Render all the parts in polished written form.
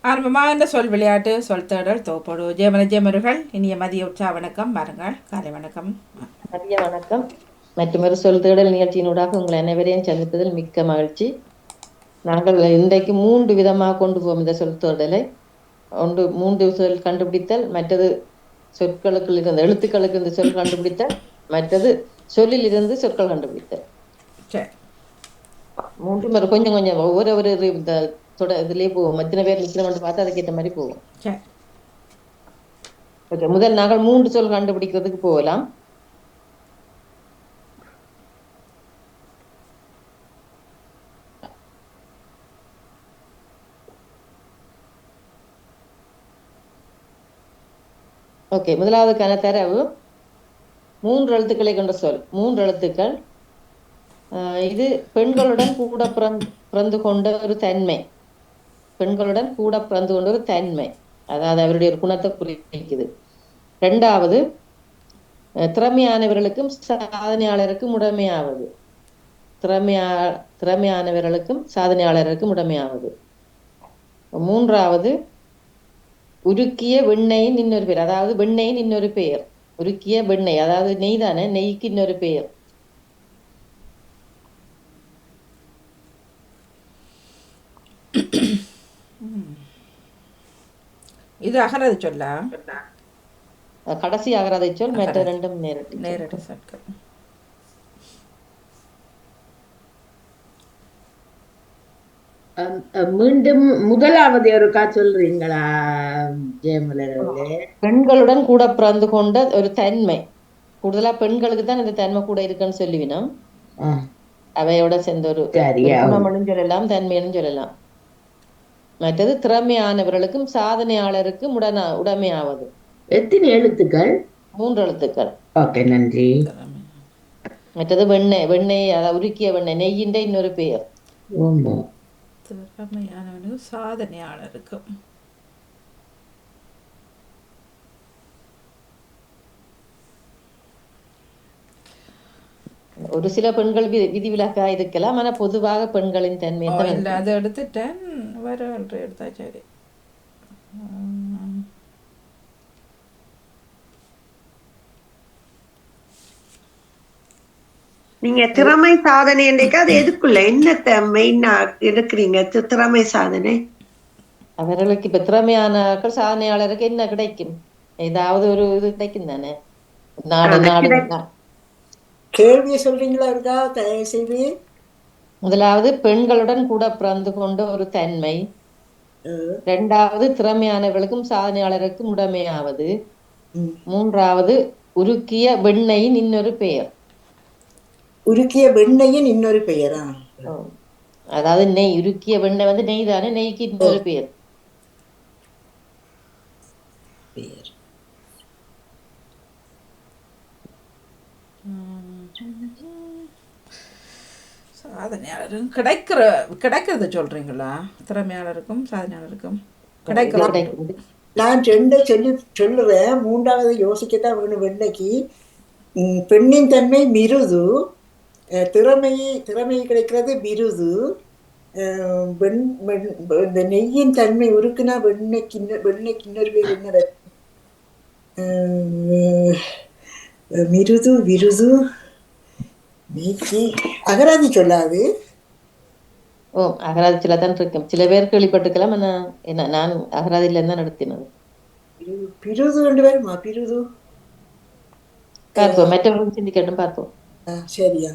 ஆரம்பமாக சொல் விளையாட்டு சொல் தேடல் தோப்போடு ஜெயமல ஜெயமர்கள் இனிய மதிய உற்சா வணக்கம் வாருங்கள் காலை வணக்கம். மதிய வணக்கம். மற்றொரு சொல் தேடல் நிகழ்ச்சியினூடாக உங்கள் அனைவரையும் சந்திப்பதில் மிக்க மகிழ்ச்சி. நாங்கள் இன்றைக்கு 3 விதமாக கொண்டு போவோம் இந்த சொல் தேடலை. ஒன்று 3 சொல் கண்டுபிடித்தல், மற்றது சொற்களுக்குள் இருந்து எழுத்துக்களுக்கு இருந்து சொல் கண்டுபிடித்தல், மற்றது சொல்லில் இருந்து சொற்கள் கண்டுபிடித்தல். சரி, 3 கொஞ்சம் கொஞ்சம் ஒவ்வொரு இதுலயே போவோம். எத்தனை பேர் நிற்கிறோம் பார்த்து அதுக்கேற்ற மாதிரி போவோம். சரி. ஓகே, முதல் நாங்கள் 3 சொல் கண்டுபிடிக்கிறதுக்கு போகலாம். ஓகே, முதலாவதுக்கான தரவு 3 எழுத்துக்களை கொண்ட சொல். 3 எழுத்துக்கள். இது பெண்களுடன் கூட பிறந்து கொண்ட ஒரு தன்மை. பெண்களுடன் கூட பிறந்து கொண்ட ஒரு தன்மை, அதாவது அவருடைய ஒரு குணத்தை குறிக்குது. 2வது, திறமையானவர்களுக்கும் சாதனையாளருக்கும் உடமையாவது. திறமையானவர்களுக்கும் சாதனையாளருக்கும் உடமையாவது. 3வது, உருக்கிய வெண்ணெயின் இன்னொரு பெயர், அதாவது வெண்ணெயின் இன்னொரு பெயர். உருக்கிய வெண்ணெய், அதாவது நெய் தானே, நெய்க்கு இன்னொரு பெயர். இது அகரது சொல்ல கடைசி அகராதை சொல், மற்ற 2ம் நேரடி சொற்கள். மீண்டும் முதலாவது ஒருக்கா சொல்றீங்களா ஜெயமலர்களே? பெண்களுடன் கூட பிறந்து கொண்ட ஒரு தன்மை. கூடுதலா பெண்களுக்கு தான் இந்த தன்மை கூட இருக்குன்னு சொல்லுவினோம். அவையோட சேர்ந்த ஒரு குணமனும் சொல்லலாம், தன்மையும் சொல்லலாம். மற்றது திறமையானவர்களுக்கும் சாதனையாளருக்கும் உடமையாவது. எத்தனை எழுத்துக்கள்? 3 எழுத்துக்கள். ஓகே, நன்றி. மற்றது வெண்ணெய், அதாவது உருக்கிய வெண்ணெய், நெய்யின்ற இன்னொரு பெயர். திறமையானவனுக்கும் சாதனையாளருக்கும். ஒரு சில பெண்கள் விதிவிலக்கா இருக்கலாம், ஆனா பொதுவாக பெண்களின் தன்மை இல்லை, அதை எடுத்துட்டேன். வேற ஒன்று எடுத்தா சரி. நீங்க திறமை சாதனை என்றைக்கு அது எதுக்குள்ள என்னத்த மெயினா எடுக்கிறீங்க? திறமை சாதனை அவர்களுக்கு இப்ப திறமையானாக்கள் சாதனையாளருக்கு என்ன கிடைக்கும்? ஏதாவது ஒரு இது கிடைக்கும் தானே. கேள்வியை சொல்றீங்களா இருக்கா தயவு செய்து? முதலாவது, பெண்களுடன் கூட பிறந்து கொண்ட ஒரு தன்மை. 2வது, திறமையானவர்களுக்கும் சாதனையாளருக்கும் உடமையாவது. 3வது, உருக்கிய வெண்ணெயின் இன்னொரு பெயர். உருக்கிய வெண்ணெயின் இன்னொரு பெயரா? அதாவது நெய், உருக்கிய வெண்ணெய் வந்து நெய் தானே, நெய்க்கு இன்னொரு பெயர். சாதனையாளரும் கிடைக்கிறது சொல்றீங்களா? திறமையாளருக்கும் சாதனையாளருக்கும் கிடைக்கிறது. நான் 2 சொல்லுவேன், 3வது யோசிக்கத்தான் வேணும். வெண்ணைக்கு பெண்ணின் தன்மை மிருது, திறமை கிடைக்கிறது மிருது. இந்த நெய்யின் தன்மை உருக்குனா வெண்ணைக்கு இன்னொரு பேர் என்ன? மிருது விருது நெய்க்கு அகராதி சொல்லாது. அகராதி சொல்லத்தான் இருக்கும். சில பேர் கேள்விப்பட்டிருக்கலாம், என்ன நான் அகராதியில இருந்தா நடத்தினது. பிருது ரெண்டு பேருமா? பிருது பார்ப்போம், மற்றவர்களும் சிந்திக்கட்டும், பார்ப்போம். சரியா,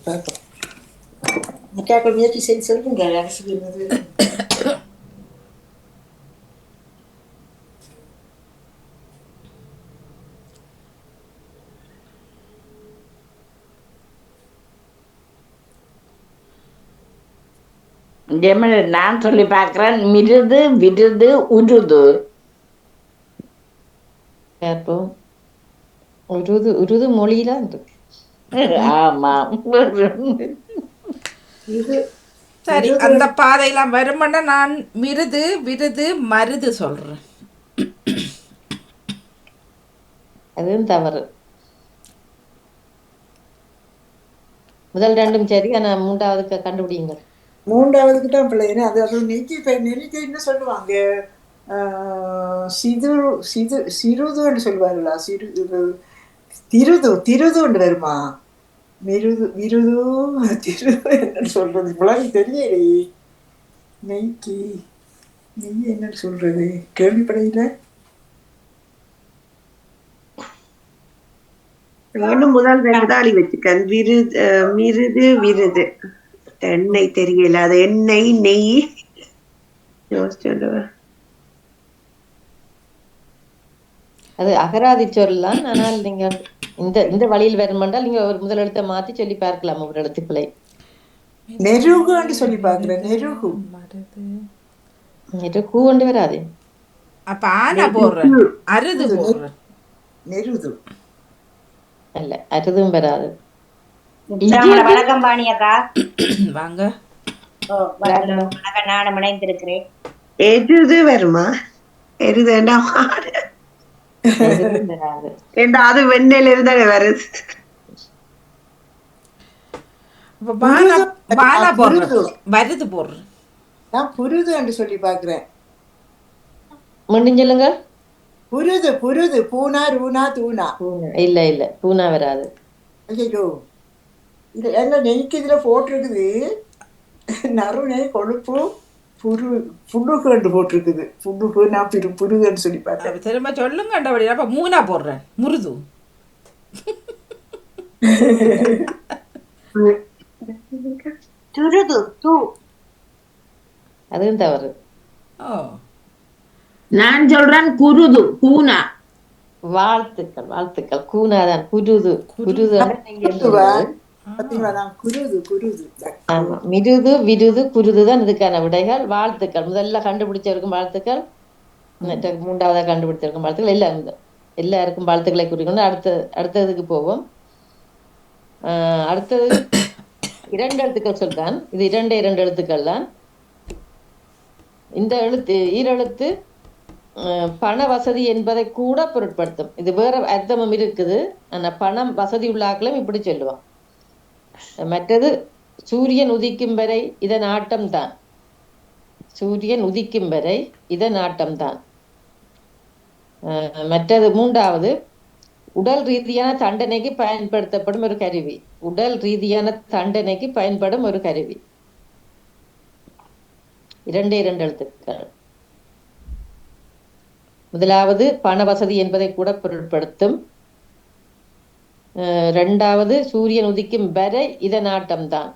பார்ப்போம். முக்கிய முயற்சி செய்து சொல்லுங்க. நான் சொல்லி பார்க்கிறேன். மிருது விருது உருது. பார்ப்போம். உருது மொழியில இருக்கு. ஆமா, சரி. அந்த பாதையெல்லாம் வருமென்னா நான் மிருது விருது மருது சொல்றேன். அதுவும் தவறு. முதல் 2ம் சரி, ஆனா 3வது கண்டுபிடிங்க. மூன்றாவதுக்கு தான் பிள்ளை. ஏன்னா அது நெறிக்கை என்ன சொல்லுவாங்க, சிறுதுன்னு சொல்லுவாங்களா, திருதுன்னு வருமா, விருது திருது என்னன்னு சொல்றது இப்பெல்லாம் தெரியலே. நெய்க்கு நெய் என்னன்னு சொல்றது கேள்விப்படையில. நானும் முதல் ரெண்டு தாளி வச்சுக்கேன். விருது எண்ணெய் தெரியல, அது எண்ணெய் நெய் யோசிச்சு. அது அகராதி சொல்லலாம். ஆனால் நீங்க இந்த இந்த வழியில் வருமென்றால் நீங்க ஒரு முதல் எழுத்தை மாத்தி சொல்லி பார்க்கலாம். ஒரு எழுத்துக்களை நெருகுன்னு சொல்லி பாக்குறேன். நெருகு நேற்று கூ கொண்டு வராது. அப்ப ஆனா போடுறேன், அருது போடுறேன். நெருது அல்ல, அறுதும் வராது. வணக்கம் பாணியக்கா. வாங்க. வணக்கம், நானும் இணைந்திருக்கிறேன். எருது வருமா? எருதுண்டா எருதும் வராது. ஏண்டா அது வெண்ணெயில இருந்தா வருது. இப்ப பானா போடுறேன், வருது போடுறேன். நான் புருது என்று சொல்லி பாக்குறேன். மீண்டும் சொல்லுங்க. புருது பூனா ரூனா தூணா. பூனா இல்ல இல்ல, பூனா வராது. ஐயோ, இது என்ன நெய்க்கு இதுல போட்டிருக்குது, நறுநெய் கொழுப்பு புண்ணுக்கு போட்டிருக்குது. புண்ணுக்கு நான் புருதுன்னு சொல்லி பார்த்தேன். அப்ப திரும்ப சொல்லுங்க. அண்டபடி அப்ப மூணா போடுறேன், முருது. துருது தூ. அதுவும் தவறு. ஓ, நான் சொல்றேன் குருது கூனா. வாழ்த்துக்கள். கூனாதான். குருது பாத்தீங்களா, நான் குருது. ஆமா, மிருது விருது குருது தான் இதுக்கான விடைகள். வாழ்த்துக்கள். முதல்ல கண்டுபிடிச்சவருக்கும் வாழ்த்துக்கள், மூன்றாவதா கண்டுபிடிச்சவருக்கும் வாழ்த்துக்கள். எல்லாருக்கும் வாழ்த்துக்களை குறிக்கொண்டு அடுத்ததுக்கு போவோம். அடுத்தது 2 எழுத்துக்கள் சொல்றான். இது இரண்டு எழுத்துக்கள் தான். இந்த ஈரெழுத்து பண வசதி என்பதை கூட பொருட்படுத்தும். இது வேற அர்த்தமும் இருக்குது. ஆனா பணம் வசதி உள்ளாக்களும் இப்படி சொல்லுவான். மற்றது சூரியன் உதிக்கும் வரை இதன் ஆட்டம் தான். சூரியன் உதிக்கும் வரை இதன் ஆட்டம் தான். மற்றது மூன்றாவது, உடல் ரீதியான தண்டனைக்கு பயன்படுத்தப்படும் ஒரு கருவி. உடல் ரீதியான தண்டனைக்கு பயன்படும் ஒரு கருவி. 2 எழுத்துக்கள். முதலாவது பண வசதி என்பதை கூட பொருட்படுத்தும். இரண்டாவது சூரியன் உதிக்கும் வரை இதன் ஆட்டம் தான்.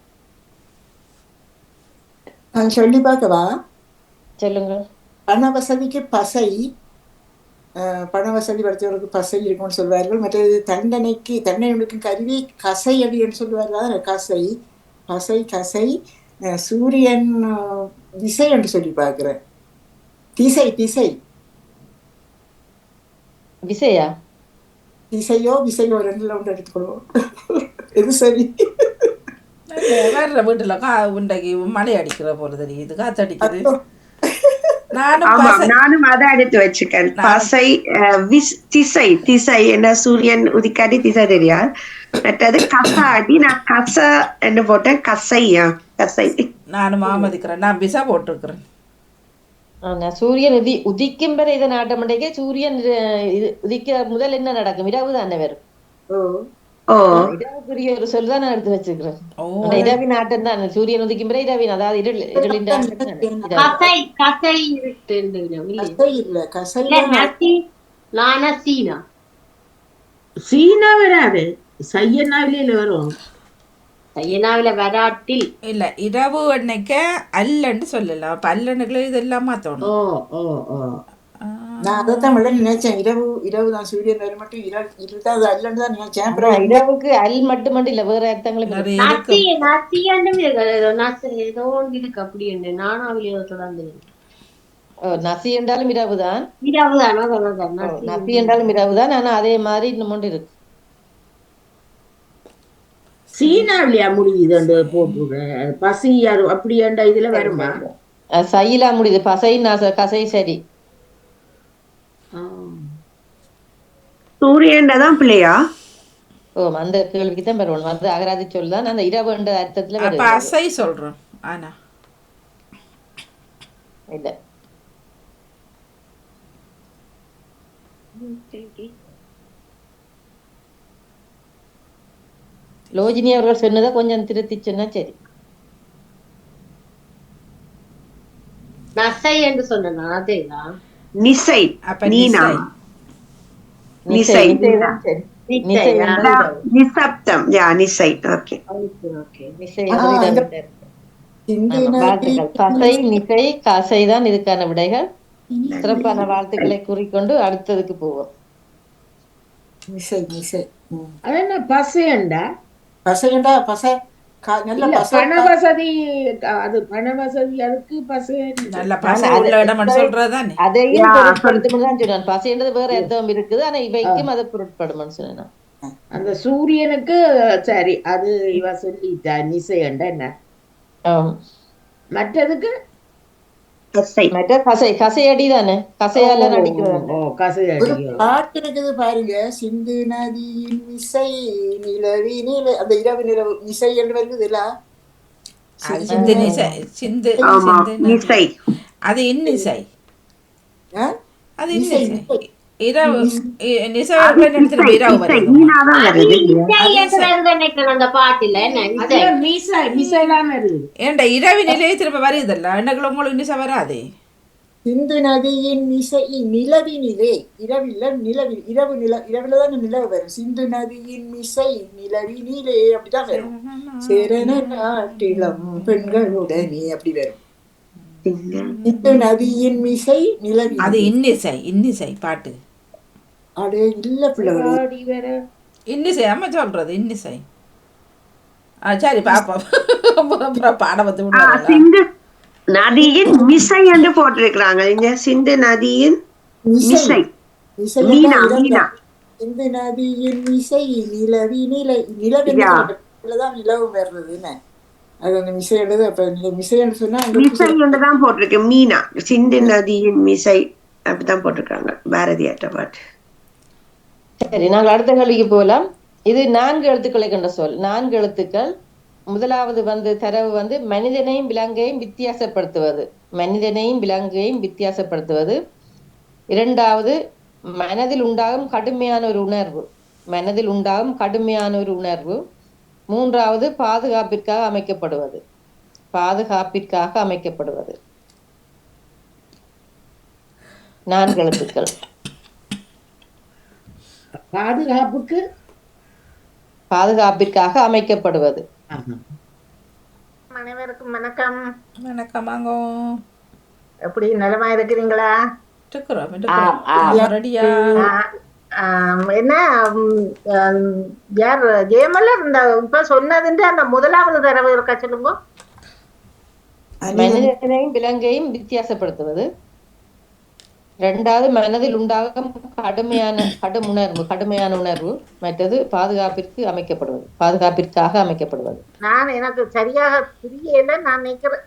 நான் சொல்லி பார்க்கவா? சொல்லுங்க. பண வசதிக்கு பசை, பண வசதி படுத்தவர்களுக்கு பசை இருக்கும்னு சொல்வார்கள். மற்றது தண்டனைக்கு கருவி கசை அப்படின்னு சொல்லுவார்கள். கசை, பசை, கசை. சூரியன் திசை என்று சொல்லி பார்க்கிறேன். திசை விசையா? திசையோ விசையோ ரெண்டுல ஒன்று எடுத்துக்கொள்வோம். எது சரி? வேற வீட்டுல உண்டைக்கு மழை அடிக்கிற போல தெரியுது, காத்தடிக்குது. நானும் அதை எடுத்து வச்சுக்கேன். பசை, திசை என்ன சூரியன் உதிக்காட்டி திசை தெரியாது. மற்றது கசாடி, நான் கச என்று போட்டேன். கசையா? கசை. நானும் ஆமதிக்கிறேன். நான் பிசா போட்டிருக்கிறேன். சூரியன் உதிக்கும் வரை இதன் ஆட்டம். சூரியன் உதிக்க முதல் என்ன நடக்கும்? இரவு தானே வரும். இரவுக்குரிய ஒரு சொல் தான் நான் எடுத்து வச்சிருக்கிறேன். இரவின் ஆட்டம் தான். சூரியன் உதிக்கும் வரை இரவின், அதாவது இருளின் ஆட்டம். சீனா வராது, சையனாவில வரும். சையனாவில வராட்டில் இல்ல, இரவு அன்னைக்கு அல்லன்னு சொல்லலாம். அப்ப அல்லன்னுக்குள்ள இதெல்லாம் மாத்தணும். நான் அதைத்தான் நினைச்சேன். இரவு தான் சூரியன் வர மட்டும் இருட்டாது அல்லன்னு தான் நினைச்சேன். இரவுக்கு அல் மட்டும் இல்ல, வேற அர்த்தங்களும் இருக்கு. அப்படி என்று நானாவில தொடர்ந்து நசி என்றாலும் இரவுதான். இரவுதான் நசி என்றாலும் இரவுதான். ஆனா அதே மாதிரி இன்னும் ஒன்று இருக்கு. சீனாவிலையா முடியுது போட்டுருக்கேன். பசியாரு அப்படி ஏண்டா இதுல வருமா? சைலா முடியுது. பசை கசை. சரி. சூரியன்தான் பிள்ளையா? அந்த கேள்விக்கு தான் வருவோம். அது அகராதி சொல்லுதான். அந்த இரவு என்ற அர்த்தத்துல அசை சொல்றோம். ஆனா இல்ல. லோஜினி அவர்கள் சொன்னதை கொஞ்சம் திருத்தி சொன்னா சரி. நசை என்று சொன்னா அதேதான். நிசை அப்ப நீனா நிசை நிசை நிசைதான் சரி. நிசை என்பது இரவு. நிசப்தம் யா நிசை ஓகே ஓகே. நிசை என்பது இரவு நேரம். சிந்து ஆமா, நதி வாழ்த்துக்கள். பசை நிசை கசை தான் இதுக்கான விடைகள். சிறப்பான வாழ்த்துக்களை கூறிக்கொண்டு அடுத்ததுக்கு போவோம். மிசை மிசை அது என்ன பசையண்டா பசைண்டா பசை நல்ல இல்ல பசை பண வசதி, அது பண வசதி அதுக்கு பசை நல்ல பசை உள்ள இடம்னு சொல்றதுதானே. அதையும் பொருட்படுத்தும் தான் சொன்னான். பசைன்றது வேற அர்த்தம் இருக்குது, ஆனா இவைக்கும் அதை பொருட்படும்னு சொன்னான். அந்த சூரியனுக்கு சரி அது இவ சொல்லிட்டா நிசையண்டா என்ன. ஆம். மற்றதுக்கு கசை மற்ற கசை கசையடி தானே, கசையால நடிக்கிறது. கசையடி. ஒரு பாட்டு இருக்குது பாருங்க, சிந்து நதியின் மிசை நிலவி நில அந்த இரவு நிலவு மிசை என்று வருதுல. அது சிந்து நிசை, சிந்து ஆமா சிந்து நிசை அது இன்னிசை. அது நிசை இன்னிசை. இரவு நிசை அது இடத்துல இரவு நிசை வருது. நீனாதான் அது வருது இசை என்று நினைக்கிறேன் அந்த பாட்டுல. என்ன இசை? மிசை மிசைலாம் வருது. ஏன்டா இரவு நிலையை திரும்ப வருதல்ல, என்னக்குள்ள உங்களுக்கு நிசை வராது. சிந்து நதியின் மிசை நிலவினிலே, இரவில்ல நிலவில், இரவு இரவுல தான் நிலவு வரும். சிந்து நதியின் மிசை நிலவினிலே அப்படிதான் வரும். சேரன நாட்டிலம் பெண்களுடனே அப்படி வரும். சிந்து நதியின் மிசை நிலவி. அது இன்னிசை, இன்னிசை பாட்டு. அடே இல்ல பிள்ளைகளே, ஆடி வர இன்னிசை அம்மா சொல்றது இன்னிசை. சரி பாப்போம். அப்புறம் பாடம் வந்து விடுவாங்க. சிந்து நதியின் மிசை என்று போட்டிருக்கிறாங்க இங்க. சிந்து நதியின் மிசை மிசை மீனா மீனா சிந்து நதியின் மிசை நிலவி நிலை நிலவுதான் நிலவு வர்றது என்ன. அது அந்த மிசை எழுது. அப்ப மிசைன்னு சொன்னா மிசை என்றுதான் போட்டிருக்கு. மீனா சிந்து நதியின் மிசை அப்படிதான் போட்டிருக்காங்க பாரதியார்ட்ட பாட்டு. சரி, நாங்கள் அடுத்த கேள்விக்கு போகலாம். இது 4 எழுத்துக்களை கொண்ட சொல். 4 எழுத்துக்கள். முதலாவது தரவு மனிதனையும் விலங்கையும் வித்தியாசப்படுத்துவது. மனிதனையும் விலங்கையும் வித்தியாசப்படுத்துவது. இரண்டாவது மனதில் உண்டாகும் கடுமையான ஒரு உணர்வு. மனதில் உண்டாகும் கடுமையான ஒரு உணர்வு. மூன்றாவது பாதுகாப்பிற்காக அமைக்கப்படுவது. பாதுகாப்பிற்காக அமைக்கப்படுவது. 4 எழுத்துக்கள். பாதுகாப்புக்கு பாதுகாப்பிற்காக அமைக்கப்படுவது. அனைவருக்கும் வணக்கம். வணக்கம் வாங்கோ. எப்படி நலமா இருக்கிறீங்களா? ரெடியா? என்ன யார் ஜெயமலர் இந்த இப்ப சொன்னதுன்ற அந்த முதலாவது தடவை இருக்கா சொல்லுங்க. மனிதனையும் விலங்கையும் வித்தியாசப்படுத்துவது. இரண்டாவது மனதில் உண்டாகும் கடுமையான உணர்வு. மற்றது பாதுகாப்பிற்கு அமைக்கப்படுவது. பாதுகாப்பிற்காக அமைக்கப்படுவது. நான் எனக்கு சரியாக புரியல. நான் நினைக்கிறேன்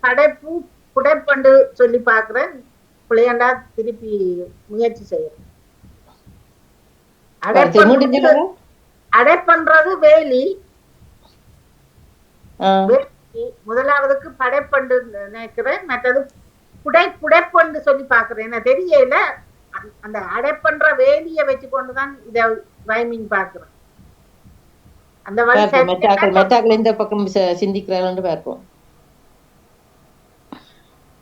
படைப்பு புடைப்பண்டு சொல்லி பாக்குறேன். பிள்ளையாண்டா திருப்பி முயற்சி செய்யறேன். அடைப்பண்றது வேலி. முதலாவதுக்கு படைப்பண்டு நினைக்கிறேன். மற்றது புடைப்பண்டு சொல்லி பாக்குறேன். என்ன தெரியல. அந்த அடைப்பண்ற வேலிய வச்சு கொண்டுதான் இத ரைமிங் பாக்குறேன். அந்த வழி இந்த பக்கம் சிந்திக்கிறார்கள் பார்ப்போம்.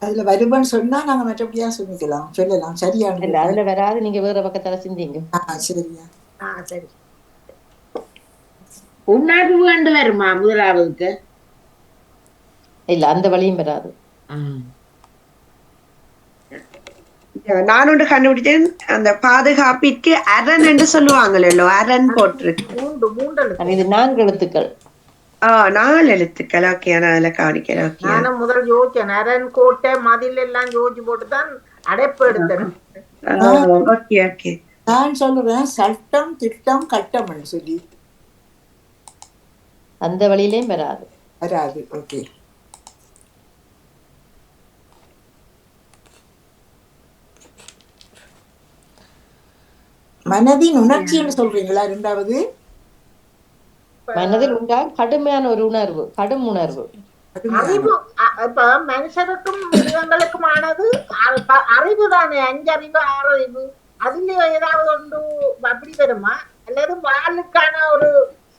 அதுல வருமானு சொன்னா நாங்க மற்றபடியா சொல்லலாம். சரியா இல்ல, அதுல வராது. நீங்க வேற பக்கத்தால சிந்திங்க. சரியா? சரி. உணர்வு வேண்டு வருமா முதலாவதுக்கு? இல்ல, அந்த வழியும் வராது. நான் ஒன்று கண்டுபிடிச்சேன். அந்த பாதுகாப்பிற்கு அரண் என்று சொல்லுவாங்களோ, அரண் போட்டிருக்கு. இது 4 எழுத்துக்கள். 4 எழுத்துக்கள். ஓகே, நான் அதுல கவனிக்கிறேன். நானும் முதல் யோசிச்சேன். அரண் கோட்டை மதில் எல்லாம் யோசிச்சு போட்டுதான் அடைப்பு எடுத்தேன். Okay okay. நான் சொல்றேன் சட்டம் திட்டம் கட்டம் சொல்லி. அந்த வழியிலேயும் வராது. ஓகே. மனதின் உணர்ச்சின்னு சொல்றீங்களா? இரண்டாவது மனதில் உண்டாகும் கடுமையான ஒரு உணர்வு. கடும் உணர்வு. இப்ப மனுஷருக்கும் மிருகங்களுக்குமானது அறிவு தானே, 5 அறிவு 6 அறிவு. அதுல ஏதாவது ஒன்று அப்படி வருமா அல்லது வாளுக்கான ஒரு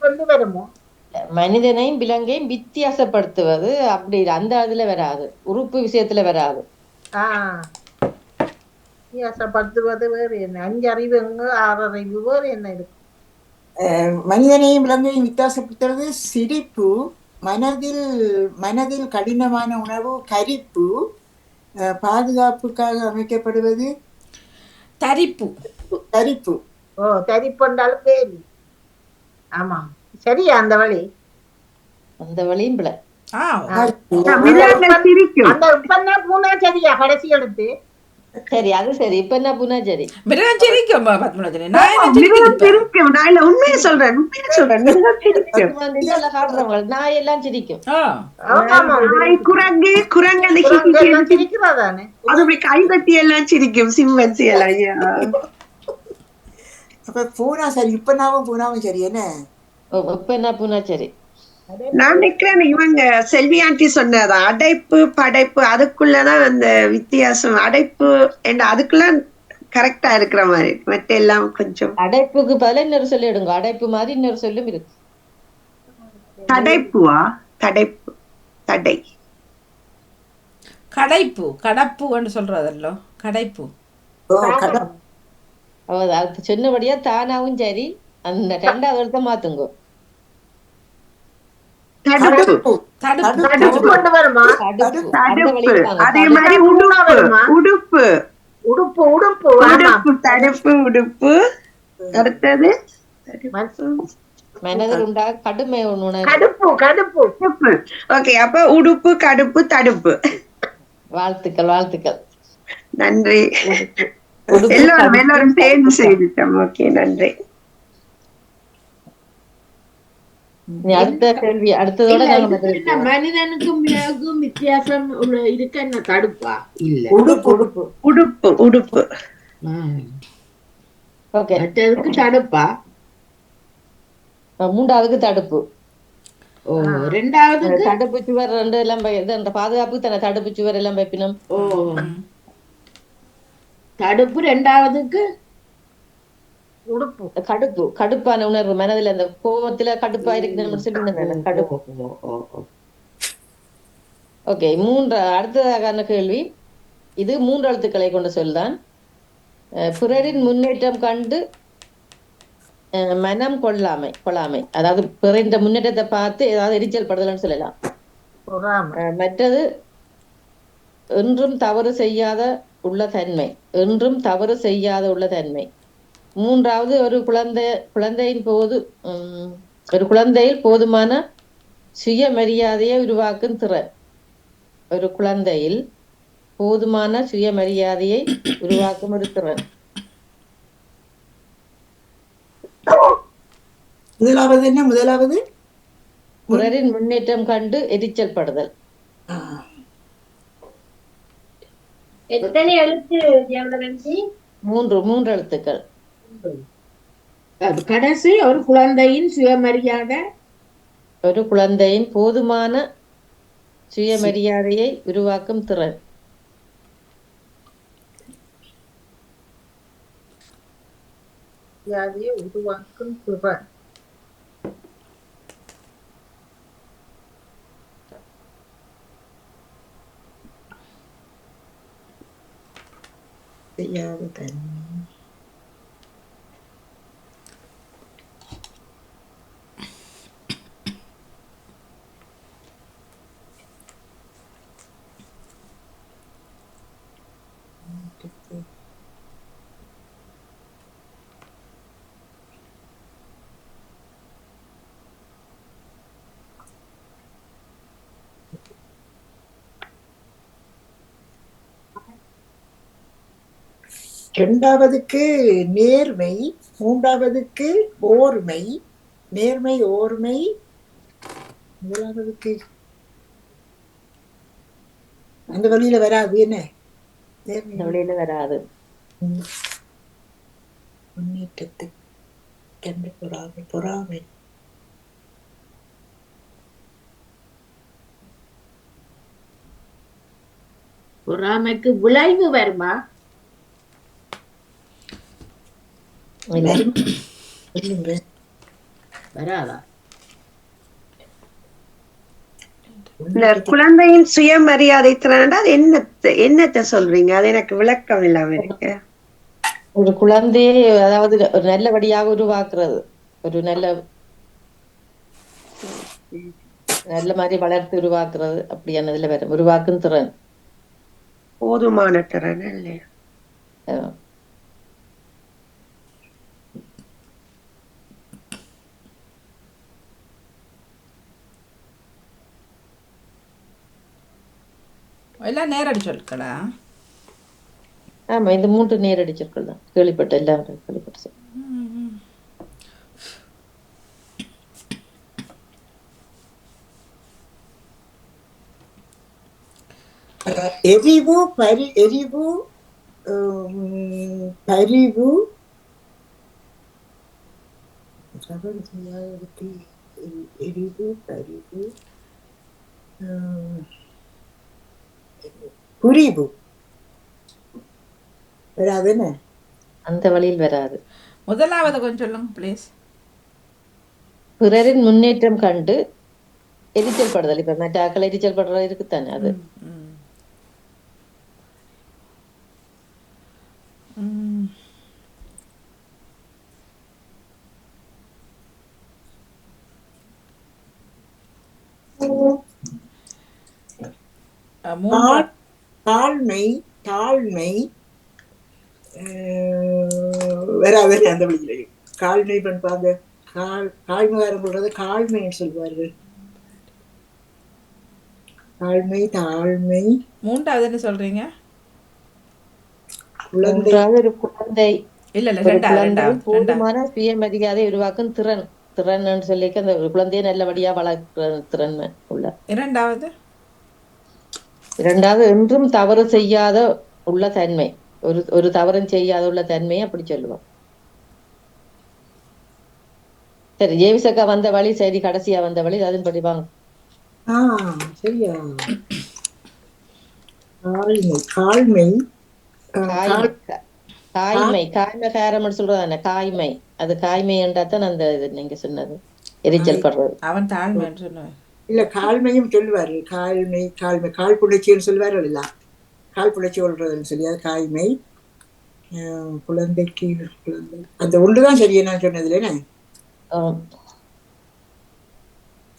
சொல்லு வருமோ? மனிதனையும் விலங்கையும் வித்தியாசப்படுத்துவது அப்படி அந்த அதுல வராது, உறுப்பு விஷயத்துல வராது. வித்தியாசப்படுத்துவது வேறு என்ன? 5 அறிவு எங்க 6 அறிவு வேறு என்ன இருக்கு? மனிதனையும் விலங்கையும் வித்தியாசப்படுத்துறது சிரிப்பு, மனதில் கடினமான உணவு கரிப்பு, பாதுகாப்புக்காக அமைக்கப்படுவது தரிப்பு. தரிப்பு. தரிப்பு என்றாலும் பேரு. ஆமா, சரியா? அந்த வழியும் பிள்ளை. அந்த இப்பன்னா பூனா சரியா கடைசி எடுத்து சரி, அது சரி. இப்ப என்ன பூனா சரி? மிருகம் சிரிக்கும் பத்மநாதனே. உண்மையை சொல்றேன். நாய் எல்லாம் சிரிக்கும். சிரிக்கிறதானே, அது அப்படி கை தட்டி எல்லாம் சிரிக்கும். சிம்பன்சி எல்லாம். அப்ப பூனா சரி. இப்ப பூனாவும் சரி என்ன? இப்ப என்ன பூனா சரி? நான் நினைக்கிறேன் இவங்க செல்வி ஆண்டி சொன்னதா அடைப்பு படைப்பு அதுக்குள்ளதான் அந்த வித்தியாசம். அடைப்பு அதுக்குள்ள கரெக்டா இருக்கிற மாதிரி, மற்ற எல்லாம் கொஞ்சம். அடைப்புக்கு பதில இன்னொரு சொல்லி எடுங்க. அடைப்பு மாதிரி இன்னொரு சொல்லும் இருக்கு. தடைப்புவா? தடைப்பு, தடை, கடைப்பு, கடப்பு சொல்றதல்லோ கடைப்பு. அது சொன்னபடியா தானாவும் சரி. அந்த 2வது எழுத்த மாத்துங்க. அதே மாதிரி உடுப்பு, உடுப்பு, உடுப்பு, தடுப்பு, உடுப்பு. அடுத்தது மனதில் உண்டா கடுமை கடுப்பு, கடுப்பு. ஓகே, அப்ப உடுப்பு கடுப்பு தடுப்பு. வாழ்த்துக்கள். நன்றி. எல்லாரும் சேர்ந்து செய்துட்டோம். ஓகே, நன்றி. அடுத்த கேள்வி. அடுத்ததோட மனிதனுக்கும் மிருகக்கும் வித்தியாசம் இருக்கு. என்ன தடுப்பா? இல்ல, உடுப்பு. மற்றதுக்கு தடுப்பா. 3வது தடுப்பு. 2வது தடுப்பு சுவர் 2 எல்லாம் பாதுகாப்பு தானே. தடுப்பு சுவர் எல்லாம் வைப்பினோம். தடுப்பு. 2வதுக்கு உடுப்பு. கடுப்பான உணர்வு, மனதில் அந்த கோபத்துல கடுப்பா இருக்கு சொல்லி கடுப்பு. ஓகே, அடுத்ததாக கேள்வி. இது 3 எழுத்துக்களை கொண்ட சொல்தான். பிறரின் முன்னேற்றம் கண்டு மனம் கொள்ளாமை. அதாவது பிறரின் முன்னேற்றத்தை பார்த்து ஏதாவது எரிச்சல் படுதல்னு சொல்லலாம். மற்றது என்றும் தவறு செய்யாத உள்ள தன்மை. 3வது ஒரு குழந்தையில் போதுமான சுயமரியாதையை உருவாக்கும் திறன். ஒரு குழந்தையில் போதுமான சுயமரியாதையை உருவாக்கும் ஒரு திறன். முதலாவது பிறரின் முன்னேற்றம் கண்டு எரிச்சல் படுதல். எத்தனை எழுத்து ஜெயவதனி? 3 எழுத்துக்கள். கடைசி ஒரு குழந்தையின் சுயமரியாதை, ஒரு குழந்தையின் போதுமான சுயமரியாதையை உருவாக்கும் திறன். உருவாக்கும் திறன். செய்யாத தன்மை. இரண்டாவதுக்கு நேர்மை, 3வதுக்கு ஓர்மை. நேர்மை, ஓர்மை. முதலாவதுக்கு அந்த வழியில வராது. என்ன வழியில வராது. முன்னேற்றத்துக்கு பொறாமை. பொறாமைக்கு விளைவு வருமா? இல்ல. இல்லைங்க. வராதா? இந்த குழந்தையின் சுயமரியாதை திறன்டா அது என்னத்தை சொல்றீங்க? அது எனக்கு விளக்கம் இல்லாம இருக்கு. ஒரு குழந்தையை அதாவது ஒரு நல்லபடியாக உருவாக்குறது, ஒரு நல்ல மாதிரி வளர்த்து உருவாக்குறது அப்படியானதுல வரும் உருவாக்கும் திறன். போதுமான திறன் இல்லையா? அஹ் எல்லாம் நேரடி சொற்களா? ஆமா, இந்த 3 நேரடி சொற்கள் தான் கேள்விப்பட்ட எல்லாம் கேள்விப்பட்ட சொல். எரிவு எரிவு பரிவு எரிவு பரிவு புரிவு வராதுன்னு. அந்த வழியில் வராது. முதலாவது கொஞ்சம் சொல்லுங்க ப்ளீஸ். பிறரின் முன்னேற்றம் கண்டு எரிச்சல் படுதல். இப்ப மற்ற ஆக்கள் எரிச்சல் படுறது இருக்குத்தானே அது. தாழ்மை தாழ்மை வராது அந்த வழியிலையும். காழ்மை பண்பாங்க. காழ்மைகாரம் சொல்றது காழ்மைன்னு சொல்வார்கள். தாழ்மை தாழ்மை. மூன்றாவது என்ன சொல்றீங்க? மூன்றாவது ஒரு குழந்தை. இல்ல ஒரு குழந்தை ரெண்டாவது போதுமான சுயமரியாதை உருவாக்கும் திறன். திறன் சொல்லிக்க அந்த குழந்தைய நல்லபடியா வளர்க்கிற திறன் உள்ள. இரண்டாவது என்றும் தவறு செய்யாத உள்ள தன்மை. ஒரு தவறும் செய்யாத உள்ள தன்மையை அப்படி சொல்லுவோம். சரி, ஜேவிசக்கா வந்த வழி சரி, கடைசியா வந்த வழி அதன் படி வாங்க. சரியா. காழ்மை காய்மை காய்மைகாரம் சொல்றதானே காய்மை. அது காய்மை என்றாதான் அந்த நீங்க சொன்னது எரிச்சல் படுறது. அவன் தாழ்மை சொன்னார். இல்ல காழ்மையும் சொல்லுவாரு. காழ்மை கால் புணர்ச்சின்னு சொல்லுவார்கள். இல்ல கால் புணர்ச்சி சொல்றதுன்னு சொல்லி அது காய்மை. குழந்தைக்கு குழந்தை அந்த ஒன்றுதான் சரியா நான் சொன்னதுல.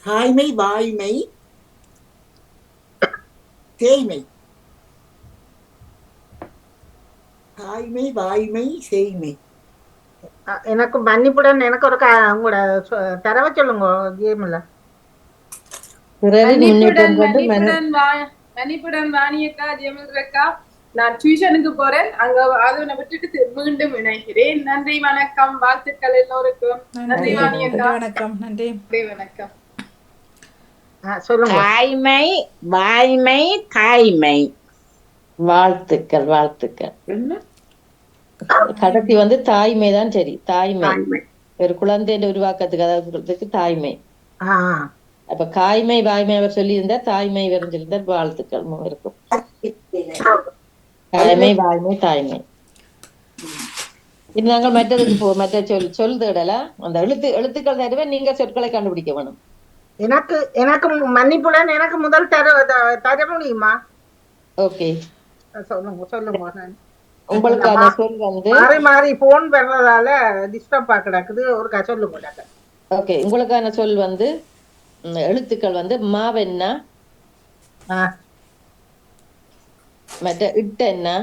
காய்மை வாய்மை தேய்மை. காய்மை வாய்மை செய்மை. எனக்கு மன்னிப்புடன் எனக்கு ஒரு உங்களோட தரவ சொல்லுங்க கேம்ல. மன்னிப்புடன் வாணியக்கா ஜெயமல்ரக்கா, நான் டியூஷனுக்கு போறேன். அங்க அதை விட்டுட்டு மீண்டும் இணைகிறேன். நன்றி, வணக்கம், வாழ்த்துக்கள் எல்லோருக்கும். நன்றி வாணியக்கா. வணக்கம். நன்றி வணக்கம். சொல்லுங்க. தாய்மை வாய்மை தாய்மை. வாழ்த்துக்கள் வாழ்த்துக்கள். கடைசி வந்து தாய்மை தான். சரி, தாய்மை ஒரு குழந்தைய உருவாக்கத்துக்கு அதாவது தாய்மை. அப்ப காய்மை வாய்மை அவர் சொல்லி இருந்தா தாய்மை வரைஞ்சிருந்தார். வாழ்த்துக்கள் இருக்கும். காய்மை வாய்மை தாய்மை. இது நாங்கள் மற்றதுக்கு மற்ற சொல் தேடலாம். அந்த எழுத்துக்கள் தருவே நீங்க சொற்களை கண்டுபிடிக்க வேணும். எனக்கு மன்னிப்புடன் எனக்கு முதல் தர முடியுமா? ஓகே, சொல்லுங்க. உங்களுக்கான சொல் வந்து மாறி போன் வர்றதால டிஸ்டர்ப் கிடக்குது. ஒரு சொல்லுங்க. ஓகே, உங்களுக்கான சொல் வந்து எழுத்துக்கள் வந்து மாவென்னா, மற்ற இட்டென்னா,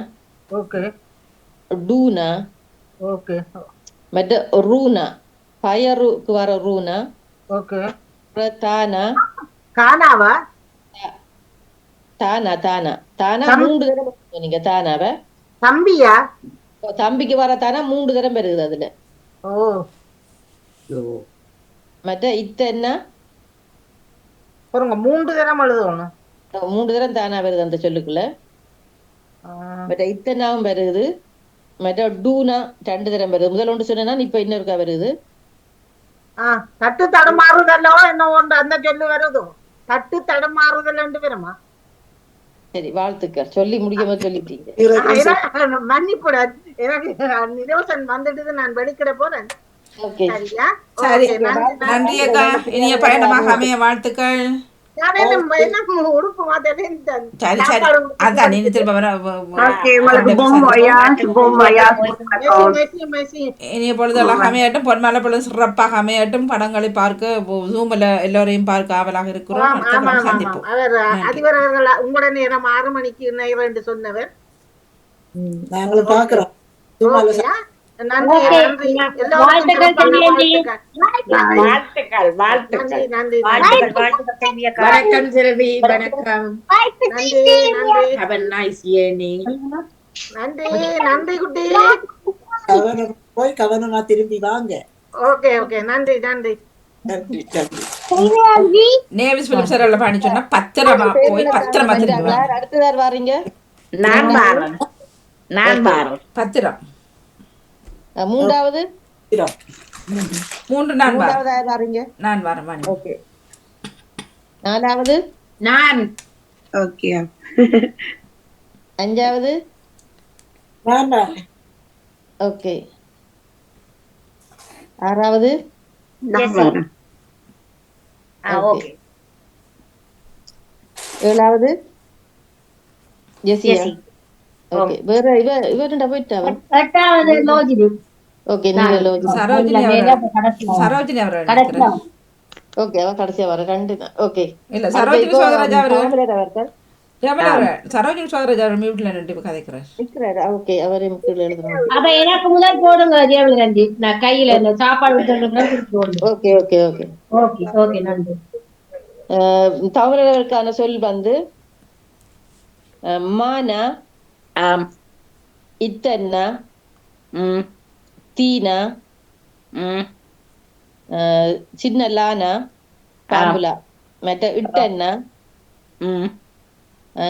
ஓகே, டூனா, ஓகே, மற்ற ரூனா, பயருக்கு வர ரூனா, ஓகே, தானா, கானாவா, தானா தானா தானா 3 தடவை நீங்க தானாவ. தம்பியா? தம்பிக்கு வர தானா 3 தடவை வருது அதுல. மற்ற இத்தன்னா பாருங்க 3 தடவை எழுதணும். 3 தடவை தானா வருது அந்த சொல்லுக்குள்ள. மற்ற இத்தனாவும் வருது. மற்ற டூனா 2 தடவை வருது. முதல் ஒன்று சொன்னா இப்ப இன்னொருக்கா வருது. தட்டு தடுமாறுதலோ என்ன ஒன்று அந்த சொல்லு வருது. தட்டு தடுமாறுதல் வருமா? சரி, வாழ்த்துக்கள். சொல்லி முடிக்கும் போது சொல்லிட்டீங்க. மன்னிப்புட எனக்கு நிரோசன் வந்துட்டு நான் வெடிக்கிற போறேன். ஓகே, சரியா? சரி, ஓகே, நன்றி நன்றி நன்றி. அக்கா. இனிய பயணமாக அமைய வாழ்த்துக்கள். நான் என்ன உடுப்பு மாத்தேன் சரி சரி, சாப்பாடு அதான் நீ திரும்ப வர ஓகே, உங்களுக்கு அடுத்த பொம் சந்திப்போம். வயாஸ் பொம் வயாஸ் மெஸ்ஸி இனிய பொழுதெல்லாம் அமையட்டும், பொன்மலை பொழுது சிறப்பாக அமையட்டும். படங்களை பார்க்க ஜூமில் எல்லோரையும் பார்க்க ஆவலாக இருக்கிறோம். ஆமா அடுத்த ஆமா கிழமை ஆமா சந்திப்போம். அவர் நன்றி. அதிபர் அவர்கள் உங்களோட நேரம் 6 மணிக்கு நேரம் என்று சொன்னவர். நாங்களும் பாக்குறோம். ஓகேயா? நன்றி நன்றி எல்லோருக்கும் வாழ்த்துக்கள் சிறப்பான செல்வி வாழ்த்துக்கள். வாழ்த்துக்கள் வாழ்த்துக்கள் நன்றி நன்றி வாழ்த்துக்கள். வாழ்த்துக்கள் செல்வி அக்கா. வணக்கம் செல்வி, வணக்கம். நன்றி நன்றி Have a nice evening. நன்றி நன்றி குட்டி. கவனம் போய் கவனமா திரும்பி வாங்க. ஓகே ஓகே நன்றி நன்றி. நன்றி நன்றி. நேவிஸ் பிலிப் சார் எல்லாம் பாடி சொன்னா பத்திரமா போய் பத்திரமா திரும்பி வாங்க. யார் அடுத்ததார் வாரீங்க? நான் வாரேன், நான் வாரேன். பத்திரம். மூன்றாவது 3 நான் வரேன். மூன்றாவது யார் வாரீங்க? நான் வரேன் மணி. ஓகே. நாலாவது? நான் ஓகே. அஞ்சாவது? நான் ஓகே. ஆறாவது? நான் வரேன். ஓகே. ஏழாவது? ஜெசியா? ஜெசி. ஓகே. வேற இவருண்டா போயிட்டாவா? 8வது லோஜினி. ஓகே, நீங்க லோஜி. சரோஜினி அவர் சரோஜினி அவர் நினைக்கிறேன். ஓகே, அவ கடைசியா வர 2 தான். ஓகே. இல்ல சரோஜினி சோதராஜா அவரு தாமரையர் அவர்கள் சரோஜினி சோதராஜா அவர் மியூட்ல நின்று கதைக்கிறார். நிக்கிறாரு. ஓகே, அவரே முக்கிய எழுதணும். அப்ப எனக்கு முதல் போடுங்க ஜெயவலரஞ்சி. நான் கையில இந்த சாப்பாடு விட்டு okay okay okay. Okay okay நன்றி. தமிழர்களுக்கான சொல் வந்து மானா, ஆம், இத்தன்னா, ம், தீனா, ம், சின்ன லானா, பாம்புலா, மற்ற இட்டன்னா, ம்,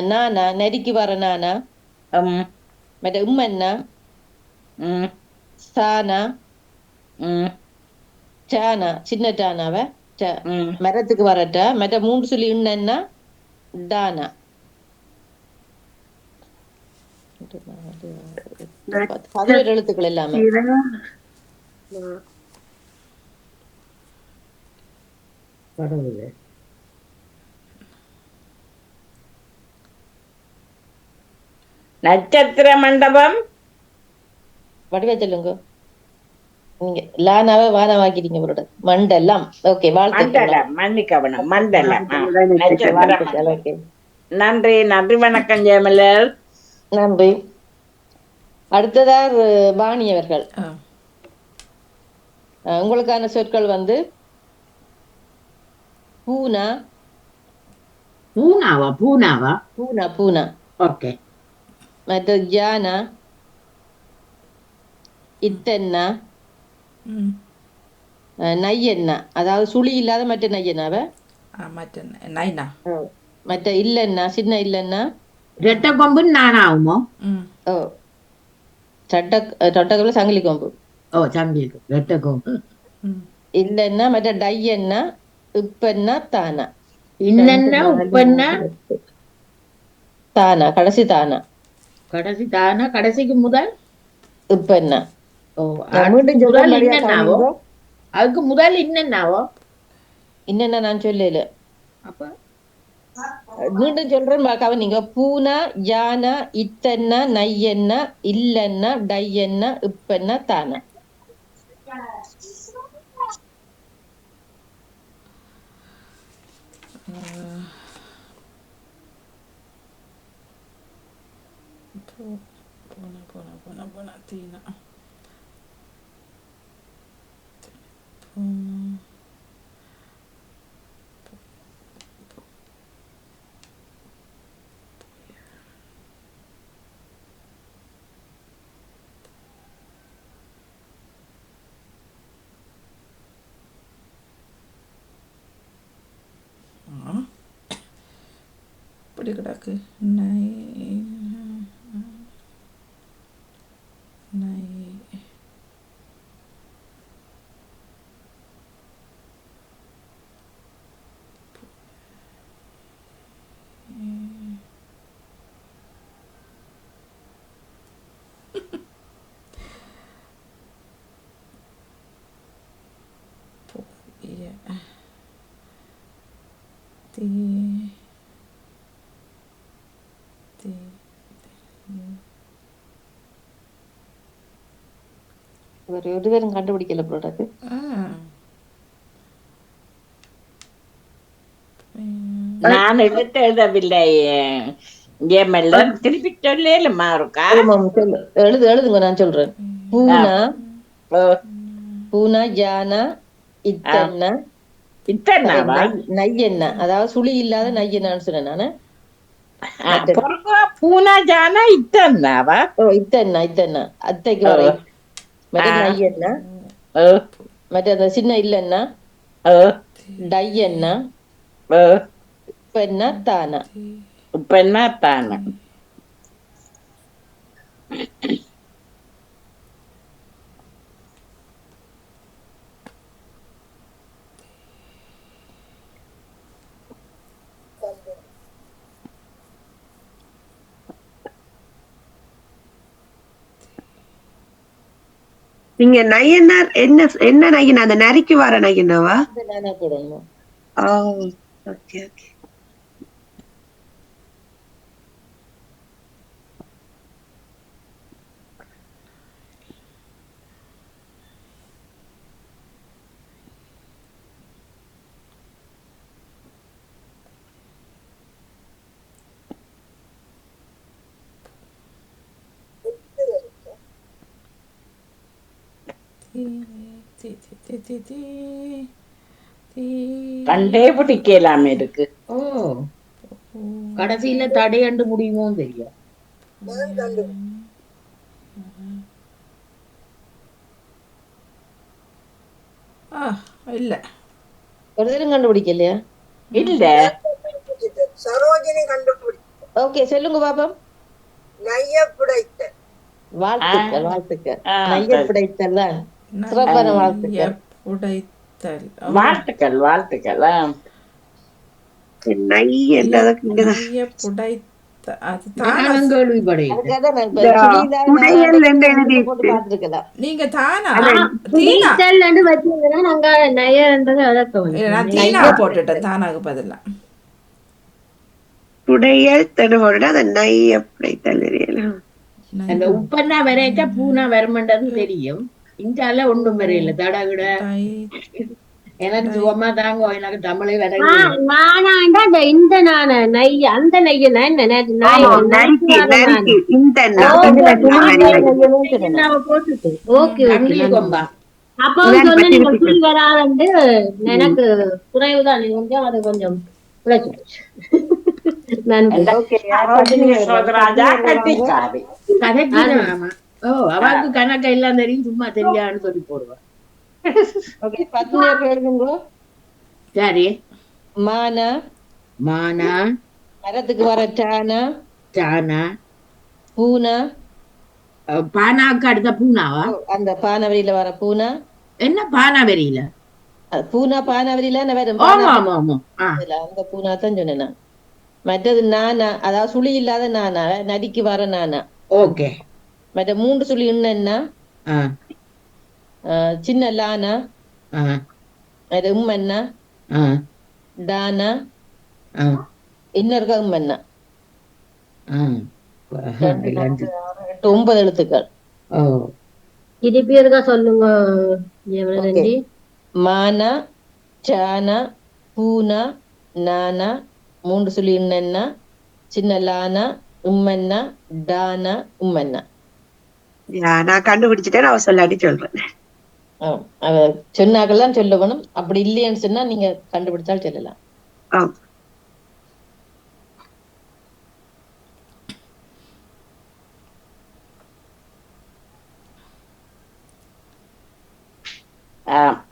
நானா, நரிக்கு வர நானா, மற்ற உம்மன்னா, ம், சானா, ம், சானா, சின்ன டானாவ ம். மரத்துக்கு வரட்டா, மற்ற 3 சொல்லி இன்னன்னா டானா. 11 எழுத்துக்கள் எல்லாமே. கடவுளே. நட்சத்திர மண்டபம். வடிவா சொல்லுங்க. நீங்க லானாவை வானமாக்கிட்டீங்க அவரோட. மண்டலம். ஓகே, வாழ்த்துக்கள். மண்டலம், மன்னிக்கவனம், மண்டலம். வாழ்த்துக்கள். ஓகே, நன்றி நன்றி, வணக்கம் ஜெயமலர். நன்றி. அடுத்ததார் வாணி அவர்கள். உங்களுக்கான சொற்கள் வந்து பூனா. பூனாவா? பூனாவா? பூனா பூனா. ஓகே. மற்ற ஜானா, இத்தன்னா, நையண்ணா, அதாவது சுழி இல்லாத மற்ற நையண்ணாவ. மற்ற நைனா, மற்ற இல்லன்னா, சின்ன இல்லன்னா. ரெட்ட கொம்பு நான் ஆகுமோ? ஓ, சொட்டக்குள்ள சங்கிலி கொம்பு. ஓ, சங்கிலி ரெட்ட கொம்பு. இல்லன்னா மற்ற டையன்னா, இப்பன்னா, தானா. இன்னன்னா, உப்பன்னா, தானா, கடைசி தானா. கடைசி தானா, கடைசிக்கு முதல் இப்பன்னா. ஓ, முதல் இன்னன்னாவோ? அதுக்கு முதல் இன்னன்னாவோ? இன்னன்னா நான் சொல்லல. அப்ப மீண்டும் சொல்றேன் கவனிங்க. பூனா, யானா, இத்தன்னா, நையன்னா, இல்லன்னா, டையன்னா, இப்பன்னா, தானா. தீனா, இப்படி கிடக்கு. தீ தீ ஒரு பேரும் கண்டுபிடிக்கல போடாது. ஆ. நான் எழுதவில்லை. ஏமெல்ல திருப்பி சொல்லேலுமா இருக்கா? சொல்லு, எழுதுங்க, நான் சொல்றேன். பூனா, பூனா, யானா, இத்தன்னா, இத்தனாவா? நையண்ணா, அதாவது சுழி இல்லாத நையண்ணான்னு சொன்னேன் நானு. பூனா ஜானா இத்தன்னாவா? இத்தன்னா அத்தைக்கு வர மற்ற நையண்ணா, மற்ற அந்த சின்ன இல்லன்னா டையண்ணா, பெண்ணா தானா. பெண்ணா தானா. நீங்க நையனார் என்ன நையனா? அந்த நரிக்கு வர நையனாவா? நானா போடணுமா? Okay okay. கண்டே பிடிக்கலாம் இருக்கு. ஓ கடைசியில தடையண்டு முடியுமோ தெரியும். இல்ல ஒரு தரம் கண்டுபிடிக்கலையா? இல்ல சரோஜினி கண்டுபிடி. ஓகே, சொல்லுங்க பாப்போம். நைய புடைத்த. வாழ்த்துக்கள், வாழ்த்துக்கள். நைய புடைத்தல் தான் சிறப்பான வாழ்த்துக்கள். புடைத்தல். வாழ்த்துக்கள், வாழ்த்துக்கள். நை என்றதுக்கு இங்கதான் நைய புடைத்த அது நானும் கேள்விப்படையில. அதுக்காக நான் இப்ப சுழியில்லாத புடையல் என்று நானாண்ட எழுதி போட்டு பார்த்திருக்கலாம். நீங்க தானா அதான். தீனா புடைத்தல் வச்சீங்கன்னா நாங்க நயன்றது அதற்கு நான் தீனா போட்டுட்டேன் தானாக்கு பதிலா. புடையல் போட்டு அந்த நைய புடைத்தல் தெரியல. அந்த உப்பன்னா வரைச்சா பூனா வரமாட்டது தெரியும். இந்தால ஒன்றும் வரையில தடகுட. எனக்கு சுகமா தாங்க, எனக்கு தமிழே வர. நானாண்டா அந்த இந்த நான நெய் அந்த நெய்ய போட்டுட்டு ஓகே கொம்பா. அப்போ சொன்ன நீங்க புளி வராது எனக்கு குறைவுதான் கொஞ்சம் அது கொஞ்சம் உழைச்சு. நன்றி. அவாக்கு கணக்க எல்லாம் தெரியும், சும்மா தெரியான்னு சொல்லி போடுவான். சரி. மானா, மானா, மரத்துக்கு வர டானா, டானா, பூனா, பானாவுக்கு அடுத்த பூனாவா? அந்த பானவரியில வர பூனா. என்ன பானாவரியில? பூனா பானவரியில வரும். அந்த பூனா தான் சொன்னேன். மற்றது நானா, அதாவது சுழி இல்லாத நானா, நடிக்கு வர நானா. ஓகே. மற்ற 3 சுழி என்ன? சின்ன லானா, அது உம்மன்னா, டானா, இன்னொரு உம்மன்னா. 9 எழுத்துக்கள். திருப்பி இருக்கா சொல்லுங்க. மானா, சானா, பூனா, நானா, 3 சுழி என்ன, சின்ன லானா, உம்மன்னா, டானா, உம்மன்னா. நான் கண்டுபிடிச்சிட்டேன், அவ சொல்லாட்டி சொல்றேன். சொன்னாக்கெல்லாம் சொல்லணும். அப்படி இல்லையன்னு சொன்னா நீங்க கண்டுபிடிச்சால் சொல்லலாம்.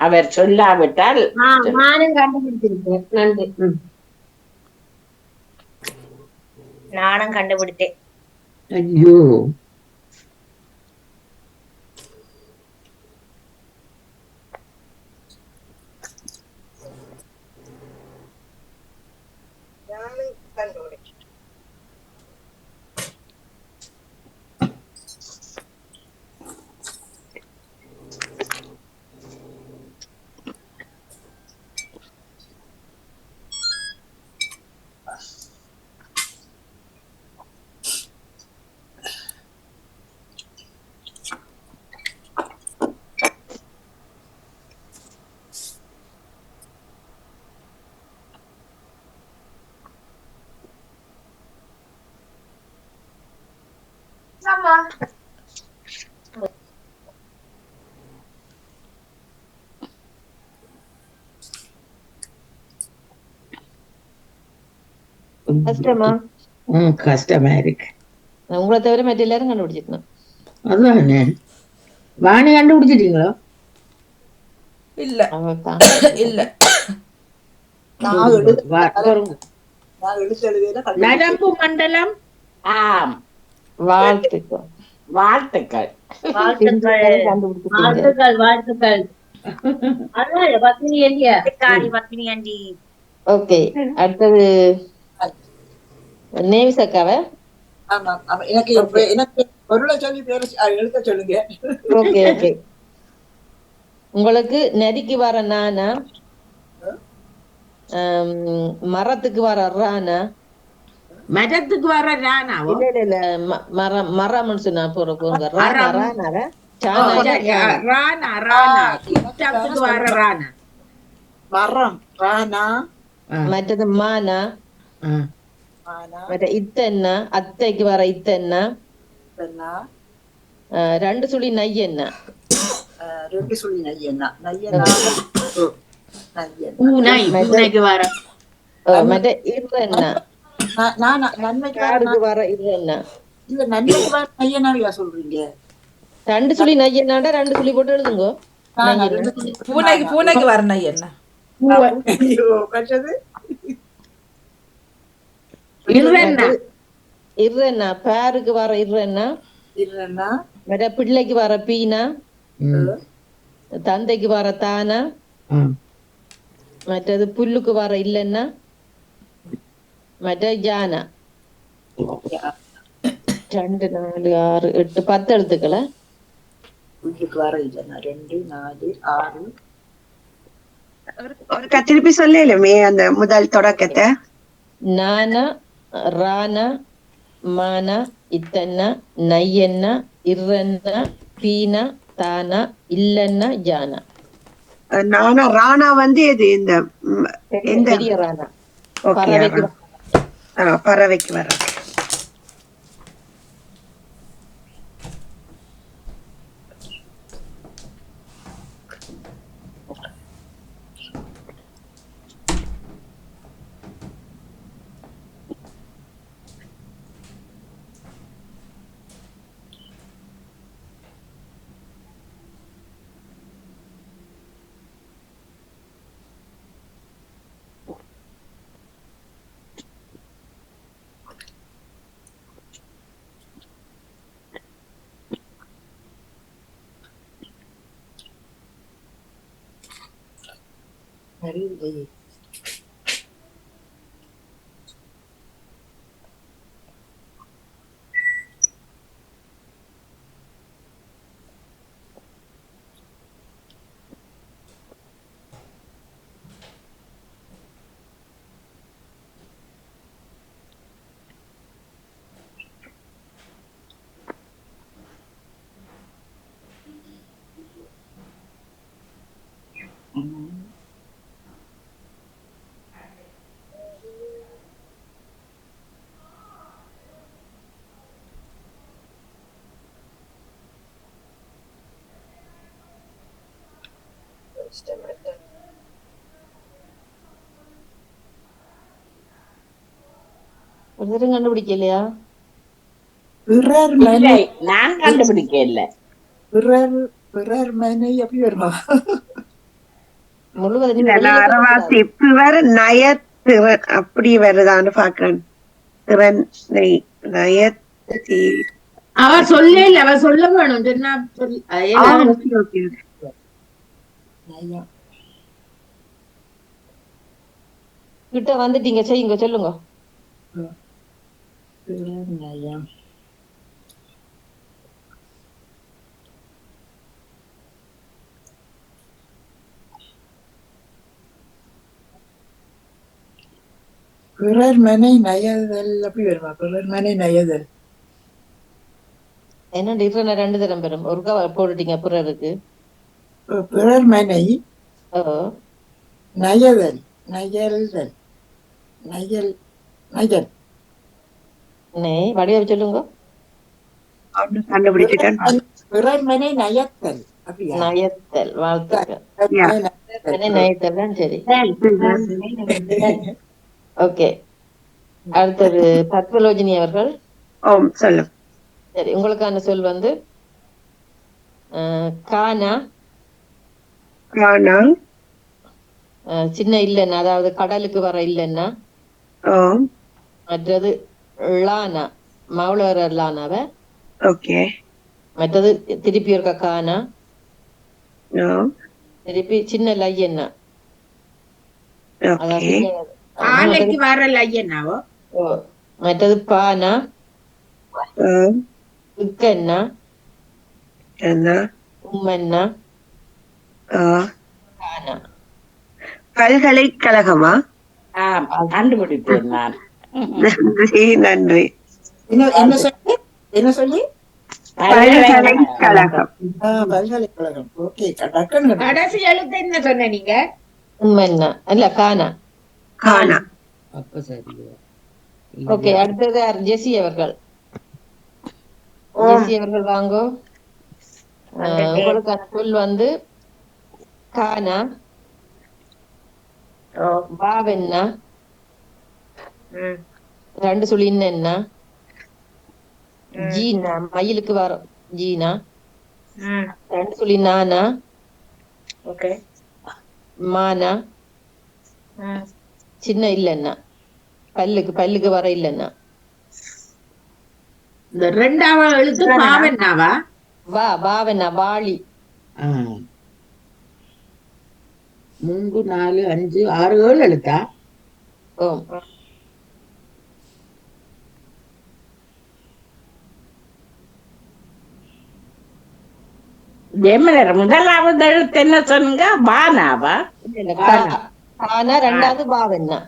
அவர் சொல்லாவிட்டால் நானும் கண்டுபிடிச்சிருக்கேன். நன்றி. நானும் கண்டுபிடித்தேன். ஐயோ, நானும் கண்டுபிடிச்சேன். சொல்லுங்க. கஷ்டமா? கஷ்டமா இருக்கு. உங்களை தவிர மற்ற எல்லாரும் கண்டுபிடிச்சிருக்கணும். அதுதானே. வாணி கண்டுபிடிச்சிட்டீங்களோ? இல்ல அவதான் இல்ல. நான் எழுத பாருங்க. நான் எழுதுவேல நரம்பு மண்டலம். ஆம், வாழ்த்துக்கள். வாழ்த்துக்கள். வாழ்த்துக்கள் கண்டுபிடிச்சிட்டீங்க. வாழ்த்துக்கள் வாழ்த்துக்கள். அதான் பத்தினி இல்லையா? பத்தினி ஆண்டி. ஓகே, அடுத்தது நேவிஸ் அக்காவை. ஆமா ஆமா எனக்கு எனக்கு பொருளை சொல்லி பேர எழுத சொல்லுங்க. Okay okay. உங்களுக்கு நரிக்கு வர நானா, மரத்துக்கு வர ரானா, மரத்துக்கு வர ராணாவோ? இல்ல இல்ல மரம் மரம்னு சொன்னா போங்க. ரானா ரானாவ ராணா ராணா கிட்டத்துக்கு வர ராணா. மரம் ராணா, மற்றது மானா, மானா, மற்ற இத்தன்னா அத்தைக்கு வர இத்தன்னா, பெண்ணா, 2 சுழி நையன்னா, 2 சுழி நையன்னா, நையன்னா பூனைக்கு வர மற்ற இருன்னா, நன்மைக்கு காருக்கு வர இருன்னா. இல்ல நன்மைக்கு வர நையனாவையா சொல்றீங்க? 2 சுழி நையன்னாண்டா 2 சுழி போட்டு எழுதுங்கோ. பூனைக்கு வர நையன்னா. கற்றது இருன்னா, பேருக்கு வர இருன்னா, மற்ற பிள்ளைக்கு வர பீனா, தந்தைக்கு வர தானா, மற்றது புல்லுக்கு வர இல்லைன்னா, மற்ற ஜானா. 2 4 6 8 10 எழுத்துக்களை. புல்லுக்கு வர இல்லைன்னா 2 4 6. ஒரு திருப்பி சொல்லலுமே அந்த முதல் தொடக்கத்தை. நானா ரானா மானா இத்தன்னா நையன்னா இருன்னா பீனா தானா இல்லன்னா ஜானா. நானா ராணா வந்து எது இந்த பெரிய ரானா பறவைக்கு பறவைக்கு வர. அறிவில்லையே. ஒருத்தரும் கண்டுபிடிக்கலையா? நான் கண்டுபிடிக்க இல்ல. பிறர் மனை அப்படி வருமா? அறவாசி பிறர் நயத்திறன் அப்படி வருதான்னு பாக்குறேன். திறன் நயத்தி அவ சொல்ல அவ சொல்ல வேணும். கிட்ட வந்துட்டீங்க, செய்யுங்க, சொல்லுங்க. நயம் பிறர் மனை நயதல் அப்படி வருமா? பிறர் மனை நயதல் என்ன டிஃபரெண்ட் 2 தரம் பெறும். ஒருக்கா போட்டுட்டீங்க பிறருக்கு. பிறர் மனை நயதல் நயல்தல் நயல் நயல் வடிவ சொல்லுங்க. ஒன்று கண்டுபிடிச்சிட்டேன். பிறர்மனை நயத்தல் அப்படியா? நயத்தல். வாழ்த்துக்கள். Yeah. நயத்தல் தான் சரி. ஓகே, அடுத்தது பத்மலோஜினி அவர்கள். சொல்லு. சரி, உங்களுக்கான சொல் வந்து கானா. கானா சின்ன இல்லைன்னா, அதாவது கடலுக்கு வர இல்லைன்னா. மற்றது லானா, மவுள வர லானாவ. ஓகே. மற்றது திருப்பி இருக்க கானா. திருப்பி சின்ன லையன்னா. ஆலைக்கு வர லையன்னாவோ. மற்றது பானா. உக்கன்னா. உம்மன்னா. கானா. பல்கலைக்கழகமா? கண்டுபிடித்தேன் நான். நன்றி நன்றி. என்ன சொல்லி? பல்கலைக்கழகம். பல்கலைக்கழகம். ஓகே. கடைசி எழுத்து என்ன சொன்ன நீங்க? உம்மன்னா இல்ல கானா. கானா. அப்ப சரி. ஓகே, அடுத்தது ஜெசி அவர்கள். ஜெசி அவர்கள் வாங்கோ. உங்களுக்கான சொல் வந்து கானா, பாவென்னா, ரெண்டு சொல்லி இன்னென்னா, ஜீனா மயிலுக்கு வரும் ஜீனா, ரெண்டு சொல்லி நானா, மானா, சின்ன இல்லைன்னா, பல்லுக்கு வர இல்லைன்னா. இந்த ரெண்டாவது எழுத்து பாவன்னாவா? பாவன்னா வாளி. 3 4 5 6 7 எழுத்தா? முதலாவது எழுத்து என்ன சொன்னீங்க? பானாவா? கானா, ரெண்டாவது பாவன்னா.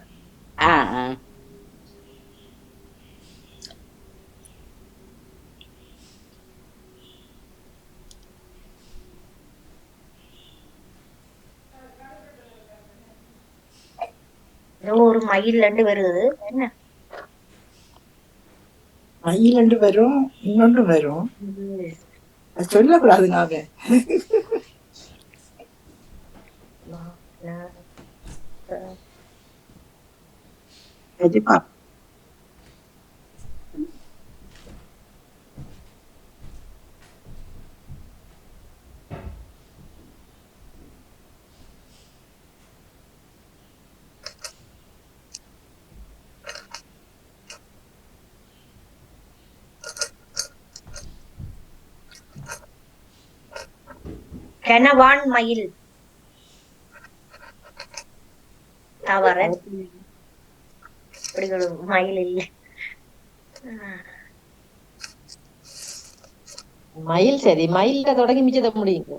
ஒரு மயில் ரெண்டு வருது. என்ன மயில் ரெண்டு வரும், இன்னொன்று வரும். சொல்லக்கூடாது நாங்க. கனவான் மயில் தவற மயில் இல்லை. மயில். சரி, மயில்ல தொடங்கி மிச்சத முடியுங்க.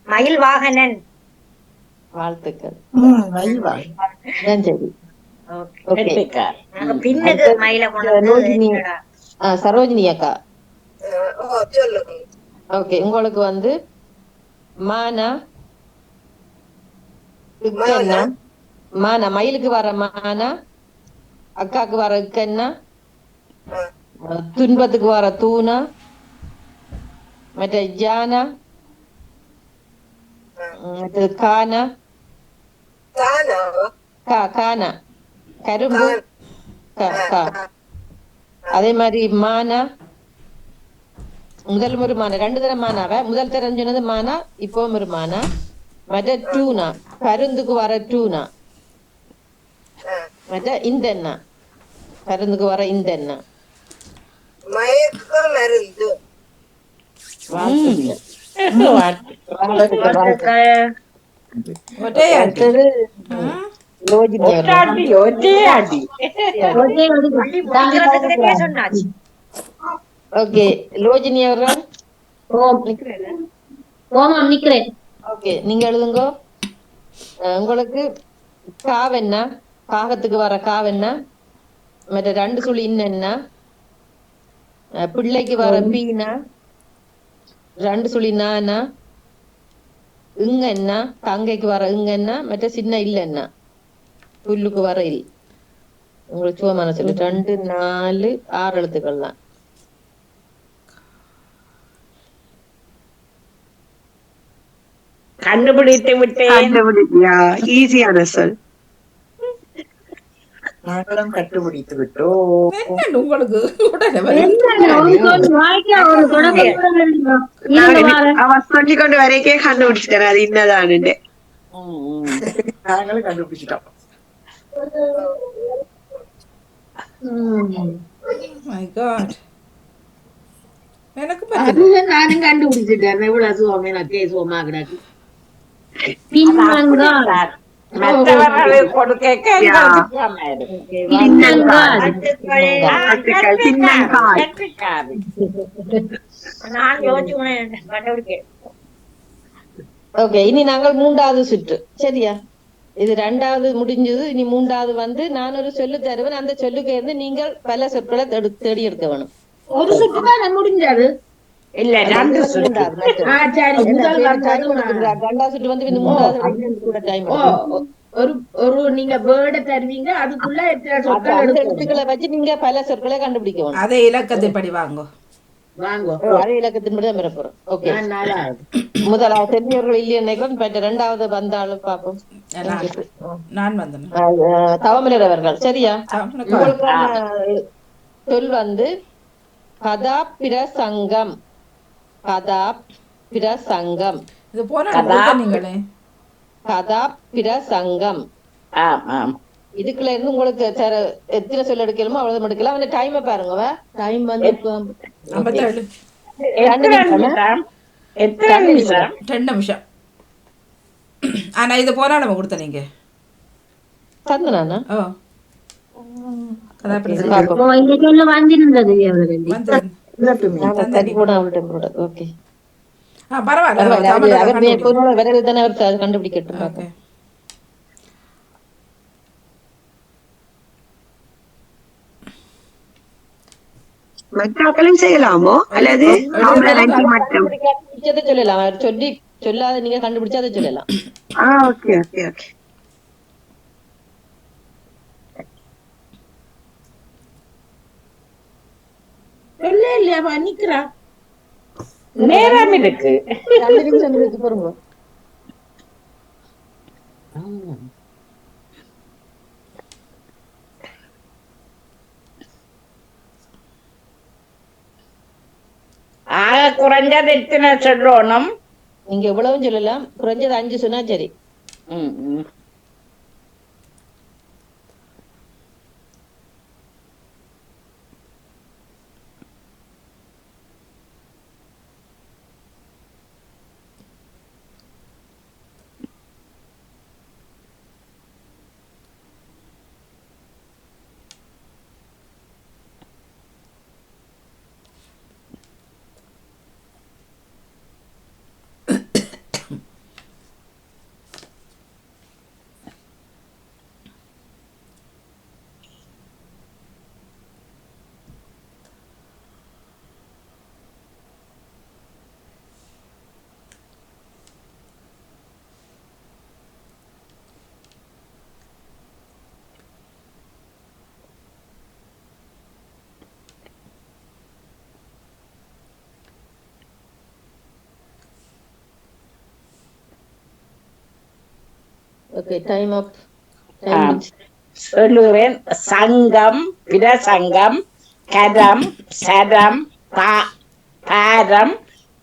மயில் வாகனன். வாழ்த்துக்கள். சரி. பின்னுக்கு மயில கொண்டு. சரோஜினி அக்கா. ஓகே, உங்களுக்கு வந்து மானா, மானா மயிலுக்கு வர மானா, அக்காக்கு வர இக்கன்னா, துன்பத்துக்கு வர தூணா, மற்ற ஜானா, மற்றது கானா. கானா கரும்பு. அதே மாதிரி மானா, முதல் ஒரு மானா, ரெண்டு தரம் மானாவ. முதல் தரம் சொன்னது மானா, இப்பவும் ஒரு மானா. மற்ற டூனா, பருந்துக்கு வர டூனா. மற்ற இந்தெண்ணா, பருந்துக்கு வர இந்தெண்ணா. ஓகே, லோஜினி அவர்கள். ஓகே, நீங்க எழுதுங்க. உங்களுக்கு காவென்னா, காகத்துக்கு வர காவென்னா, மற்ற ரெண்டு சொல்லி இன்னென்னா, பிள்ளைக்கு வர பீனா, ரெண்டு சொல்லி நானா, இங்கன்னா, தங்கைக்கு வர இங்கன்னா, மற்ற சின்ன இல்லைன்னா, புல்லுக்கு வர இல். உங்களுக்கு சுகமான சொல்லு 2 4 6 எழுத்துக்கள் தான். கண்டுபிடித்து விட்டேன். ஈஸியான சொல். நாங்களும் கண்டுபிடித்து விட்டோம். என்ன உங்களுக்கு உடனே அவ சொல்லி கொண்டு வரைக்கே கண்டுபிடிச்சிட்டேன் அது இன்னதான்னு. நாங்களும் கண்டுபிடிச்சிட்டோம். My God. எனக்கு நானும் கண்டுபிடிச்சிட்டேன். எவ்வளவு சுகம் எனக்கு சுகமா கிடக்கு. மற்றவர்கள் கொடுக்க நான் யோசிச்சு கண்டுபிடிக்கேன். ஓகே, இனி நாங்கள் 3வது சுற்று. சரியா? இது 2வது முடிஞ்சது. இனி 3வது வந்து நான் ஒரு சொல்லு தருவேன். அந்த சொல்லுக்கு இருந்து நீங்கள் பல சொற்களை தேடி எடுக்க வேணும். ஒரு சுற்று தான் முடிஞ்சது. இல்ல 2 சுற்று. ஒரு நீங்க வேர்ட தருவீங்க, அதுக்குள்ள எழுத்துக்களை வச்சு நீங்க பல சொற்களை கண்டுபிடிக்கணும். அதே இலக்கத்தின்படி வாங்கோ. அதே இலக்கத்தின்படி தான் பெறப்போறோம். ஓகே, முதலாவது தெரிஞ்சவர்கள் இல்லையா? 2வது வந்தாலும் பார்ப்போம். நான் வந்தேன். தவமலர் அவர்கள். சரியா? உங்களுக்கான சொல் வந்து கதாபிரசங்கம். கதாபிரசங்கம். இது போன நீங்களே கதாபிரசங்கம். இதுக்குள்ள இருந்து உங்களுக்கு எத்தனை சொல்ல எடுக்கணுமோ அவ்வளவு எடுக்கலாம். அந்த டைமை பாருங்க. டைம் வந்து 2 நிமிஷம். ஆனா இது போனா நம்ம கொடுத்த நீங்க தந்தனா? கண்டுபிடிக்கட்டும். மற்றாக்களும் செய்யலாமோ அல்லது சொல்லலாம்? சொல்லி சொல்லாத நீங்க கண்டுபிடிச்சா அதை சொல்லலாம். Okay okay okay. நேரம் இருக்கு. 2 நிமிஷம் இருக்கு பாருங்க. குறைஞ்சது எத்தனை சொல்லணும்? நீங்க எவ்வளவு சொல்லலாம். குறைஞ்சது 5 சொன்னா சரி. ஓகே, டைம் அப். சொல்லுகிறேன். சங்கம், பிரசங்கம், கரம், சரம், பாரம்,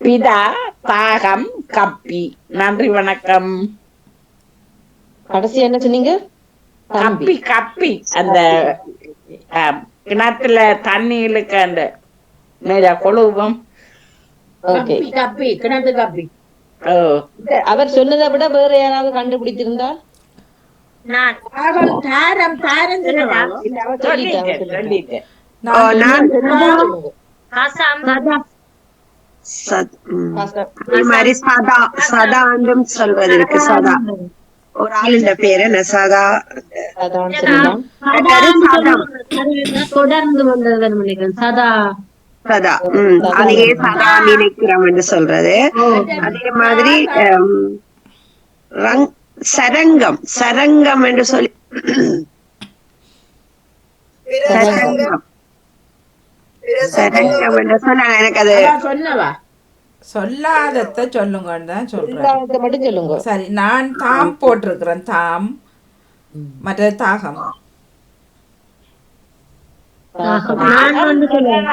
பிதா, பாகம், கப்பி. நன்றி, வணக்கம். கடைசி என்ன சொன்னீங்க? கப்பி. கப்பி அந்த கிணத்துல தண்ணியிலுக்கு அந்த மேல கொழுவம். கப்பி கிணத்து கப்பி. அவர் சொன்னதை விட வேற யாராவது கண்டுபிடித்திருந்தால்? சொல்வதற்கு சதா ஒரு ஆளுடைய பேரு என்ன? சதா தொடர்ந்து வந்தது சதா. சதா அதையே சதா நினைக்கிறோம் என்று சொல்றது. அதே மாதிரி சரங்கம். சரங்கம் என்று சொல்லி சரங்கம் சரங்கம் என்ற சொன்னா எனக்கு அது அவ சொன்னவா சொல்லாதத சொல்லுங்கன்னு தான் சொல்றேன். இல்லாததை மட்டும் சொல்லுங்க. சரி, நான் தாம் போட்டிருக்கிறேன். தாம். மற்றது தாகம். நான் வந்து சொல்லுவேன்.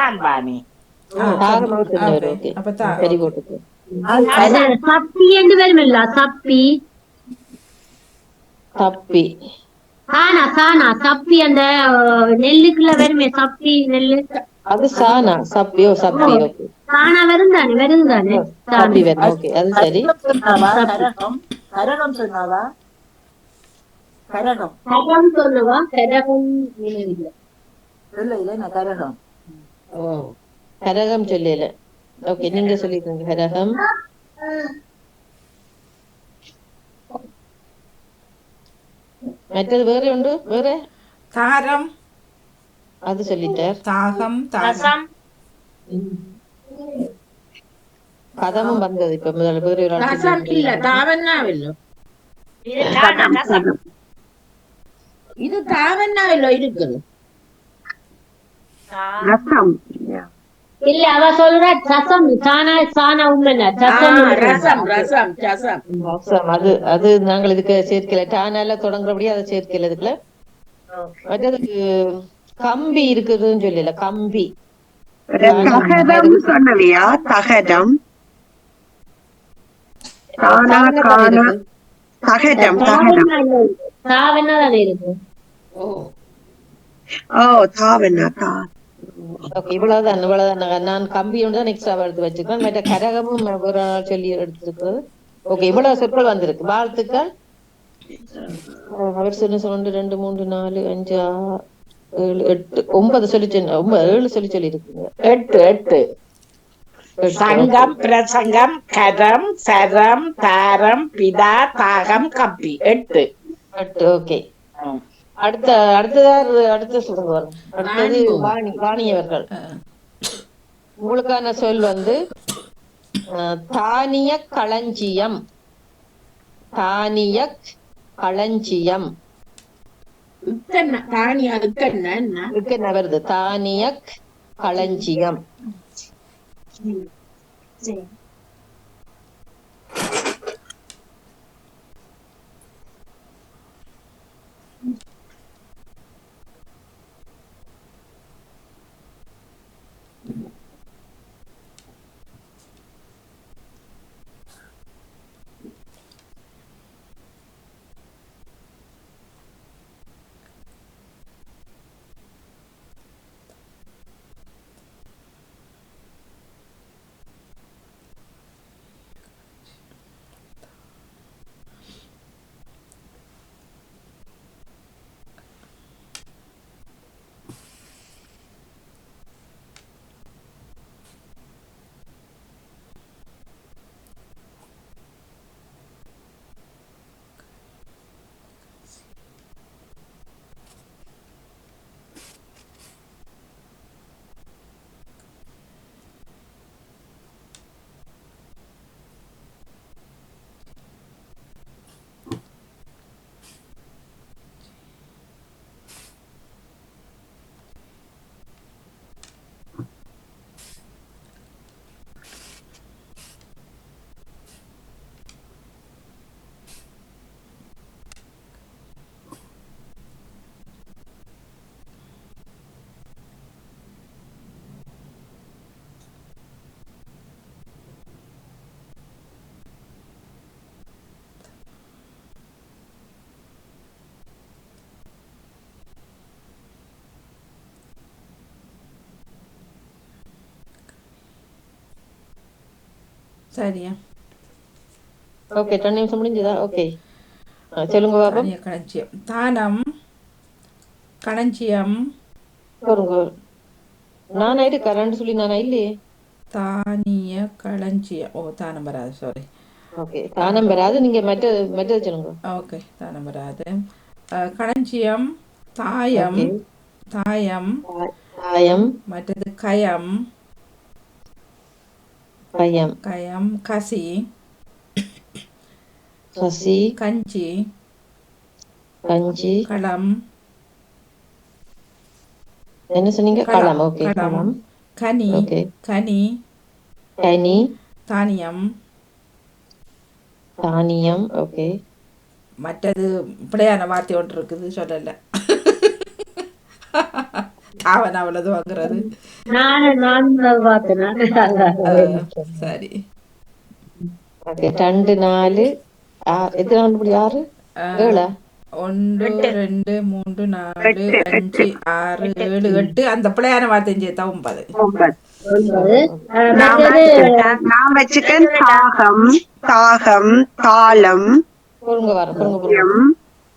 தாகம் ஒரு சொன்னவர். ஓகே. ஓகே, அப்ப சரி போட்டுக்கு. அது சப்பி என்று வருமில்ல, சப்பி தப்பி. சானா சானா சப்பி அந்த நெல்லுக்குள்ள வருமே, சப்பி நெல்லு அது சானா. சப்பியோ சப்பி. ஓகே, சானா வருந்தானே சப்பி வரும். ஓகே, அது சரி. கரகம் சொன்னாவா? கரகம் கரம் சொல்லுவா, கரகம் இல்லை. இல்ல நான் கரகம். கரகம் சொல்லல. ஓகே, நீங்க சொல்லிருக்கீங்க கரகம். மற்றது வேற உண்டு? வேற தாரம். அது சொல்லிட்டார். தாகம். தாகம். பதமும் வந்தது. இப்ப முதல்ல வேற ஒரு ஆள் ரசம் இல்ல தாவன்னாவில்லோ, இது தாவன்னாவில்லோ இருக்குது. ரசம் இல்ல, அவ சொல்ற சசம். சானா சானா உண்மையா சசம். ரசம் ரசம் ரசம் ரசம். அது அது நாங்கள் இதுக்கு சேர்க்கல. டானால தொடங்குறபடியே அதை சேர்க்கல இதுக்குள்ள. மற்றதுக்கு கம்பி இருக்குதுன்னு சொல்லல. கம்பி. தகதம் சொன்னவியா? தகதம் தகதம் தகதம் தாவன்னாதானே இருக்கு. ஓ தாவண்ணா தா. ஓகே, இவ்வளவுதான். நான் கம்பி ஒன்று தான் எக்ஸ்ட்ரா எடுத்து வச்சிருக்கேன். மற்ற கரகமும் ஒரு நாள் சொல்லி எடுத்துருக்கிறது. ஓகே, இவ்வளவு சொற்கள் வந்திருக்கு. வாழ்த்துக்கள். அவர் சொல்லி 1 2 3 4 5 6 7 8 9 சொல்லி 7 சொல்லி இருக்கீங்க. 8 சங்கம் பிரசங்கம் கரம் சரம் தாரம் பிதா தாகம் கப்பி 8. ஓகே, அடுத்த சொல்லுங்க. அடுத்தது வாணி அவர்கள். உங்களுக்கான சொல் வந்து தானிய களஞ்சியம். தானிய களஞ்சியம். என்ன வருது? தானிய களஞ்சியம். சரியா? ஓகே, 2 நிமிஷம் முடிஞ்சதா? ஓகே, சொல்லுங்க பாப்போம். களஞ்சியம். தானம் களஞ்சியம். நானா இருக்கறேன்னு சொல்லி நானா இல்லையே. தானிய களஞ்சியம். ஓ, தானம் வராது. சாரி. ஓகே, தானம் வராது. நீங்க மெட்டது சொல்லுங்க. ஓகே, தானம் வராது. களஞ்சியம். தாயம். தாயம். தாயம். மற்றது கயம். கயம். கயம். கசி. கசி. கஞ்சி. கஞ்சி. களம். என்ன சொன்னீங்க? களம். ஓகே, களம். களம். கனி ஓகே, கனி கனி, தானியம். தானியம். ஓகே, மற்றது பிழையான வார்த்தை ஒன்று இருக்குது சொல்லல. தாவன் அவ்வளவு வாங்குறது. நான் பார்த்தேன். சரி. ஓகே. 2 4 எத்தனை கண்டுபிடி? 6 7 1 2 3 4 5 6 7 8 அந்த பிழையான வார்த்தை சேர்த்தா 9. 9 நான் வச்சுக்கேன். தாகம், தாகம், தாளம், பொருங்க வர பொருங்க.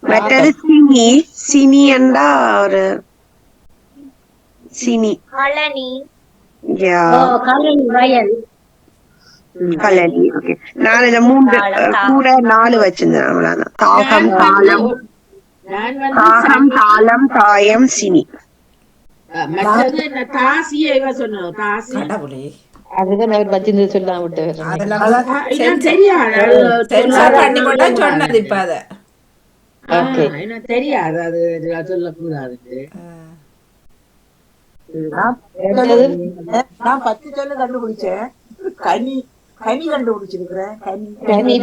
மற்றது சினி. சினி என்றா ஒரு சினி. கழனி. வயல். கலனி. ஓகே. நான் இந்த 3 கூட 4 வச்சிருந்தேன். அவ்வளவுதான். தாகம், தாளம், நான் வந்து தாகம், தாளம், தாயம், சினி. மற்றது என்ன தாசியை இவ சொன்னோம். தாசி கடவுளே, அதுதான் அவர் வச்சிருந்து சொல்லாம விட்டு அதெல்லாம் எனக்கு தெரியாது. சென்சார் பண்ணி கொண்டா சொன்னது இப்ப அத. ஓகே. எனக்கு தெரியாது அது சொல்லக்கூடாது. நான் 10 சொல்லு கண்டுபிடிச்சேன். கனி கனி கண்டுபிடிச்சிருக்கிறேன். கனி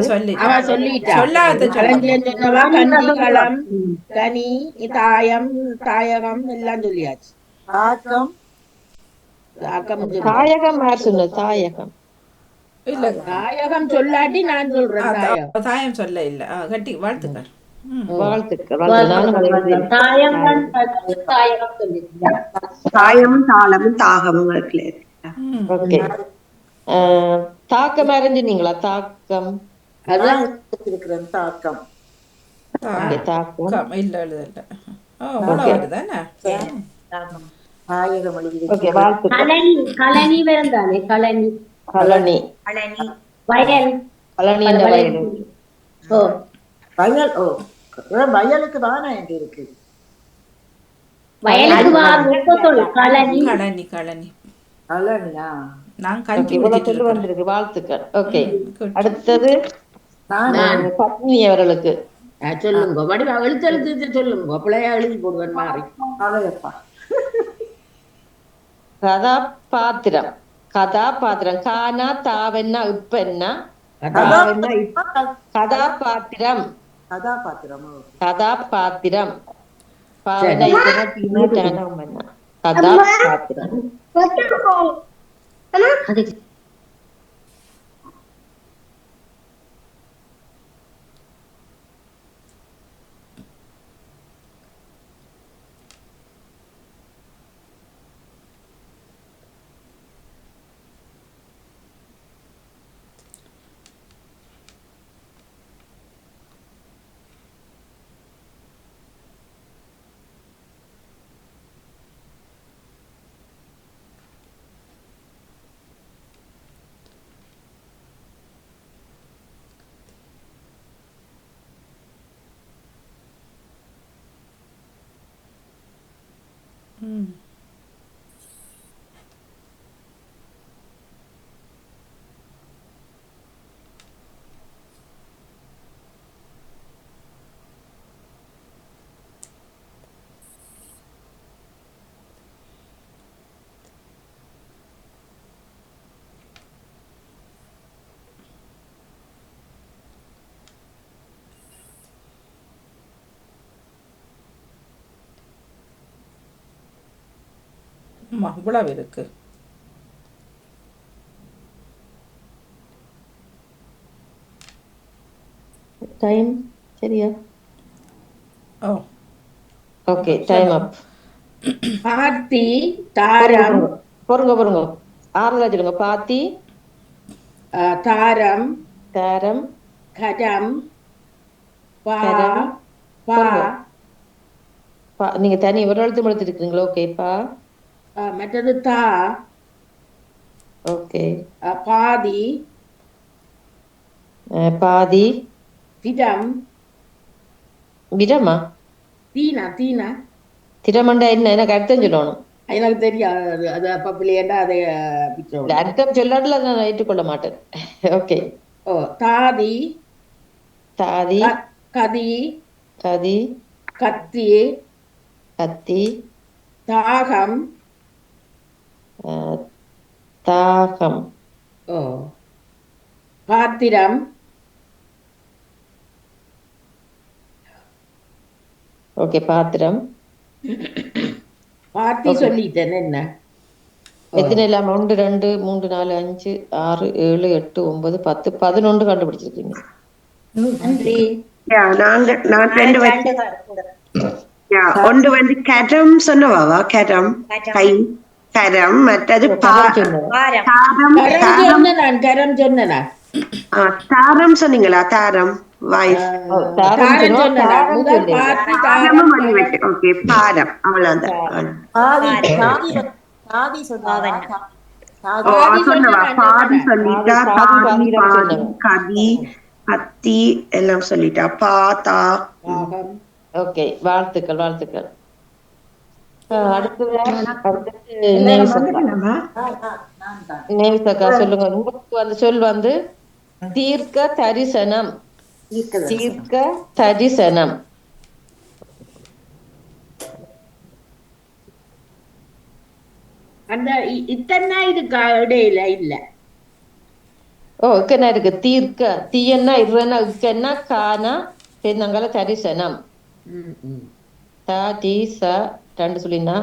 சொல்லி அவ சொல்லிட்டா. சொல்லாத களஞ்சியம் சொன்னவா கஞ்சி, களம், கனி, தாயம், தாயகம் எல்லாம் சொல்லியாச்சு. ஆக்கம் தாக்கம் தாயகம். யார் சொன்னது? தாயகம் இல்ல, தாயகம் சொல்லாட்டி நான் சொல்றேன். தாயம் தாயம் சொல்ல இல்ல. கட்டி வாழ்த்துக்கள். வாழ்த்துக்கள். நானும் தாயகம் சொல்லிருக்கேன். தாயமும் தாளமும் தாகமும் இருக்குல்ல. ஓகே. தாக்கம் அறிஞ்சினீங்களா? தாக்கம். அதான் இருக்கிறேன். தாக்கம் தாக்கம் இல்ல எழுதல. அவ்வளவுதானே. தாயகம் எழுதி. ஓகே, வாழ்த்துக்கள். கழனி வேறந்தானே. கழனி, கழனி, வயல். கழனி என்ற வயல். ஓ, வயல். வயலுக்கு தானே எங்க இருக்கு. வயலுக்கு சொல்லு. கழனி, கழனி கழனி. கழனியா? நான் கஞ்சி சொல்லு வந்திருக்கு. வாழ்த்துக்கள். ஓகே, அடுத்தது பத்மினி அவர்களுக்கு. சொல்லுங்க. வடிவா எழுத்து சொல்லுங்க. பிள்ளையா எழுதி போடுவேன் மாறி. அதையப்பா. கதாபாத்திரம். கதாபாத்திரம். கானா தாவென்னா இப்பென்னா கதாபாத்திரம். கதாபாத்திரம். கதாபாத்திரம். பாவனா இப்பென்னா தீனா தானம்னா கதாபாத்திரம். இவ்வளவு இருக்கு. டைம் சரியா? ஓகே, டைம் அப். பாத்தி, தாரம். பொறுங்க. 6 சொல்லுங்க. பாத்தி, தாரம், தாரம், கடம், நீங்க தனி ஒரு எழுத்து எடுத்துருக்கீங்களா? ஓகே. மற்றது தா. ஓகே. பாதி, பாதி, திடம். விடமா? தீனா. திடமண்டா என்ன? எனக்கு அர்த்தம் சொல்லணும். எனக்கு தெரியாது. அது அப்ப பிள்ளையண்டா அதை அர்த்தம் சொல்லாடல நான் ஏற்றுக்கொள்ள மாட்டேன். ஓகே. தாதி, தாதி, கதி, கதி, கத்தி, கத்தி, தாகம். தாகம். ஓ. பாத்திரம். ஓகே, பாத்திரம். பாத்தி சொல்லிட்டேன். என்ன எத்தனை இல்லாம 1 2 3 4 5 6 7 8 9 10 11 கண்டுபிடிச்சிருக்கீங்க. நன்றி. நான் 2 வச்சு ஒன்று வந்து கரம் சொன்னவாவா? கரம் கை கரம். மற்றது தாரம் சொன்னீங்களா? தாரம் வாய்ஸ் ஓகே. பாரம் அவ்வளவுதான். சொன்னவா? பாதி சொல்லிட்டா. கதி கத்தி எல்லாம் சொல்லிட்டா. பாத்தா. ஓகே, வாழ்த்துக்கள் வாழ்த்துக்கள். அடுத்து நேவிசக்கா சொல்லுங்க. உங்களுக்கு அந்த சொல் வந்து தீர்க்க தரிசனம். தீர்க்க தரிசனம். அந்த இத்தனை இருக்கா? இடையில இல்ல. ஓ, இக்கன்னா இருக்கு. தீர்க்க தீயன்னா இருன்னா இக்கன்னா கானா பெருந்தங்கால தரிசனம். த டி ச 2 சொல்லினா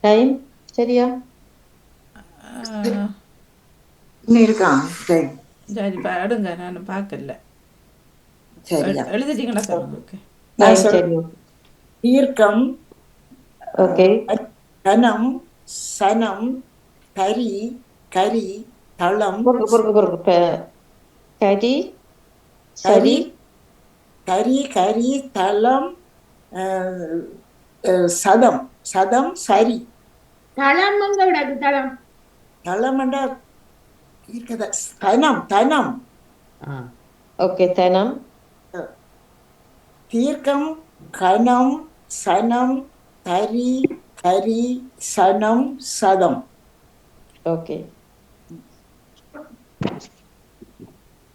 டைம் சரியா? இருக்கான். சரி பாடுங்க. நான் பார்க்கல. எழுதிட்டீங்களா? சொல்லுங்க. தீர்க்கம். ஓகே. கனம் சனம் கரி கரி தளம். கரி சரி கரி கரி தளம் சதம் சதம் சரி. தளம் தளம் தளம் தனம் தனம். ஓகே, தனம். தீர்க்கம் கனம் சனம் கரி கரி சனம் சதம். ஓகே,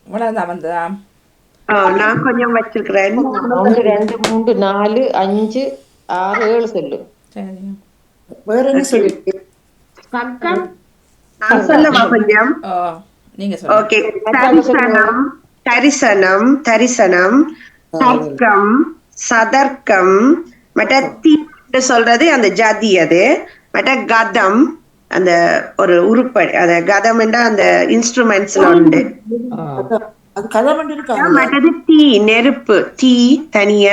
இவ்வளவுதான் வந்ததா? நான் கொஞ்சம் வச்சிருக்கிறேன். 1 2 3 4 5 6 7 சொல்லு. சரி, வேற என்ன சொல்லிட்டு நான் சொல்லவா கொஞ்சம்? நீங்க சொல்லுங்க. ஓகே. தரிசனம் தரிசனம் தரிசனம் தர்க்கம் சதர்க்கம். மற்ற தீ சொல்றது அந்த ஜாதி. அது மற்ற கதம் அந்த ஒரு உருப்படி. அந்த கதம் என்ற அந்த இன்ஸ்ட்ருமெண்ட்ஸ்ல உண்டு. மற்றது தீ நெருப்பு. தீ தனிய.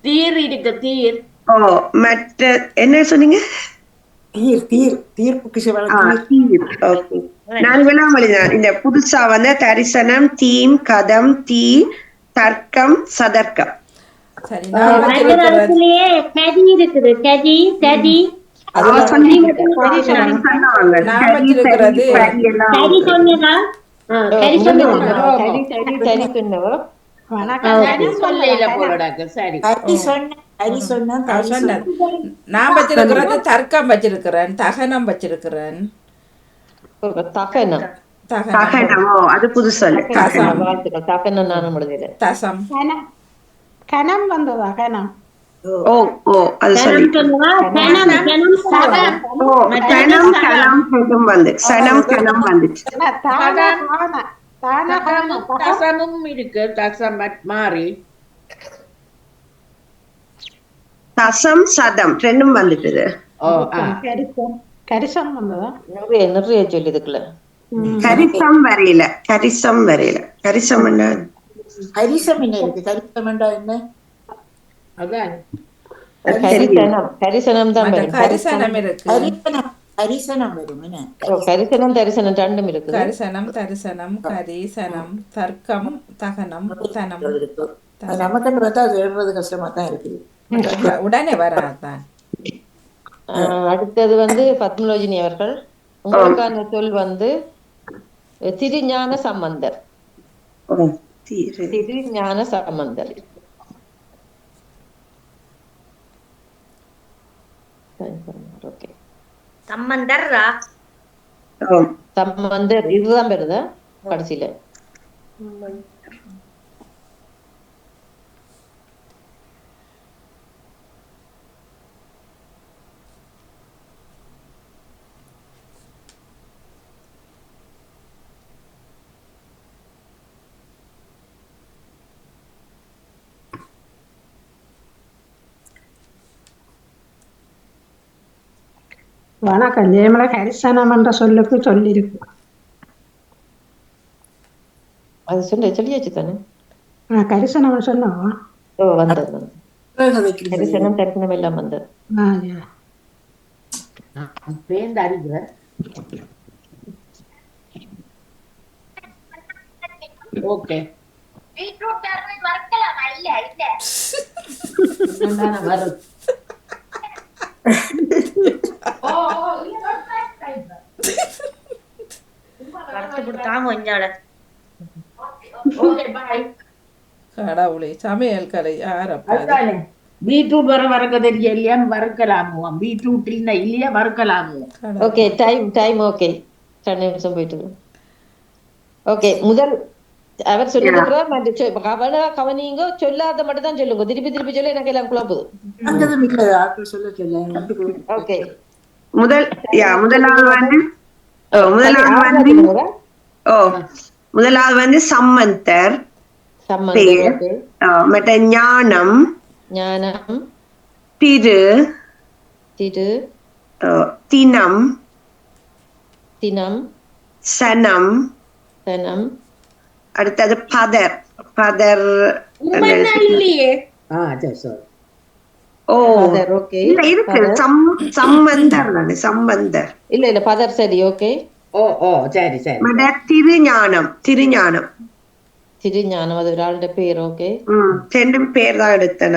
தீர் இருக்கு. தீர். ஓ, மற்ற என்ன சொன்னீங்க? தீர் தீர் தீர்ப்புக்கு. ஓகே, நான் விளாமலிதான். இந்த புதுசா வந்த தரிசனம் தீம் கதம் தீ தர்க்கம் சதர்க்கம். சரி, வணக்கம் சரி சொல்லல போலடாக்க சரி ஹரி சொன்ன அவ தரி சொன்னது சொன்ன நான் வச்சிருக்கிறது தர்க்கம் வச்சிருக்கிறேன், தகனம் வச்சிருக்கிறேன். தகனம் தகனம், தகனமோ அது புது சொல்லு. தசம், வாழ்த்துக்கள். தகனம் நானும் எழுதுகிறேன். தசம், கணம் கணம் வந்ததா கணம் ஓ ஓ அது சொல்லி. சொன்னா கணம் கணம் சதம் ஓ சனம் கலம் ஹெதும் வந்து சனம் கலம் வந்துச்சு. தான காண தான காண தசமும் இருக்கு தசம் மாறி தசம் சதம் ரெண்டும் வந்துட்டுது. ஓ கரிசம் கரிசம் வந்ததா நிறைய சொல்லி இதுக்குள்ள கரிசம் வரையில கரிசம் என்ன? ஹரிசம் என்ன இருக்கு? கரிசம் என்றா என்ன? அதான் கரிசனம் தான் மற்ற வரும். கரிசனம் இருக்கு. ஹரிசனம் வரும் என்ன? கரிசனம் தரிசனம் ரெண்டும் இருக்குது. கரிசனம், தரிசனம், கரிசனம், தர்க்கம், தகனம், தனம். அது நமக்கு பார்த்தா அது எழுதுறது கஷ்டமா தான் இருக்குது. உடனே வராதான். அடுத்தது வந்து பத்மலோஜினி அவர்கள், உங்களுக்கான சொல் வந்து திருஞான சம்பந்தர். திருஞான சம்பந்தர். ஓகே, சம்பந்தர்ரா சம்பந்தர் இதுதான் வருதா கடைசியில? வணக்கம் ஜெயமலா கரிசனம் என்ற சொல்லுக்கு சொல்லியிருக்கு. அது சொல்லியாச்சு தானே? கரிசனம் சொன்னோம். ஓ வந்தது. கரிசனம் தரிசனம் எல்லாம் வந்தது. பேர்ந்து அறிஞர் ஓகே வரும் கடவுளே, சமையல் கலை யாரப்பா? பீட்ரூட் வறுக்க தெரிய இல்லையான்னு வறுக்கலாமோ? பீட்ரூட் இல்லையா வறுக்கலாமோ? Okay, time okay. 2 நிமிஷம் போயிட்டு. ஓகே, முதல் அவர் சொல்லிருக்கிறார். கவனிங்க, சொல்லாத மட்டும் தான் சொல்லுங்க. திருப்பி சொல்ல எனக்கு எல்லாம் குழப்புது. ஓகே, முதலாவது வந்து சம்பந்தர், மற்ற ஞானம், திரு, தினம், சனம், அடுத்தது பதர். இல்லையே. ஓ இருக்கு சம்பந்தர் இல்ல பதர். சரி, ஓகே. ஓ சரி சரி. திருஞானம் அது ஒராளுடைய பேர். ஓகே, 2 பேர் தான் எடுத்தன.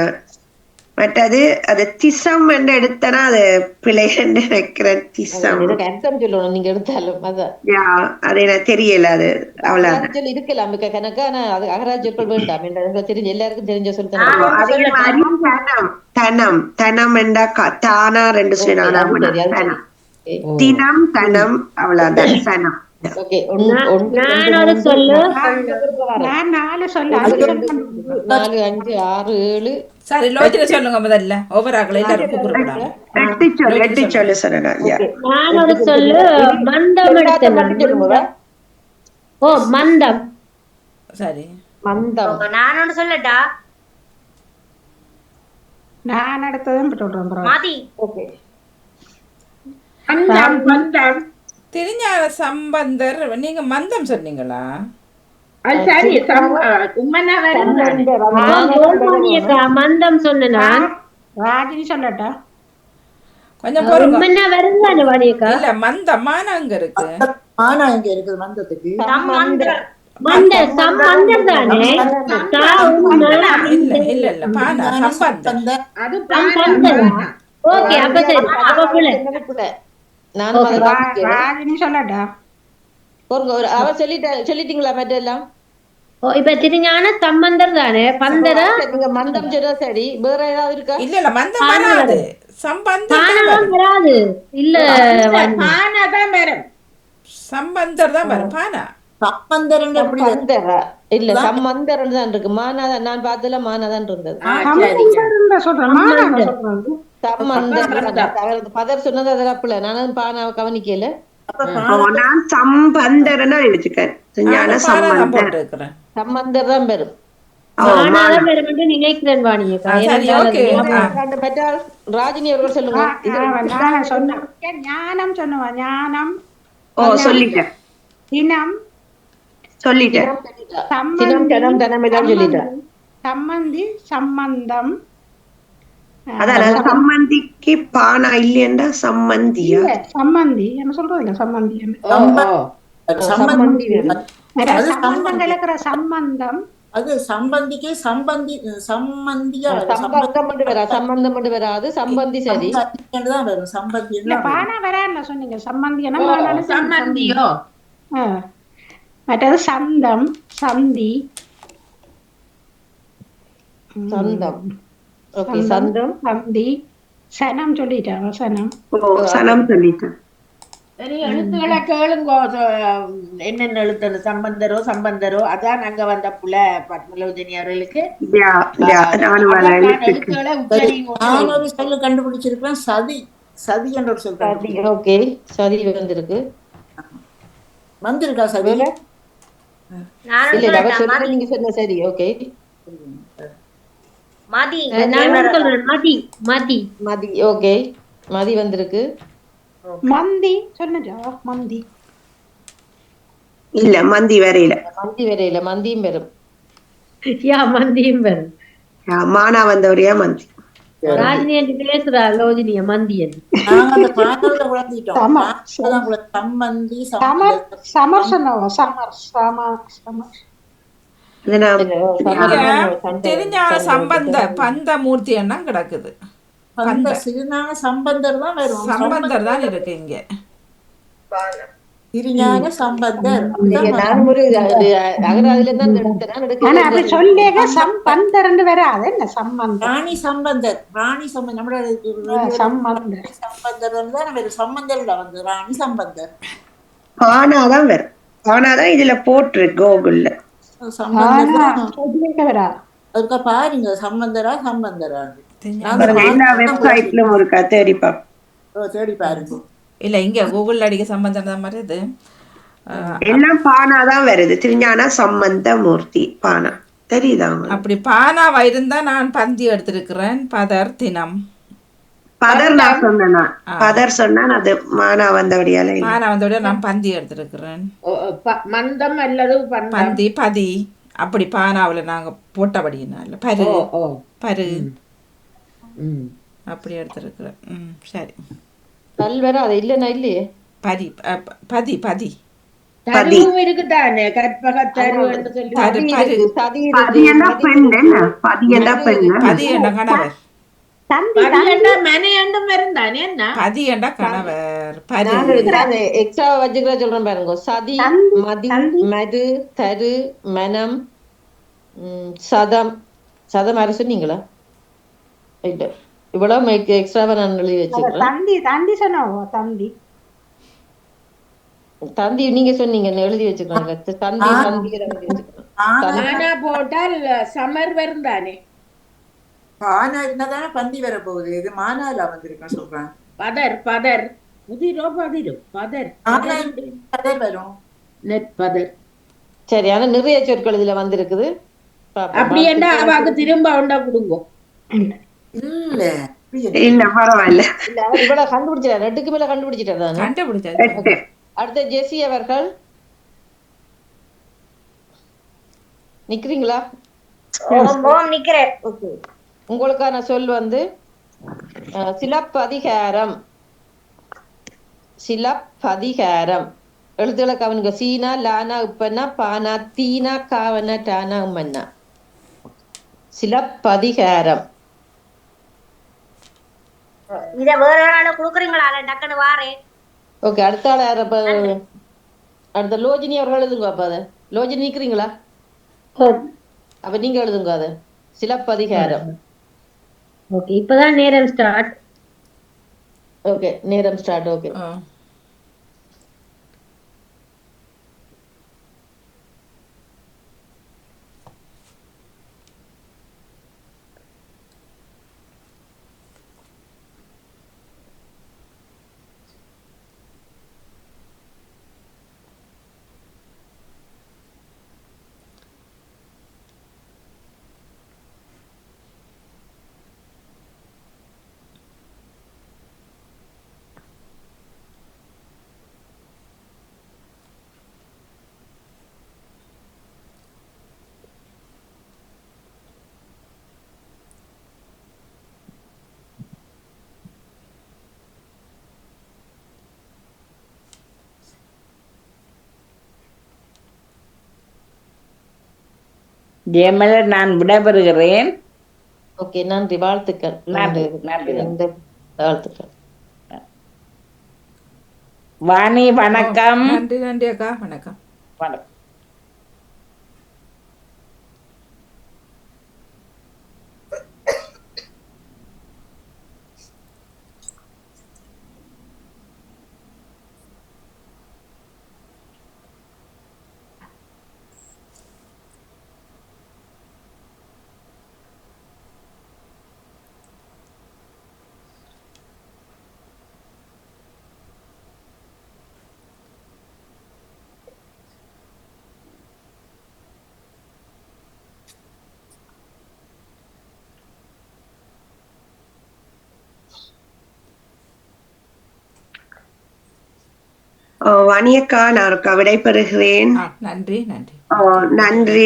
மற்றது அது திசம் என்று எடுத்தனா அது பிழை என்று நினைக்கிறேன். திசம் அர்த்தம் சொல்லணும் நீங்க எடுத்தாலும். அதான் அது எனக்கு தெரியல. அது அவ்வளவு இருக்கலாம் கணக்கா. அது அகராஜ்யங்கள் வேண்டாம் என்று தெரிஞ்சு எல்லாருக்கும் தெரிஞ்ச சொல்லுங்க. தனம் என்றா தானா 2 சொல்லி தினம் தனம் அவ்வளவுதான். சனம். ஓகே, நான் ஒரு சொல்லு. நான் 4 சொல்ல 4 5 6 7. சரி, லோஜில சொல்லுங்க முதல்ல. ஒவ்வொரு ஆக்களை எல்லாரும் கூப்பிடுறாங்க. 8 சொல்லு சொல்லணும். நான் ஒரு சொல்லு. மந்தம் எடுத்தேன். ஓ மந்தம். சரி, மந்தம். நான் ஒன்று சொல்லட்டா? நான் எடுத்ததும் சொல்றேன். மாதி. ஓகே, திருஞான சம்பந்தர். நீங்க மந்தம் சொன்னீங்களா? சரி, மந்தம் சொன்னா ராஜினி சொல்லட்டா? கொஞ்சம் பொறுங்க. இல்ல மந்தம் மானா அங்க இருக்கு. மானா இங்க இருக்குது மந்தத்துக்கு. இல்ல பானா சம்பந்தம். ஓகே, அப்ப சரி. ராஜினி சொல்லட்டா? அவ சொல்லிட்டீங்களா? மற்ற எல்லாம் ஓ, இப்ப திருஞான சம்பந்தர் தானே பந்தர நீங்க மந்தம் சொன்னா சரி, வேற ஏதாவது இருக்கா? இல்ல மந்தம் வராது, சம்பந்தர் தான் பானவம் வரும். வராது இல்ல பானை தான் வரும். சம்பந்தர் தான் வரும். பானா சம்பந்தர் எப்படி வரும்? சம்பந்தரா இல்ல, சம்பந்தர் தான் இருக்கு. மானாதான் நான் பார்த்ததுல மானாதான் இருந்தது. சொல்றேன் மாநாடு சொல்றது. சம்பந்தர் பதர் சொன்னது அதில் அப்பல நான் பானாவை கவனிக்கல. நான் சம்பந்தரனா நினைச்சுக்கேன். ஞான பானா தான் சம்பந்தர். போட்டிருக்கிறேன். சம்பந்தர் தான் பெறும். மானாதான் வேற மட்டும் நினைக்கிறேன் வாணியக்கா. சரி, ஓகே. பெற்றால் ராஜினி அவர்கள் சொல்லுங்க. நான் சொன்னேன் ஞானம் சொன்னவா ஞானம் சொல்லிட்டேன் தினம் சொல்லிட்டேன். தினம் தனம் தனம் எல்லாம் சொல்லிட்டேன். சம்பந்தி சம்பந்தம் அதான் சம்பந்திக்கு பானா இல்லையண்டா சம்பந்தியா? இல்ல சம்பந்தி என்ன சொல்றது இல்ல சம்பந்தி சம்பந்தி வேணும். சம்பந்தம் கலக்கிற சம்பந்தம் அது சம்பந்திக்கு சம்பந்தியா வரும். சம்பந்தம் மட்டும் வராது, சம்பந்தம் மட்டும் வராது, சம்பந்தி சரி தான் வரும். சம்பந்தி இல்ல பானா வரான்னு சொன்னீங்க சம்பந்தி சம்பந்தியோ மற்றது சந்தம் சந்தி சந்தம். ஓகே, சந்தம் சந்தி சனம் சொல்லிட்டாங்க சனம் சனம் சொல்லிட்டேன். சரி, எழுத்துக்களை கேளுங்கோ. என்னென்ன எழுத்து சம்பந்தரோ சம்பந்தரோ அதான் அங்க வந்த புல பத்மலோஜனி அவர்களுக்கு எழுத்துக்களை உச்சரிங்க. நான் ஒரு சொல்லு கண்டுபிடிச்சிருக்கேன். சதி சதி என்ற ஒரு சொல் சதி. ஓகே, சதி வந்திருக்கு. வந்திருக்கா சதி? இல்ல இல்ல, அவர் சொல்றது நீங்க சொன்ன சரி. ஓகே, மதி மதி மதி. ஓகே, மதி வந்திருக்கு. மந்தி சொன்னஜா மந்தி இல்ல மந்தி வரையில. மந்தி வரையில, மந்தியும் வரும். மந்தியும் வரும். மானா வந்தவரையா மந்தி. ராஜினி பேசுறா லோஜினிய மந்தியன். சம்பந்தி சமர் சொன்னவா சமர் சமர் தெரிஞ்சான சம்பந்த பந்தமூர்த்தி என்ன கிடக்குது. சிறுஞான சம்பந்தர் தான் வரும். சம்பந்தர் தான் இருக்கு இங்க. திருஞான சம்பந்தர் நான் ஒரு அகராதில தான் எடுத்தேன். சொல்லேக சம்பந்தர் வராது என்ன சம்பந்தம். ராணி சம்பந்தர், ராணி சம்பந்தர் நம்மளோட சம்பந்தர் சம்பந்தர் தான் வரும். சம்பந்தர் வந்து ராணி சம்பந்தர். பானாதான் வரும். பானாதான் இதுல போட்டிருக்கு கோகுல்ல. அதுக்கா பாருங்க சம்பந்தரா சம்பந்தரா எல்லா வெப்சைட்லயும் இருக்கா, தேடிப்பா. தேடி பாருங்க. இல்ல இங்க கூகுள்ல அடிக்க சம்பந்தம் தான் வருது. எல்லாம் பானாதான் வருது. திருஞான சம்பந்த மூர்த்தி பானா தெரியுதா? அப்படி பானாவா இருந்தா நான் பந்தி எடுத்திருக்கிறேன். பதர் தினம் பதர் நான் சொன்னேன். பதர் சொன்னா அது மானா வந்தபடியால மானா வந்தபடியா நான் பந்தி எடுத்திருக்கிறேன். மந்தம் அல்லது பந்தி பதி அப்படி பானாவுல நாங்க போட்டபடினால பரு பரு அப்படி எடுத்திருக்கிறேன். சரி, கல்வரா அது இல்லைன்னா இல்லையே. பதி பதி பதி தருவும் இருக்குதானே கற்பகத்தரு என்று சொல்லி பதி என்ன கணவர் பதி என்ற கணவர் பதி எக்ஸ்ட்ரா வச்சுக்கிற சொல்றேன் பாருங்க. சதி மதி மது தரு மனம் சதம். சதம் அரசு சொன்னீங்களா? இல்ல, இவ்வளவு எக்ஸ்ட்ராவா நான் எழுதி வச்சுக்கிறேன். தந்தி தந்தி சொன்னவோ தந்தி தந்தி நீங்க சொன்னீங்க எழுதி வச்சுக்கிறாங்க. தந்தி தந்தி போட்டால் சமர் வரும் தானே. பானா இருந்தாதானே பந்தி வர போகுது. இது மானால வந்திருக்கேன் சொல்றேன். பதர் பதர் முதிரோ பதிரோ பதர் பதர் வரும். நெட் பதர். சரி, ஆனா நிறைய சொற்கள் இதுல வந்திருக்குது. அப்படி என்ன அவாக்கு திரும்ப உண்டா கொடுங்க. இல்ல இல்ல பரவாயில்ல. இல்ல, அவர் இவ்வளவு கண்டுபிடிச்சாரு. ரெண்டுக்கு மேல கண்டுபிடிச்சிட்டாரு. கண்டுபிடிச்சாரு. அடுத்த ஜெசி அவர்கள் நிக்கிறீங்களா? உங்களுக்கான சொல் வந்து சிலப்பதிகாரம். சிலப்பதிகாரம் எழுத்துக்களை கவனிங்க. சீனா லானா உப்பன்னா பானா தீனா காவனா டானா உம்மன்னா. சிலப்பதிகாரம். இத வேற ஆள குடுக்குறீங்களா? டக்குனு வாரே. ஓகே, அடுத்த ஆள் யார்? அப்ப அடுத்த லோஜினி அவர்கள் எழுதுங்க. அப்ப அத லோஜினி நிக்கிறீங்களா? அப்ப நீங்க எழுதுங்க அது. சிலப்பதிகாரம். ஓகே, இப்பதான் நேரம் ஸ்டார்ட். ஓகே, நேரம் ஸ்டார்ட். ஓகே. ஜெயமலர், நான் விடைபெறுகிறேன். ஓகே, நன்றி, வாழ்த்துக்கள். வாழ்த்துக்கள். வாணி, வணக்கம். நன்றி நன்றி அக்கா, வணக்கம். வணக்கம். வாணியக்கா, நான் ஒருக்கா விடைபெறுகிறேன். நன்றி நன்றி. நன்றி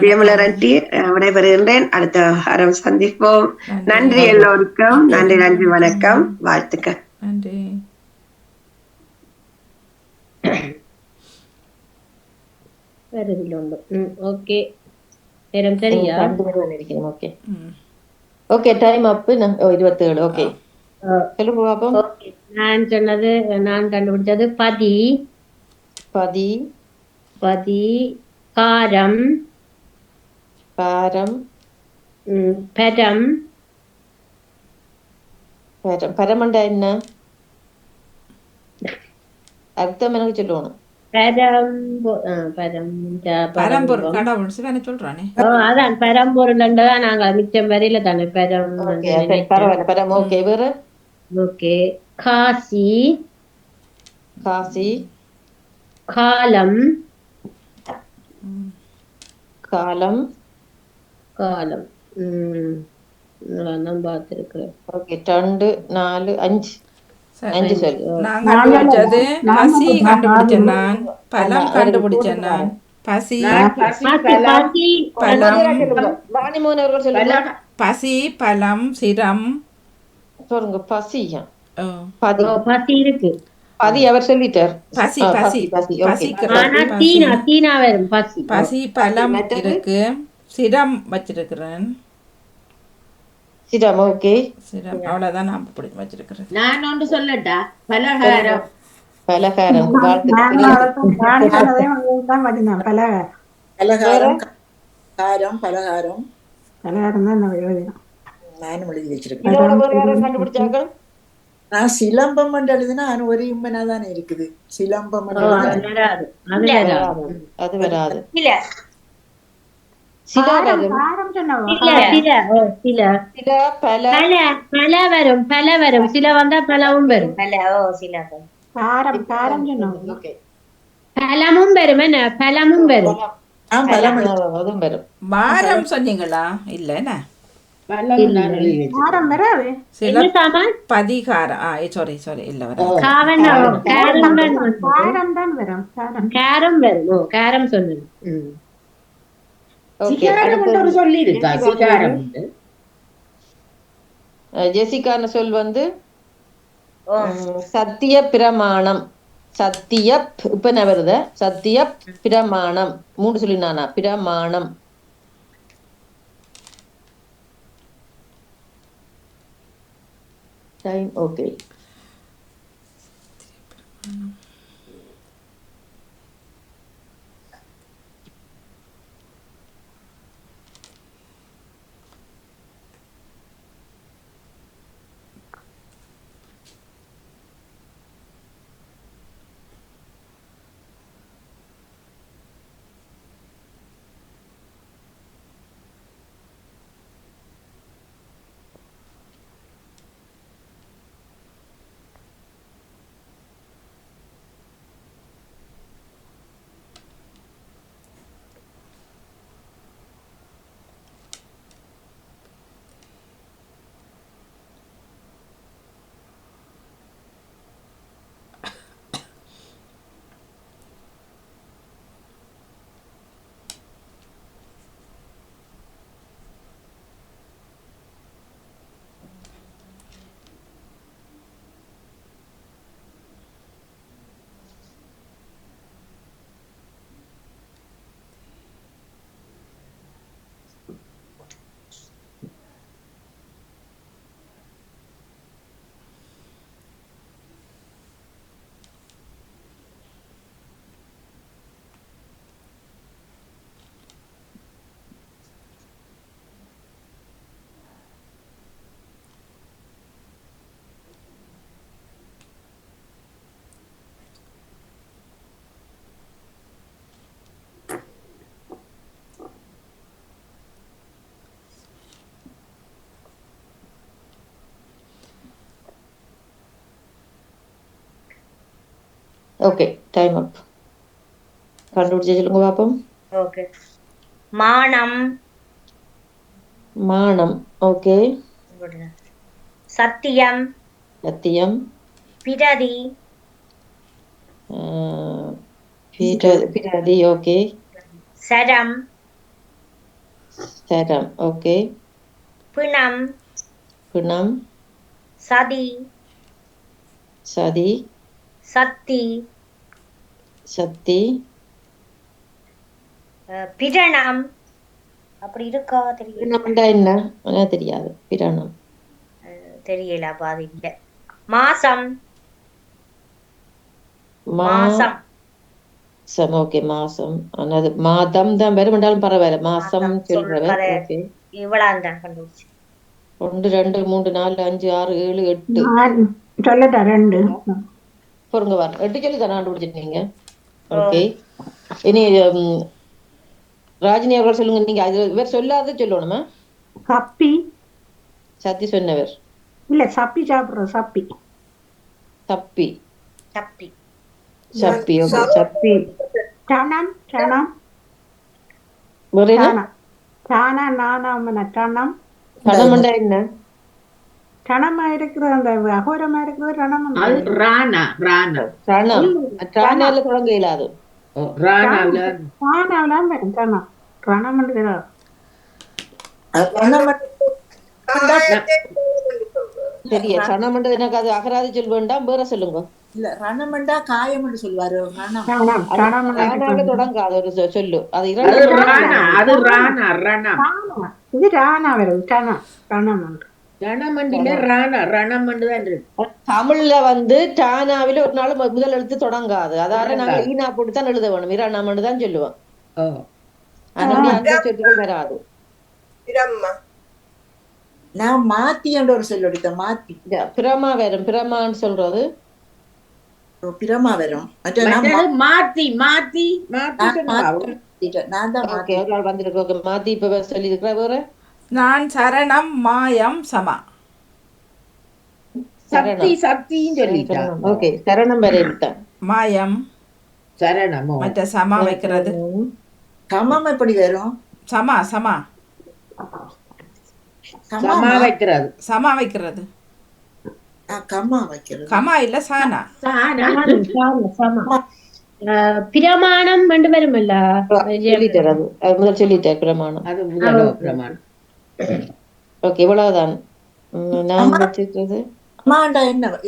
ஜெயமலர் ஆண்டி, விடைபெறுகின்றேன். அடுத்த வாரம் சந்திப்போம். நன்றி எல்லோருக்கும். நன்றி நன்றி, வணக்கம், வாழ்த்துக்கள். நன்றி. ஓகே, நேரம் சரியா? ஓகே ஓகே, டைம் அப். 27. ஓகே, சொல்லுங்க பாப்போம். நான் சொன்னது, நான் கண்டுபிடிச்சது பதி. பதி, பதி, காரம், பாரம், பரம். பரமண்டா என்ன அர்த்தம் எனக்கு சொல்லணும். பரம்பொருள் கடவுள் சிவனை சொல்றானே. அதான் பரம்பொருள் தான். நாங்க மிச்சம் வரையில தானே பரம். பரவாயில்ல, பரம். ஓகே, வேற. ஓகே, காசி, காசி, காலம், காலம், காலம். நான் பார்த்திருக்கிறேன். ஓகே, 2 4 5 5 சொல்லு. நான் கண்டுபிடிச்சது பசி கண்டுபிடிச்சேன். நான் பலம் கண்டுபிடிச்சேன். நான் பசி, பசி, பலம், சிரம். சொல்லுங்க. பசி, பசி இருக்கு. பதி அவர் சொல்லிட்டார். பசி, பசி, பசி, பலம் இருக்கு. சிரம் வச்சிருக்கிறேன். சிரம். ஓகே, சிரம் அவ்வளவுதான் நான் பிடிச்சி வச்சிருக்கிறேன். நான் ஒன்று சொல்லட்டா? பலகாரம். பலகாரம் பலகாரம். காரம், பலகாரம். பலகாரம் தான் நானும் எழுதி வச்சிருக்கேன். கண்டுபிடிச்சாங்க. நான் சிலம்பம் எழுதுனா ஒரு இம்பனா தானே இருக்குது. சிலம்பம் அது வராது. பல வரும். சில வந்தா பலவும் வரும். பலமும் வரும். என்ன பலமும் வரும். அதுவும் வரும். வாரம் சொன்னீங்களா? இல்ல பதிகாரம். சாரி, இல்ல வரும். காரம் சொன்னது. ஜெசிகான சொல் வந்து சத்திய பிரமாணம். சத்திய இப்ப என்ன வருத? சத்திய பிரமாணம். 3 சொல்லினானா? பிரமாணம். டைம். ஓகே, ஓகே, டைம் அப். கண்டுபிடிச்சு சொல்லுங்க பாப்போம். ஓகே. மானம். மானம். ஓகே. சத்தியம். சத்தியம். பிரதி. பிரதி. ஓகே. சரம். சரம். ஓகே. பிணம். பிணம். சதி. சதி. சக்தி. சக்தி. பிரணம். அப்படி இருக்கா தெரியல. பிரணம்டா என்ன? எனக்கு தெரியாது. பிரணம் தெரியல. அப்ப அது இல்ல. மாசம். மாசம். ஓகே, மாசம். ஆனா அது மாதம் தான் வரும் என்றாலும் பரவாயில்ல. மாசம் சொல்றவர். ஓகே, இவ்வளவு தான் கண்டுபிடிச்சு. 1 2 3 4 5 6 7 8 சொல்லட்டா 2 பொறுங்க வர 8 சொல்லி தான் கண்டுபிடிச்சிருக்கீங்க. ஓகே, இனி ராஜினி அவர்கள் சொல்லுங்க. நீங்க அது இவர் சொல்லாத சொல்லணுமா? சப்பி. சத்தி சொன்னவர் இல்ல, சப்பி சாப்பிடுறோம். சப்பி. சப்பி. சப்பி. சப்பி. ஓகே, சப்பி. சனம். சனம். வேற என்ன? சனம். நானாமன சனம். சனம்ண்டா என்ன? சனமா இருக்கிறது அந்த அகோரமா இருக்கிறது ரணம். அது ராணா. ராணா. சனம். ராணால தொடங்க இயலாது. ராணாவில ராணாவிலாம் வரும் சனம். ரணம் இருக்கிறார். சரியா, சனம்ன்றது எனக்கு அது அகராதி சொல் வேண்டாம், வேற சொல்லுங்க. இல்ல, ரணமண்டா காயம் என்று சொல்வாரு. ரணம். ராணால தொடங்காது ஒரு சொல்லு. அது அது ராணா. அது ராணா. ரணம். இது ராணா வரும். சனம். ரணம். ரணமண்டில ராணா. ரணமண்டு தான் இருக்கு. தமிழ்ல வந்து டானாவில ஒரு நாள் முதல் எழுத்து தொடங்காது. அதால நாங்க ஈனா போட்டு தான் எழுத வேணும். இராணாமண்டு தான் சொல்லுவோம். அந்த சொற்கள் வராது. நான் மாத்தி என்ற ஒரு சொல் எடுத்தேன். மாத்தி. பிரமா வரும். பிரமான்னு சொல்றது பிரமா வரும். மாத்தி. மாத்தி. நான் தான் ஓகே, ஒரு நாள் வந்திருக்கு. ஓகே, மாத்தி இப்ப சொல்லி இருக்கிற. வேற நான் சரணம் மாயம் சமா. சக்தி. சக்தின்னு சொல்லிட்டான். ஓகே, சரணம் வரை விட்டான். மாயம் சரணமோ மற்ற சமா வைக்கிறது. சமம் எப்படி வரும்? சமா. சமா. சமா வைக்கிறது. சமா வைக்கிறது. கம்மா வைக்கிறது. கமா இல்ல சானா. பிரமாணம் ரெண்டு பேரும் இல்ல. சொல்லிட்டாரு. அது முதல் சொல்லிட்டார். பிரமாணம். அது முதல் பிரமாணம். ஓகே, இவ்வளவுதான். நான் வச்சிருக்கிறது கமாண்டா.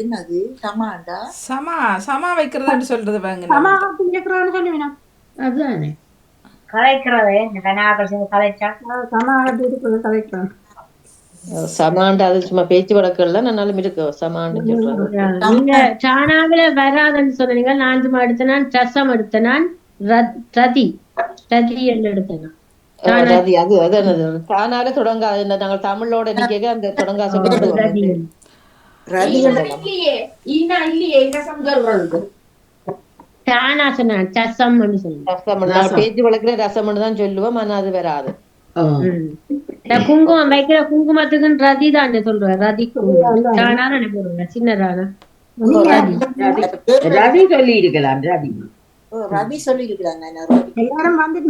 என்னது கமாண்டா? சமா. சமா வைக்கிறதுன்னு சொல்றது பாருங்க. அதுதானே கலைக்கிறது. கலைச்சா சமாண்டா. அது சும்மா பேச்சு வழக்குல நன்னாலும் இருக்கு. சமாண்டு சொல்றாங்க. நீங்க சானாவில வராதுன்னு சொன்னீங்க. நான் சும்மா எடுத்தேன். ரசம் எடுத்தேன். ரதி. ரதி என்று எடுத்தேன். ரதி. அது என்னது? தானால தொடங்காது. நாங்கள் தமிழோட நிக்க அந்த தொடங்கா சொல்லுவோம். பேச்சு வழக்குல ரசம் தான் சொல்லுவோம். ஆனா அது வராது. குங்குமம் வைக்கிற குங்குமத்துக்கு ரதி தான் சொல்றேன். ரதி போடுவேன். சின்ன ராணா. ரதி சொல்லி இருக்கலாம். ரதி. ரவி சொல்லி இருக்கிறாங்க. எல்லாரும் வந்துட்டு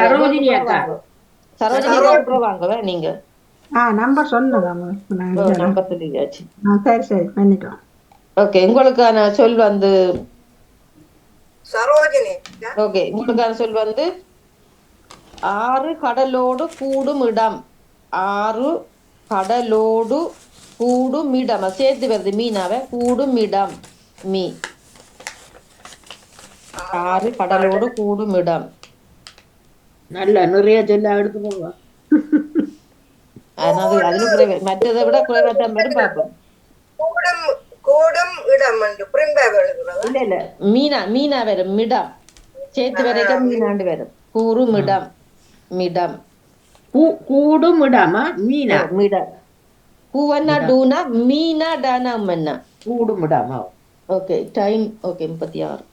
சரோஜினி அக்கா. வாங்க நீங்க. நம்பர் சொன்னதான். நம்பர் சொல்லியாச்சு. சரி சரி பண்ணிட்டோம். ஓகே, உங்களுக்கான சொல் வந்து சரோஜினி. ஓகே, உங்களுக்கான சொல் வந்து 6 கடலோடு கூடும் இடம். 6 கடலோடு கூடும் இடம். சேர்த்து வருது. மீனாவ கூடும் இடம். மீ 6 கடலோடு கூடும் இடம். நல்ல நிறைய சொல்ல எடுத்து போவா. அதுல குறைவு. மற்றதை விட குறைவாத்தான் வரும். பார்ப்போம். இல்ல இல்ல, மீனா வரும். மிடம் சேர்த்து வரைக்கும் மீனாண்டு வரும். கூறும் இடம். மிடம். கூடும் இடமா? மீனா. மிடம். கூவன்னா டூனா, மீனா டானா மன்னா. கூடும் இடமா? Okay, time. ஓகே, 36.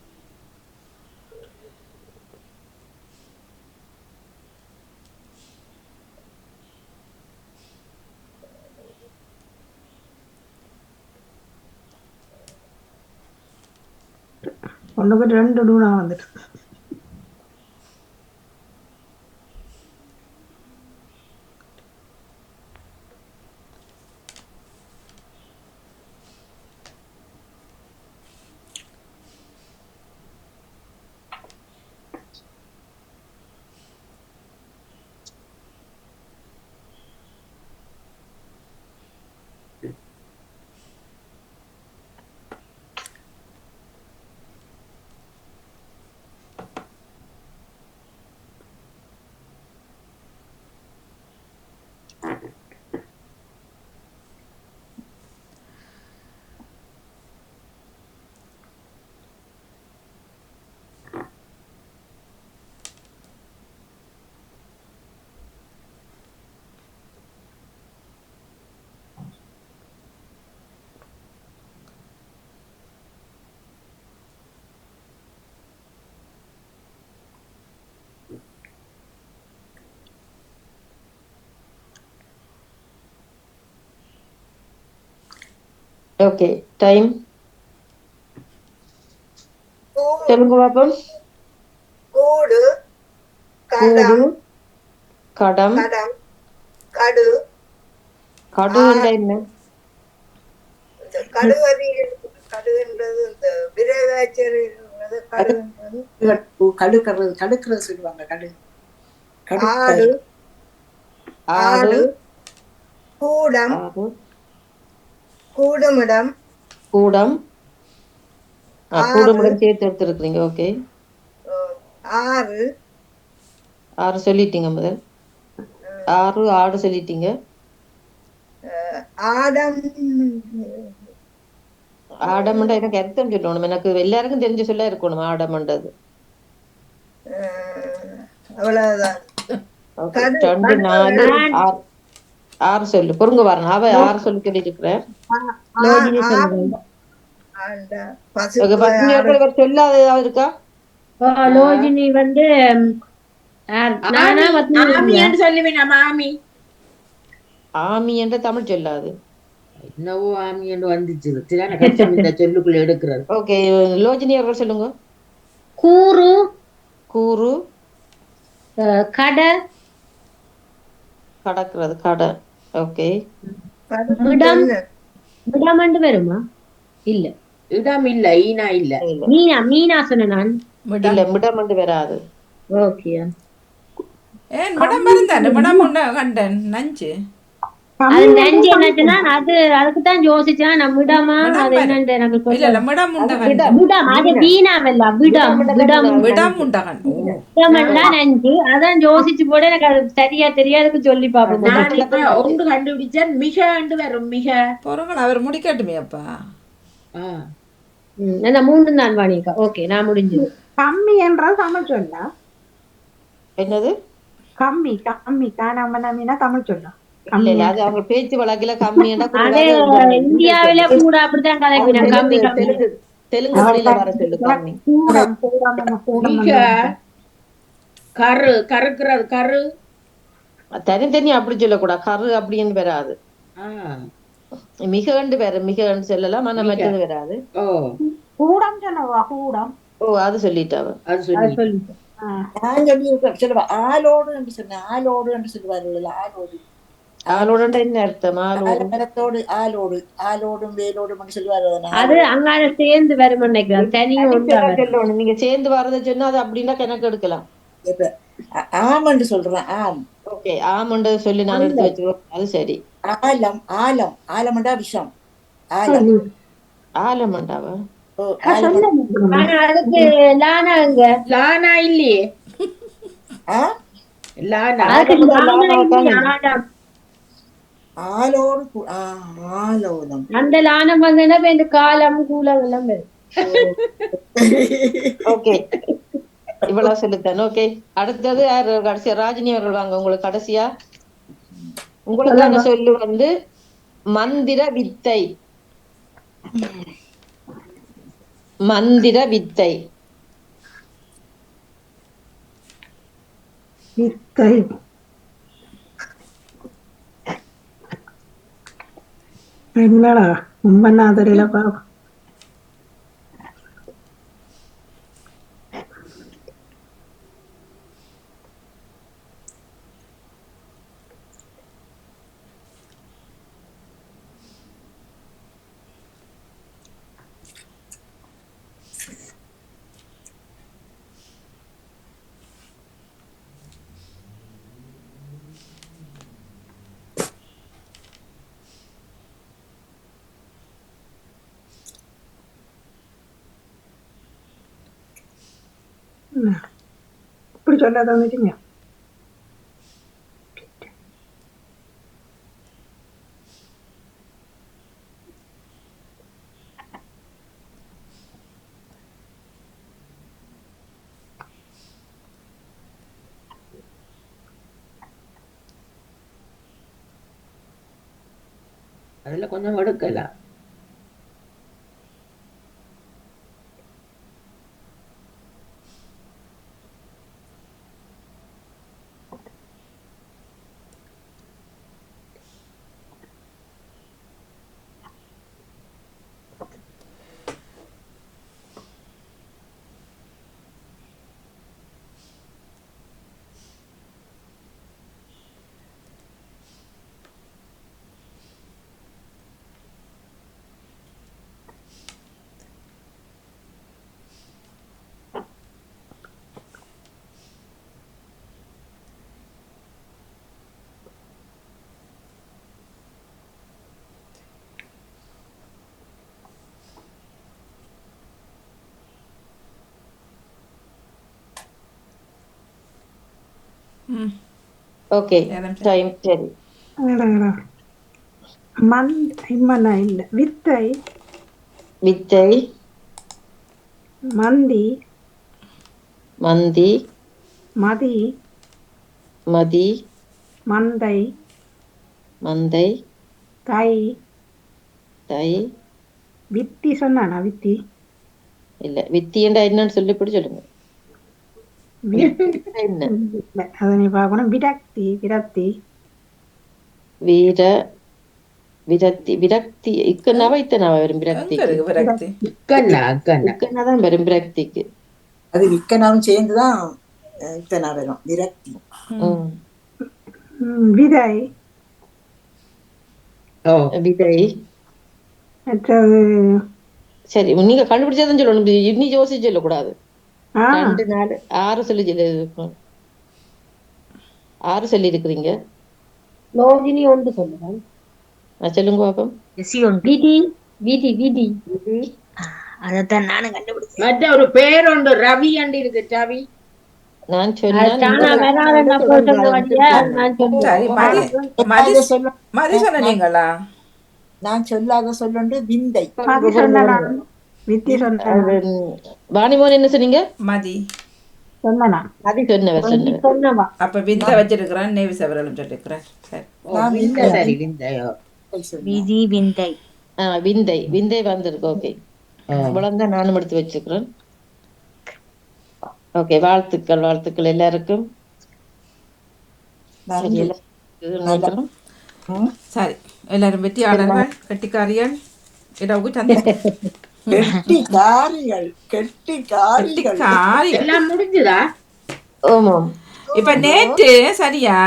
ஒண்ணுக்கு 2 டூனா வந்துட்டு. ஓகே டைம் சொல்லுங்க பாப்போம். கூடு கூடு, கடம் கடம், கடம் கடு கடு என்ற என்ன? இந்த கடுவரி கடுன்றது இந்த விரைவாச்சரி கடுன்றது கடுக்கிறது கடுக்கிறது சொல்லுவாங்க. கடு ஆடு ஆடு, ஆடு கூடம் ஆடு, கூடுமிடம் கூடம். ஆறு கூடமுடன் சேர்த்து எடுத்துருக்கீங்க. ஓகே. ஆறு 6 சொல்லிட்டீங்க முதல். 6 ஆடு சொல்லிட்டீங்க. ஆடம் ஆடமண்டா எனக்கு அர்த்தம் சொல்லணும். எனக்கு எல்லாருக்கும் தெரிஞ்ச சொல்ல இருக்கணும். ஆடமண்டது அவ்வளவுதான். ஓகே. கடு 2 4 6 6 சொல்லு. பொறுங்க வரணும். அவ 6 சொல்லி இருக்கிறேன். லோஜினி சொல்லுங்க. ஓகே. பத்தினியர்கள் சொல்லாத ஏதாவது இருக்கா? லோஜினி வந்து நானா ஆமின்னு சொல்லுவேன். மாமி ஆமி என்ற தமிழ் சொல்லாது. என்னவோ ஆமி என்று வந்துச்சு. கஷ்டம் இந்த சொல்லுக்குள்ள எடுக்கிறது. ஓகே. லோஜினி அவர்கள் சொல்லுங்க. கூறு, கூறு, கடை, கடக்கிறது கடை. ஓகே. மிடம், மிடமண்டு வருமா? இல்ல இடம் இல்ல, ஈனா இல்ல. மீனா, மீனா சொன்ன நான். இல்ல மிடமண்டு வராது. ஓகே. ஏன் மிடம் மருந்தானே? மிடம் உண்ட கண்டன் நஞ்சு. அது நஞ்சு என்னச்சுன்னா அது அதுக்குதான் யோசிச்சேன். நான் விடாமா அது என்னன்னு எனக்கு இல்ல இல்ல மிடம் உண்ட கண்டன். விடாம அது வீணாமல்ல விடம் விடம் விடம் உண்ட கண்டன். விடம்னா நஞ்சு. அதான் யோசிச்சு போட எனக்கு அது சரியா தெரியாதுக்கு சொல்லி பாப்போம். நான் இப்ப ஒன்று கண்டுபிடிச்சேன். மிக ஆண்டு வரும். மிக பொறுங்கள் அவர் முடிக்கட்டுமே அப்பா. அந்த 3 தான் வாணிக்கா. ஓகே நான் முடிஞ்சது. கம்மி என்றால் தமிழ் சொல்லா. என்னது? கம்மி கம்மி காணாம மீனா தமிழ் சொல்லா. இல்ல இல்ல அது அவங்க பேச்சு வழக்குல கம்மியா இந்தியாவில கூட அப்படித்தான் கலைப்பினா. கம்மி கம்மி தெலுங்கு மொழியில வர சொல்லு கம்மி. கரு கருக்குறது கரு தனித்தனி அப்படி சொல்லக்கூடாது. கரு அப்படின்னு வராது. மிகண்டு வேற. மிகண்டு சொல்லலாம். ஆனா மற்றது வராது. கூடம் சொல்லவா? கூடம். ஓ அது சொல்லிட்டாவ. அது சொல்லி நான் சொல்லி சொல்லுவா. ஆலோடு என்று சொன்னேன். ஆலோடு என்று சொல்லுவார்கள். ஆலோடு ஆளோட என்ன அர்த்தம்? மரத்தோடு ஆலோடு ஆலோடும் வேலோடும் சொல்லுவாரு. அது அங்கால சேர்ந்து வரும் நினைக்கிறேன். தனியும் சொல்லணும். நீங்க சேர்ந்து வரத சொன்னா அது அப்படின்னா கணக்கு எடுக்கலாம். ஆமண்டு சொல்றேன். ஆம். ஓகே. ஆமண்டு சொல்லி நான் எடுத்து வச்சுக்கோ. அது சரி. ஆலம் ஆலம் ஆலமண்டா விஷம். ஆலம் ஆலமண்டாவா? அதுக்கு லானா லானா இல்லையே. லானா ஆலோடு ஆலோலம். அந்த லானம் வந்தா இந்த காலம் கூலம் எல்லாம் வரும். ஓகே இவ்வளவு சொல்லித்தேன். ஓகே அடுத்தது யாரு? கடைசியா ராஜினி அவர்கள் வாங்க. உங்களுக்கு கடைசியா உங்களுக்கான சொல்லு வந்து மந்திர வித்தை. மந்திர வித்தை. வித்தை என்னடா ரொம்ப தெரியல பாப்பா. இப்படி சொல்ல தந்துட்டீங்க. அதுல கொஞ்சம் எடுக்கலாம். ஓகே டைம் சரி. இல்ல வித்தை வித்தை மந்தி மந்தி மதி மதி மந்தை மந்தை தை தை வித்தி சொன்னானா வித்தி இல்ல வித்தி என்றா என்னன்னு சொல்லி இப்படி சொல்லுங்க. என்ன அதை நீ பார்க்கணும். விரக்தி விரக்தி வீர விரக்தி விரக்தி இக்கன்னாவா இத்தனாவா வரும் விரக்திக்கு? விரக்தி இக்கன்னாதான் வரும் விரக்திக்கு. அது விக்கனாவும் சேர்ந்துதான் இத்தனை வரும் விரக்தி. விதை விதை மற்றது சரி நீங்க கண்டுபிடிச்சதான் சொல்லணும். இன்னி யோசிச்சு சொல்லக்கூடாது. 2 4 6 சொல்லி 6 சொல்லி இருக்கிறீங்க. லோகினி ஒன்று சொல்லுவேன். சொல்லுங்க பாப்போம். விதி விதி விதி அதத்தான் நானும் கண்டுபிடிச்சேன். மற்ற ஒரு பேர் உண்டு ரவி அண்டி இருக்கு. ரவி நான் சொன்னீங்களா? நான் சொல்லாத சொல்லுண்டு விந்தை. வாணிமோன் என்ன சொன்னீங்க? மதி மதி சொன்னவர். அப்ப விந்த வச்சிருக்கிறேன். நேவி செவரலும் சொல்லிருக்கிறேன். விதி விந்தை. விந்தை விந்தை வந்திருக்கு. ஓகே இவ்வளவுதான் நானும் எடுத்து வச்சுக்கிறேன். ஓகே வாழ்த்துக்கள் வாழ்த்துக்கள் எல்லாருக்கும். சரி எல்லாரும் வெற்றியாளர்கள் கெட்டிக்காரிகள் இடவுக்கு சந்தோஷம். எல்லாம் முடிஞ்சுதா? ஆமாம். இப்ப நேற்று சரியா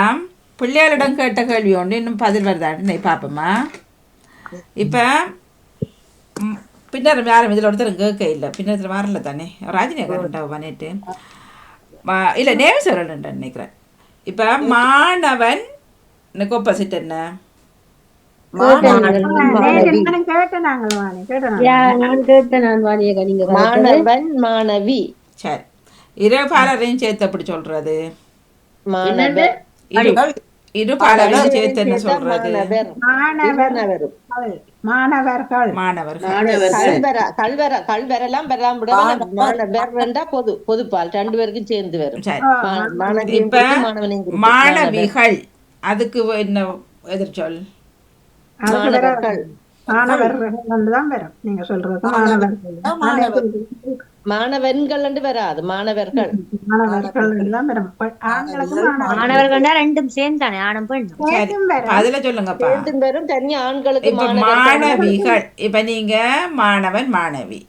பிள்ளைகளிடம் கேட்ட கேள்வி ஒன்று இன்னும் பதில் வருதான்னு பாப்போமா? இப்ப பின்னர் யாரும் இதில் ஒருத்தர் கேட்க இல்லை. பின்னர் வரல தானே ராஜினேகரன்டாவா நேற்று இல்லை நேவிசவரன் நினைக்கிறேன். இப்போ மாணவன் ஆப்போசிட் என்ன? மாணவன் மாணவி. சரி இருபாலரையும் சேர்த்து அப்படி சொல்றது. இருபாலரையும் சேர்த்து என்ன சொல்றது? மாணவர்கள். கல்வரெல்லாம் பொதுப்பால் 2 பேருக்கும் சேர்ந்து வரும். இப்ப மாணவிகள் அதுக்கு என்ன எதிர்ச்சொல்? மாணவன்கள் வராது. மாணவர்கள் ரெண்டும் சேர்ந்தானே ஆணும் பெண்ணும். அதுல சொல்லுங்கப்பா. வரும் தனியா ஆண்களுக்கு. மாணவிகள் இப்ப நீங்க மாணவன் மாணவி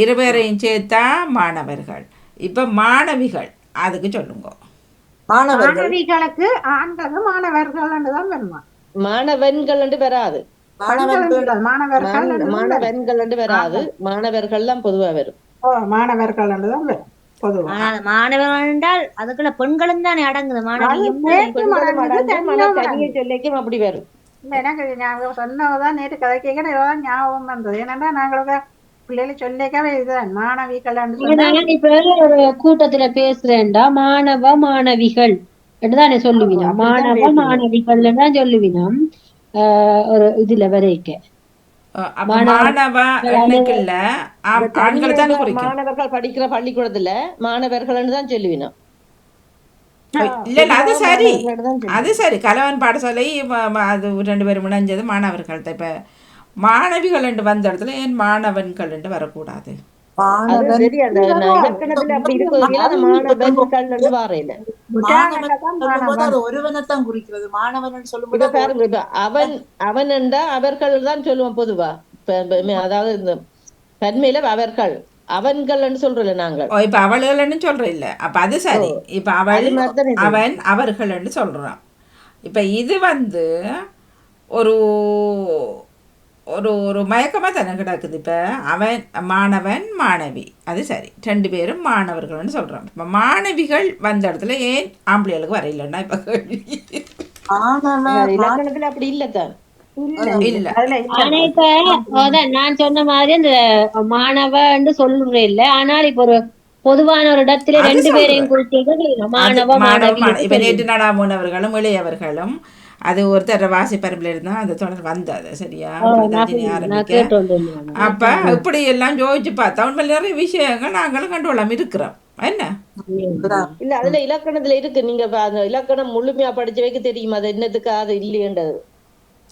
இருவரையும் சேர்த்தா மாணவர்கள். இப்ப மாணவிகள் அதுக்கு சொல்லுங்க. மாணவிகளுக்கு ஆண்களுக்கு மாணவர்கள் தான் வருமா? மாணவன்கள் வராது. மாணவன்கள் வராது. மாணவர்கள் தான் பொதுவா வரும். மாணவர்கள் தான் வரும் பொதுவா. மாணவர்கள் என்றால் அதுக்குள்ள பெண்களும் தானே அடங்குது. மாணவியும் சொல்லிக்கும் அப்படி வரும். எனக்கு ஞாபகம் சொன்னதான் நேற்று கதை கேட்க ஞாபகம் வந்தது. ஏன்னா நாங்களுக்கு பிள்ளைகளை சொல்லிக்கவே இதுதான் மாணவிகள்னு ஆனா சொன்னா இப்ப ஒரு கூட்டத்துல பேசுறேன்டா மாணவ மாணவிகள் தானே சொல்லுவினோம். அப்படித்தான் மாணவ பேசணும். மாணவிகள் தான் சொல்லுவினோம். ஒரு இதுல வரைக்க அப்ப மாணவ எண்ணுக்கு இல்ல ஆண்களை தானே இப்ப குறிக்கும். மாணவர்கள் படிக்கிற பள்ளிக்கூடத்துல மாணவர்கள்னு தான் சொல்லுவினோம். இல்ல இல்ல அது சரி, மாணவர்கள்னு தான் அது சொல்லுவினோம். சரி. கலவன் பாடசாலை அது 2 பேரும் இணைஞ்சது மாணவர்கள் தான். இப்ப மாணவிகள் என்று வந்த இடத்துல ஏன் மாணவன்கள் என்று வரக்கூடாது? அது மாணவன் சரி, அந்த இலக்கணத்துல அப்படி இருக்கிறதுல அந்த மாணவன்கள் வாரையில முட்டாள்களை தான் சொல்லும்போது மாணவன். அது ஒருவனைத்தான் குறிக்கிறது. மாணவன் சொல்லும்போது இப்ப அது பாருங்க, இப்ப அவன் என்றா அவர்கள் தான் சொல்லுவோம் பொதுவா. அதாவது இந்த தன்மையில அவர்கள் அவன்கள்னு சொல்றல நாங்கள். ஓ, இப்ப அவள்கள்னு சொல்ற இல்ல. அப்ப அது சரி. இப்ப அவள் அது மாதிரிதான் இது. அவன் அவர்கள்னு சொல்றான். இப்ப இது ஒரு ஒரு ஒரு மயக்கமா தானே கிடக்குது. இப்ப அவன் மாணவன் மாணவி, அது சரி, 2 பேரும் மாணவர்கள்னு சொல்றான். இப்ப மாணவிகள் வந்த இடத்துல ஏன் ஆம்பளைகளுக்கு வரையிலன்னா இப்ப கேள்வி. மாணவன் இலக்கணத்துல அப்படி இல்லத்தான். இல்ல அதுல ஆனா இப்ப அதான் நான் சொன்ன மாதிரி இந்த மாணவன்னு சொல்றேன் இல்ல. ஆனால் இப்ப ஒரு பொதுவான ஒரு இடத்துல அது 2 பேரையும் சொல்றேன். குறிக்க அது மாணவ மாணவி இப்ப நேற்று நடாமூனவர்களும் இளையவர்களும் அது ஒருத்தர் வாசிப்பரப்பில் இருந்தா அந்த தொடர் வந்தது சரியா ரஜினி நான் ஆரம்பிக்க. கேட்டோம். அப்ப இப்படி எல்லாம் யோசிச்சு பார்த்தா உண்மையில நிறைய விஷயங்கள் நாங்களும் கண்டுகொள்ளாம இருக்கிறோம். என்ன இல்ல அதுல இலக்கணத்துல இருக்கு. நீங்க அந்த இலக்கணம் முழுமையா படிச்சு வைக்க தெரியுமா அது என்னத்துக்கு அது இல்லையன்றது.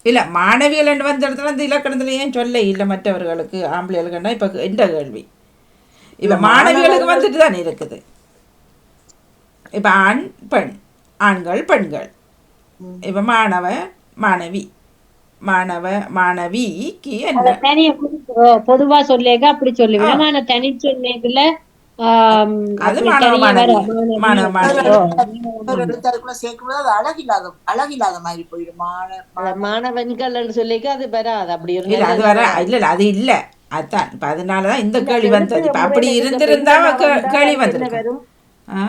இல்ல மாணவிகள் என்று வந்த இடத்துல அந்த இலக்கணத்துல ஏன் சொல்ல இல்லை மற்றவர்களுக்கு ஆம்பளைகளுக்குன்னா இப்ப எந்த கேள்வி. இப்ப மாணவிகளுக்கு வந்துட்டு தானே இருக்குது. இப்ப ஆண் பெண், ஆண்கள் பெண்கள். இப்ப மாணவ மாணவி, மாணவ மாணவிக்கு என்ன தனிய பொதுவா சொல்லேக்க அப்படி சொல்லுவேன். ஆனா தனி சொல்லேக்குள்ள அது அப்படி மாணவ தனியா மாணவி, வர மாணவ மாணவி. எழுத்தாருக்குள்ள சேர்க்கும்போது அது அழகில்லாத மாதிரி போயிடும். மாணவன்கள் சொல்லிக்க அது வராது. அப்படி ஒரு இல்ல அது வர இல்ல இல்ல அது இல்ல. அதான் இப்ப அதனாலதான் இந்த கேள்வி வந்தது. இப்ப அப்படி இருந்திருந்தா கேள்வி வந்திருக்கும்.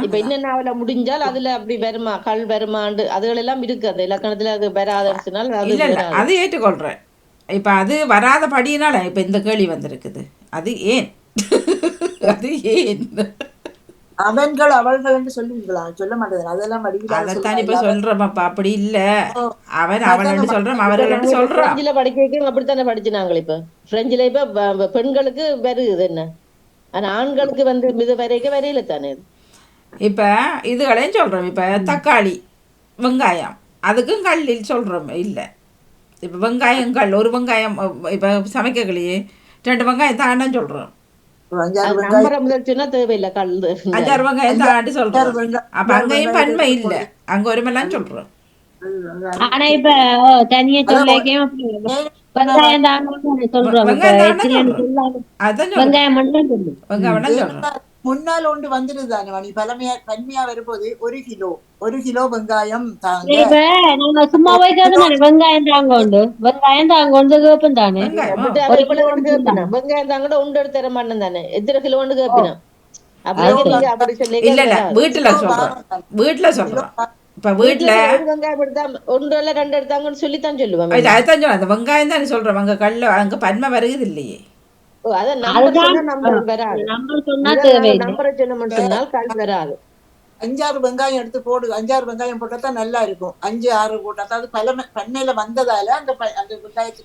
இப்ப என்னென்ன முடிஞ்சால் அதுல அப்படி வருமா கல் வருமாண்டு அதுகள் எல்லாம் இருக்கு. அந்த இலக்கணத்துல அது வராதுன்னு சொன்னால் இல்ல இல்ல அது ஏற்றுக்கொள்றேன். இப்ப அது வராத படியினால இப்ப இந்த கேள்வி வந்திருக்குது. அது ஏன் அது ஏன் அவன்கள் அவள்கள் சொல்லுவீங்களா? சொல்ல மாட்டேன். அதெல்லாம் அதைத்தான் இப்ப சொல்றோம்ப்பா. அப்படி இல்ல அவன் அவள் சொல்றோம் அவர்கள் சொல்றான். பிரெஞ்சுல படிக்க வைக்க அப்படித்தானே படிச்சு நாங்கள். இப்ப பிரெஞ்சுல இப்ப பெண்களுக்கு வருது என்ன, ஆனா ஆண்களுக்கு இது வரையில தானே. இப்ப இதுகளையும் சொல்றோம். இப்ப தக்காளி வெங்காயம் அதுக்கும் கல்லில் சொல்றோம் இல்ல. இப்ப வெங்காயங்கள் ஒரு வெங்காயம் இப்ப சமைக்கலையே 2 வெங்காயம் தாண்ட சொல்றோம். 5 முதல் சொன்னா தேவையில்லை. கல் 5 வெங்காயம் தாண்டி சொல்றோம். அப்ப அங்கேயும் பன்மை இல்ல, அங்க ஒருமெல்லாம் சொல்றோம். ஆனா இப்ப தனியா சொல்லேக்கையும் வெங்காயம் தாங்க சொல்றோம். வெங்காயம் மட்டும் சொல்லும். முன்னால் ஒன்று வந்துருதானே மணி பன்மையா வரும்போது 1 கிலோ வெங்காயம் தாங்க. இப்ப நாங்க சும்மா போய் கேட்கணும் வெங்காயம் தாங்க உண்டு வெங்காயம் தாங்க உண்டு கேப்போம் தானே. வெங்காயம் தாங்க உண்டு எடுத்து தர மாட்டேன் தானே. எத்தனை கிலோ ஒன்று கேட்பினோம். அப்படி சொல்லி இல்ல இல்ல வீட்டுல சொல்றோம். வீட்டுல சொல்றோம். இப்ப வீட்டுல வெங்காயம் எடுத்தா 1 இல்ல 2 எடுத்தாங்கன்னு சொல்லித்தான் சொல்லுவாங்க. அதான் சொல்லுவோம். அந்த வெங்காயம் தானே சொல்றோம். அங்க கல்ல அங்க பன்மை வருகிறது இல்லையே. நம்பர் வராது. நம்பரை சொன்ன சொன்னால் கல் வராது. 5-6 வெங்காயம் எடுத்து போடு. 5-6 வெங்காயம் போட்டாதான் நல்லா இருக்கும். 5-6 போட்டா அதாவது பன்மையில வந்ததால அந்த வெங்காயம்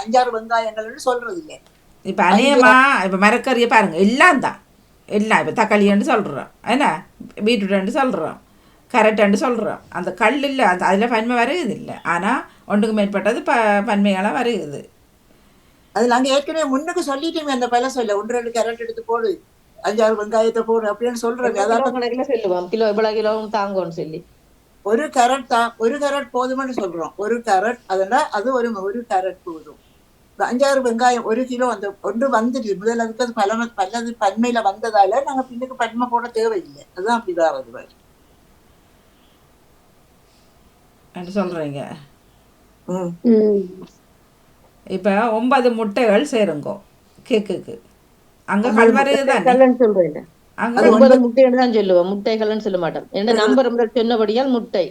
5-6 வெங்காயங்கள் சொல்றது இல்லை. இப்ப அநேகமா இப்ப மரக்கறியை பாருங்க எல்லாம் தான் எல்லாம். இப்ப தக்காளின்னு சொல்றோம், என்ன பீட்ரூட் சொல்றோம், கரெக்டான்னு சொல்றோம். அந்த கல் இல்லை, அந்த அதுல பன்மை வருகிறது இல்லை. ஆனா ஒன்றுக்கு மேற்பட்டது பன்மையெல்லாம் வருகிறது. அது நாங்க ஏற்கனவே முன்னுக்கு சொல்லிட்டோமே அந்த பல சொல்ல 1-2 கேரட் எடுத்து போடு, 5-6 வெங்காயத்தை போடு அப்படின்னு சொல்றேன். அதாவது சொல்லுவோம் கிலோ இவ்வளவு கிலோ தாங்கன்னு சொல்லி 1 கேரட் போதும்னு சொல்றோம். 1 கேரட் அதனா அது ஒரு கேரட் போதும். 5-6 வெங்காயம் 1 கிலோ அந்த ஒன்று வந்துடுது. முதல்ல அதுக்கு அது பல்லது பன்மையில வந்ததால நாங்க பின்னுக்கு பன்மை போட தேவையில்லை. அதுதான் அப்படி வர்றது சொல்றீங்க. இப்ப 9 முட்டைகள் சேருங்கோ கேக்குக்கு. அங்க கல்வரைதான் சொல்றேன். அங்க 9 முட்டைன்னு தான் சொல்லுவோம். முட்டைகள்னு சொல்ல மாட்டோம். என்ன நம்பர் சொன்னபடியால் முட்டை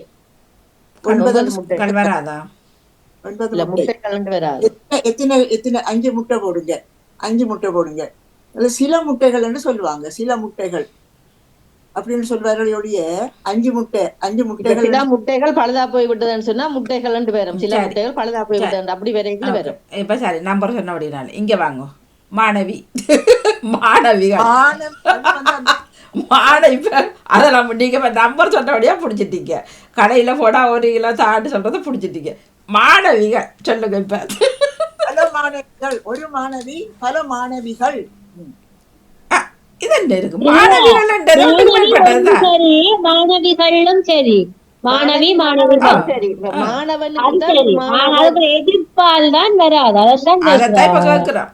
9 முட்டை வராதா? 9 முட்டைகள் வராது. எத்தனை 5 முட்டை போடுங்க. 5 முட்டை போடுங்க. அது சில முட்டைகள் என்று சொல்லுவாங்க. சில முட்டைகள் அப்படின்னு சொல்வார்கள் ஒழிய 5 முட்டைகள் சில முட்டைகள் பழுதா போய் விட்டதுன்னு சொன்னா முட்டைகள் வரும், சில சரி முட்டைகள் பழுதா போய் சரி விட்டது அப்படி வரைக்கும் ஓகே. வரும். இப்போ சரி நம்பர் சொன்ன அப்படின்னால இங்கே வாங்க மாணவி மாணவிகள் மாணவி அது வந்து அந்த மாணவி இப்போ அதெல்லாம் நீங்கள் இப்போ நம்பர் சொன்னபடியாக பிடிச்சிட்டீங்க. கடையில் போனால் 1 கிலோ தாண்டு சொல்கிறத பிடிச்சிட்டீங்க. மாணவிகள் சொல்லுங்க இப்போ. பல மாணவிகள், ஒரு மாணவி பல மாணவிகள். இது என்ன இருக்கு இல்ல, மாணவிகள் மாணவி ஒன்று மேற்பட்டதுதான். சரி, மாணவிகளும் சரி, மாணவி மாணவிகள் சரி, இப்ப ஆ. மாணவனுக்கு அது தான் சரி. மாணவன். அதுக்கு எதிர்ப்பால் தான் வராது, அதான் அதைத்தான் இப்போ கேட்கிறேன். கேட்குறோம்.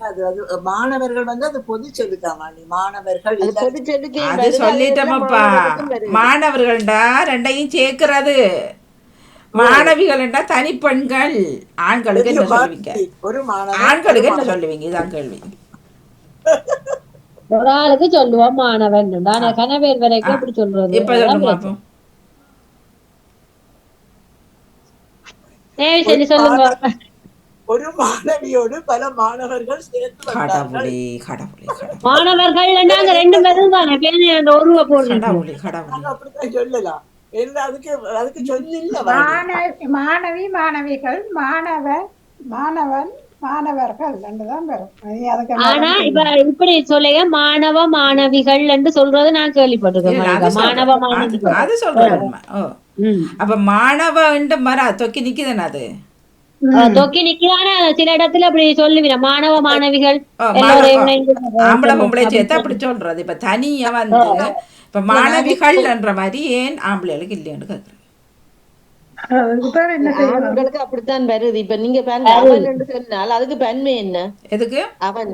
அது அது மாணவர்கள் வந்து அது பொது சொல்லுக்காமா, நீ மாணவர்கள் அது எல்லாரும் பொது சொல்லுக்கே அது வருது, அதே இதுல சொல்லிட்டோமப்பா. மாணவனுக்கும் வருது. மாணவர்கள்டா ரெண்டையும் சேர்க்கிறது. மாணவிகள்டா தனிப்பெண்கள். ஆண்களுக்கு என்ன சொல்லுவீங்க? ஒரு மாணவன் ஆண்களுக்கு என்ன சொல்லுவீங்க? இதான் கேள்வி. ஒரு ஆளுக்கு சொல்லுவோம் மாணவன், தானே கணவர் வரைக்கும் எப்படி சொல்றது? இப்ப அதான் சொல்லுங்க பிரச்சனை. அப்போ. சரி சொல்லுங்க. ஒரு மாணவியோடு பல மாணவர்கள் சேர்த்து வந்தார்கள். கடவுளே கடவுளே கடவுளே மாணவர்கள் நாங்க 2 பேரும் தானே பேரு அந்த ஒருவ போடுறீங்க. கடவுளே கடவுளே. நாங்க அப்படித்தான் சொல்லலாம். என்ன அதுக்கு அதுக்கு சொல்லில்ல வாணி. மாணவி மாணவிகள், மாணவர் மாணவன் மாணவர்கள் ரெண்டுதான் வரும். அதுக்கு ஆனா இப்ப இப்படி சொல்லுங்க, மாணவ மாணவிகள் என்று சொல்றது நான் கேள்விப்பட்டிருக்கேன். இல்ல, அது மனிதா. மாணவ சொல்றேன். மாணவிகள். அது சொல்றேன் உண்மை. ஓ ம். அப்ப மாணவன்ட்டு மர தொக்கி நிக்குதுன்னு அது. தொக்கி நிக்கிறானே, சில இடத்துல அப்படி சொல்லுவீங்க, மாணவ மாணவிகள் ஓ, எல்லோரையும் மாணவ இணைந்து ஆம்பளை பொம்பளை அப்படி சேர்த்து அப்படி சொல்றது. இப்ப தனியா வந்து இப்ப மாணவிகள்ன்ற மாதிரி ஏன் ஆம்பளைகளுக்கு இல்லையான்னு கேக்குறேன். அதுக்குதான் என்ன செய்யணும்? ஆண்களுக்கு அப்படித்தான் வருது. இப்ப நீங்க பாருங்க, அவன் என்று சொன்னால் அதுக்கு பன்மை என்ன? எதுக்கு? அவன்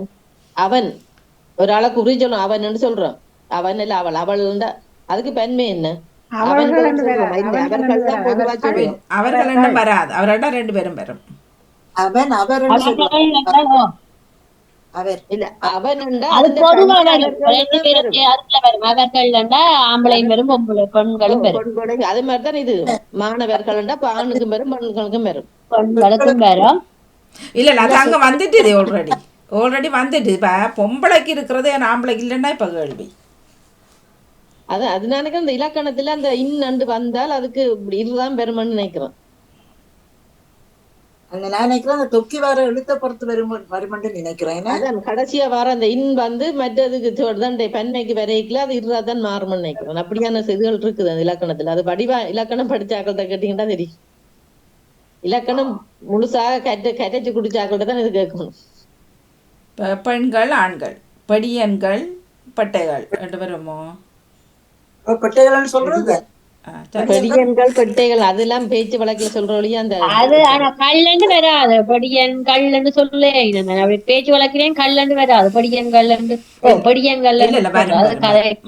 அவன் ஒரு ஆளை குறி சொல்லும், அவன் என்று சொல்றோம். அவன் இல்ல அவள், அவள் அதுக்கு பன்மை என்ன? அவர்கள் என்று சொல்றோம். வராது, இந்த அவர்கள் அவர்கள் என்று தான் வராது. பொதுவா சொல்லுவோம். அவர்கள் என்ன வராது. அவர்கள்டா 2 பேரும் வரும். அவன் அவர் என்று சொல்லுவான். அவர் இல்ல அவன் அது பொதுவா வரும். 2 பேரும் அதுல வரும். அவர்கள் ஆம்பளையும் வரும், பெண்களும் வரும். அதே மாதிரிதான் இது மாணவர்கள் ஆணுக்கும் வரும், பெண்களுக்கும் வரும். பெண்களுக்கும் வரும். இல்ல இல்ல அது அங்க வந்துட்டு ஆல்ரெடி வந்துட்டு. இப்ப பொம்பளைக்கு இருக்கிறது என் ஆம்பளைக்கு இல்லைன்னா இப்ப கேள்வி. அதனால அந்த இலக்கணத்துல அந்த இன்னண்டு வந்தால் அதுக்கு இதுதான் பெருமைன்னு நினைக்கிறேன். அந்த நான் நினைக்கிறேன் அந்த தொக்கி வர எழுத்த பொறுத்து வருமென்று நினைக்கிறேன். அதான் கடைசியா வர அந்த இன் வந்து மற்றதுக்கு தண்டை பெண்மைக்கு வரைக்கல அது இருதான் மாறும்னு நினைக்கிறேன். அப்படியான இதுகள் இருக்குது அந்த இலக்கணத்துல. அது வடிவா இலக்கணம் படிச்சாக்கள்கிட்ட கேட்டீங்கன்னா தெரியும். இலக்கணம் முழுசாக கரைச்சு குடிச்சாக்கள்கிட்ட தான் இது கேட்கணும். பெண்கள் ஆண்கள் படியன்கள் பட்டைகள் 2 வருமோ? பெட்டைகள் சொல்றது பெடியன்கள் பெட்டைகள் அதெல்லாம் பேச்சு வழக்குல சொல்றோம். அந்த அது ஆனா கல்லண்டு வராது. படியன் கல்லண்டு சொல்லே அப்படி பேச்சு வழக்கிலேயும் கல்லண்டு வராது. படியன் கல்லண்டு படியங்கள் இல்ல இல்ல வரும்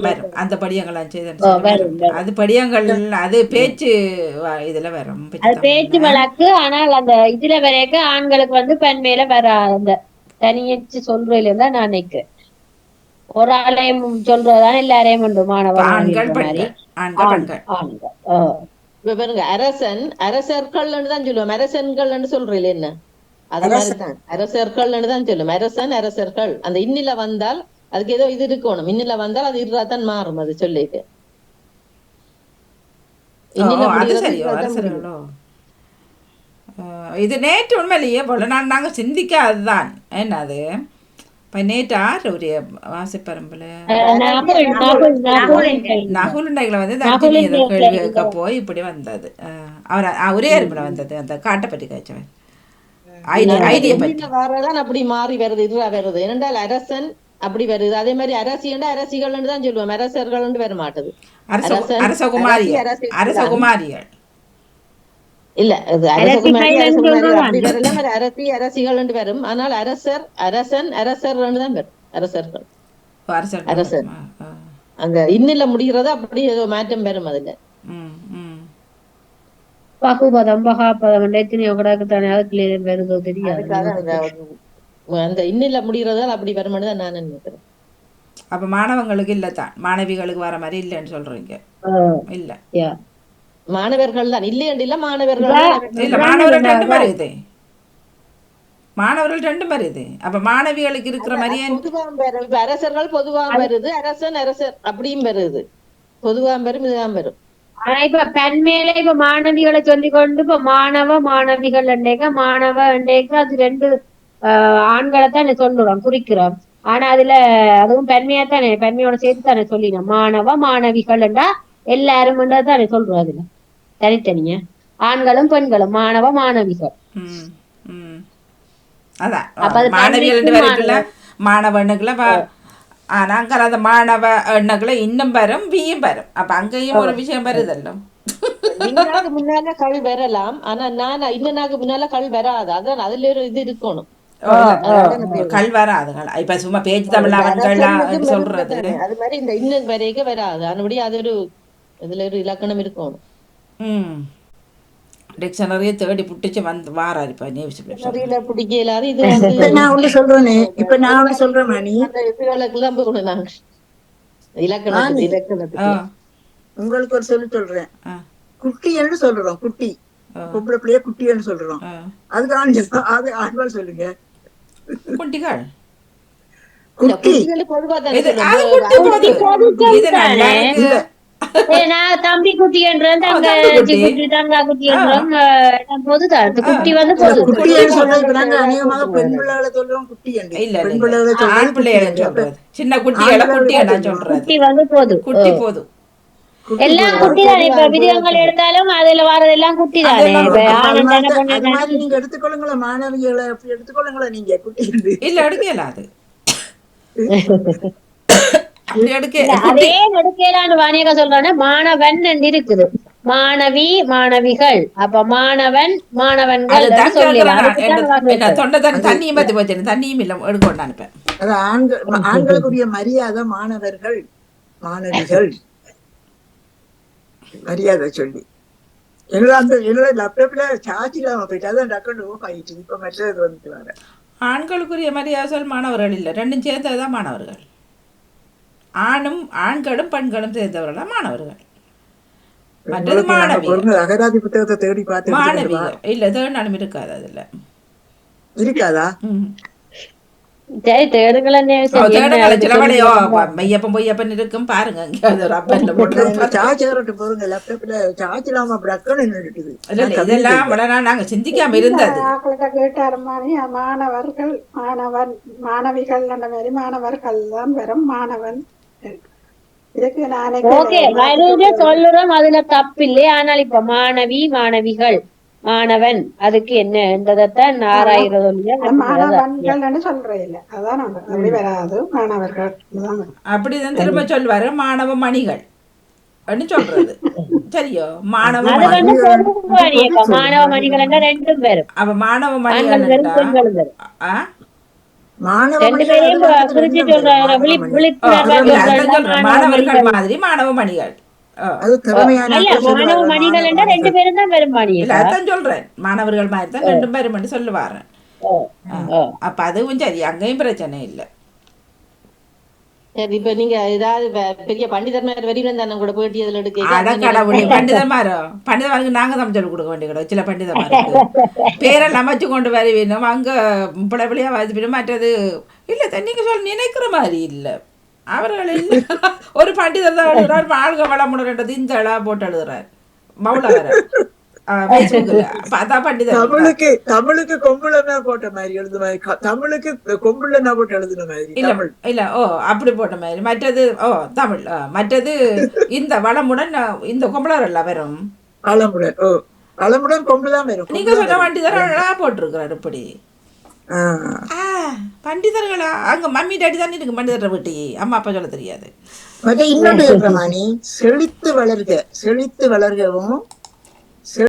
வரும் அந்த படியங்கள்லாம் செய்து அது படியங்கள். அது பேச்சு இதுல வரும். அது பேச்சு வழக்கு. ஆனால் அந்த இதுல வரைக்கும் ஆண்களுக்கு வந்து பெண்மையில வராது. அந்த தனியச்சு சொல்றதுல தான் நான் நினைக்கிறேன். ஒரு ஆலயம் சொல்றதுதான் எல்லாரையும் உண்டு. மாணவர்கள் ஆண்கள் பெண்கள். பாருங்க, அரசன் அரசர்கள் தான் சொல்லுவோம். அரசன்கள் சொல்றீங்க என்ன? அது மாதிரிதான் அரசர்கள் தான் சொல்லுவோம். அரசன் அரசர்கள். அந்த இன்னில வந்தால் அதுக்கு ஏதோ இது இருக்கணும். இன்னில வந்தால் அது இருதான் மாறும். அது சொல்லிட்டு இது நேற்று உண்மையிலேயே போல நாங்க சிந்திக்காதுதான். என்னது நேற்று ஆறு ஒரு வாசிப்பரம்புல நகுலுண்டைகளை வந்து தர்ஜினி ஏதோ கேள்வி கேட்க போய் இப்படி வந்தது. அவர் ஒரே அருமையில வந்தது அந்த காட்டை பற்றி காய்ச்சவன் ஐடியா பற்றி வரதான் அப்படி மாறி வருது. இதுவா வருது ஏனென்றால் அரசன் அப்படி வருது. அதே மாதிரி அரசியண்டா அரசிகள் தான் சொல்லுவோம். அரசர்கள் வர மாட்டது. அரசகுமாரிகள் இல்ல அரசி அரசிகள் வரும். ஆனால் அரசர் அரசன் அரசர் தான் வரும். அரசர்கள் அரசர் அங்க இன்னில முடிகிறது. அப்படி ஏதோ மாற்றம் வரும். அதுல பகுபதம் பகாபதம் எத்தனையோ கிடக்கு தானே. அதுக்குள்ளே வருதோ தெரியாது. அந்த இன்னில முடிகிறதால் அப்படி வருமானு தான் நான் நினைக்கிறேன். அப்ப மாணவங்களுக்கு இல்லத்தான், மாணவிகளுக்கு வர மாதிரி இல்லைன்னு சொல்றீங்க? இல்ல மாணவர்கள் தான் இல்லை. மாணவர்கள் இல்ல மாணவர்கள் 2 வருது. மாணவர்கள் ரெண்டும் வருது. அப்ப மாணவிகளுக்கு இருக்கிற மாதிரியே பொதுவாம் பெறும். இப்ப அரசர்கள் பொதுவாம் வருது, அரசன் அரசர் அப்படியும் வருது. பொதுவாம் பெறும், இதுதான் பெறும். ஆனா இப்ப பெண்மேல இப்ப மாணவிகளை சொல்லிக் கொண்டு இப்ப மாணவ மாணவிகள் மாணவ அது ரெண்டு ஆண்களை தான் சொல்லுறோம், குறிக்கிறோம். ஆனா அதுல அதுவும் பெண்மையா தானே, பெண்மையோட சேர்த்து தானே சொல்லினோம். மாணவ மாணவிகள் எல்லாரும் தானே சொல்றோம். அதுல தனித்தனியா ஆண்களும் பெண்களும் மாணவ மாணவிகள். அதான் மாணவிகள் வரைக்குள்ள மாணவனுக்குள்ள நாங்கள் அந்த மாணவ எண்ணங்களை இன்னும் வரும், வியும் வரும். அப்ப அங்கேயும் ஒரு விஷயம் வருதல்ல. நீங்களாக முன்னால கள் வரலாம், ஆனா நான் இன்னனாக்கு முன்னால கள் வராது. அதான் அதுல ஒரு இது இருக்கணும். கள் வராதுங்களா? இப்ப சும்மா பேச்சு தமிழ் அவன்கள் சொல்றது அது மாதிரி இந்த இன்னும் வரைக்கும் வராது. அதுபடி அது ஒரு இதுல ஒரு இலக்கணம் இருக்கணும். டிக்ஷனரியை தேடி புட்டிச்சு வந்து வாராரு. இப்ப பிடிக்கலாது. இது நான் ஒண்ணு சொல்றேனே, இப்ப நான் ஒண்ணு சொல்றேன் மணி, இலக்கணத்துக்கு உங்களுக்கு ஒரு சொல்லி சொல்றேன். குட்டி என்று சொல்றோம், குட்டி பொம்பளை பிள்ளைய குட்டி என்று சொல்றோம். அதுக்கு அது ஆண்கள் சொல்லுங்க. குட்டிகள் தம்பி குட்டி என்றும் தங்கச்சி குட்டி தங்கா குட்டி என்றும் பொதுதான். குட்டி வந்து குட்டி சொல்றது நாங்க அநேகமாக பெண் பிள்ளைகளை சொல்றோம் குட்டி என்று. பெண் பிள்ளைகளை சொல்றது சின்ன குட்டிகளை குட்டி சொல்றது. குட்டி வந்து போது, குட்டி போது எல்லாம் குட்டி தானே. இப்ப விதங்கள் எடுத்தாலும் அதுல வர்றதெல்லாம் குட்டி தானே. நீங்க எடுத்துக்கொள்ளுங்களா மாணவிகளை, அப்படி எடுத்துக்கொள்ளுங்களா நீங்க குட்டி இல்ல எடுக்கல. அது அதே எடுக்கலான்னு வாணியக சொல்றானே. மாணவன் இருக்குது, மாணவி மாணவிகள். அப்ப மாணவன் மாணவன்கள் தண்ணியும் பத்தி போச்சு, தண்ணியும் இல்ல எடுக்கொண்டு அனுப்பேன். அது ஆண்களுக்குரிய மரியாதை மாணவர்கள் மாணவிகள் மரியாதை சொல்லி என்னோட லேப்டாப்ல சார்ஜ் இல்லாம போயிட்டு அதான் டக்குன்னு ஓஃப் ஆயிடுச்சு. இப்ப மெசேஜ் வந்துட்டு வர ஆண்களுக்குரிய மரியாதை சொல் மாணவர்கள் இல்ல, ரெண்டும் சேர்ந்ததுதான் மாணவர்கள். ஆண்களும் பெண்களும் சேர்ந்தவர்கள் மாணவர்கள். மற்றது மாணவிகள். அகராதி புத்தகத்தை தேடி பார்த்து மாணவிகள் இல்ல, தேடினாலும் இருக்காது. அதுல இருக்காதா? மெய்யப்பன் பொய்யப்பன் இருக்கும் பாருங்க. இதெல்லாம் நாங்க சிந்திக்காம இருந்தது. மாணவர்கள் மாணவிகள் மாதிரி மாணவர்கள் தான் வெறும் மாணவன். சொல்லுறோம், அதுல தப்பில்லை. ஆனால் இப்ப மாணவி மாணவிகள் மாணவன் அதுக்கு என்ன என்றதான் ஆராய்கிறது. மாணவன்கள் சொல்றேன் இல்ல, அதான் அப்படி வராது. மாணவர்கள் அப்படிதான் திரும்ப சொல்வாரு. மாணவ மணிகள் சொல்றது சரியோ? மாணவ மாணவ மணிகள் ரெண்டும் பேரும். அப்ப மாணவ மணிகள் மாணவர்கள் மாதிரி மாணவ மணிகள். மாணவ மணிகள் ரெண்டு பேரும் தான் பெரும் மணி. அதான் சொல்றேன், மாணவர்கள் மாதிரி தான் ரெண்டும் பேரும் சொல்லு வாரேன். அப்ப அதுவும் சரி, அங்கேயும் பிரச்சனை இல்லை. இப்ப நீங்க ஏதாவது பெரிய பண்டிதர்மார் வரையும் தானே கூட போயிட்டு இதுல பண்டிதமாருக்கு நாங்க தான் சொல்லி கொடுக்க வேண்டிய சில பண்டிதமாருக்கு பேரெல்லாம் வச்சு கொண்டு வர வேணும். அங்க பிள்ளையா வந்து மற்றது இல்ல, நீங்க சொல்ல நினைக்கிற மாதிரி இல்ல. அவர்கள் இல்ல, ஒரு பண்டிதர் தான் எழுதுறாரு, வாழ்க வளமுடன் இந்த அளா போட்டு எழுதுறாரு மௌலவர. தமிழுக்கு கொம்புலனா போட்ட மாதிரி எழுது மாதிரி, தமிழுக்கு கொம்புலனா போட்டு எழுதுன மாதிரி இல்ல. அப்படி போட்ட மாதிரி. மற்றது தமிழ், மற்றது இந்த வளமுடன் இந்த கொம்புலர் எல்லாம் வரும். வளமுடன் கொம்புதான் வரும். நீங்க சொன்ன பண்டிதர் போட்டிருக்கிறாரு. இப்படி பண்டிதர்களா? அங்க மம்மி டாடி தானே இருக்கு பண்டிதரை வீட்டி, அம்மா அப்பா சொல்ல தெரியாது. இன்னொன்று செழித்து வளர்க, செழித்து வளர்கவும்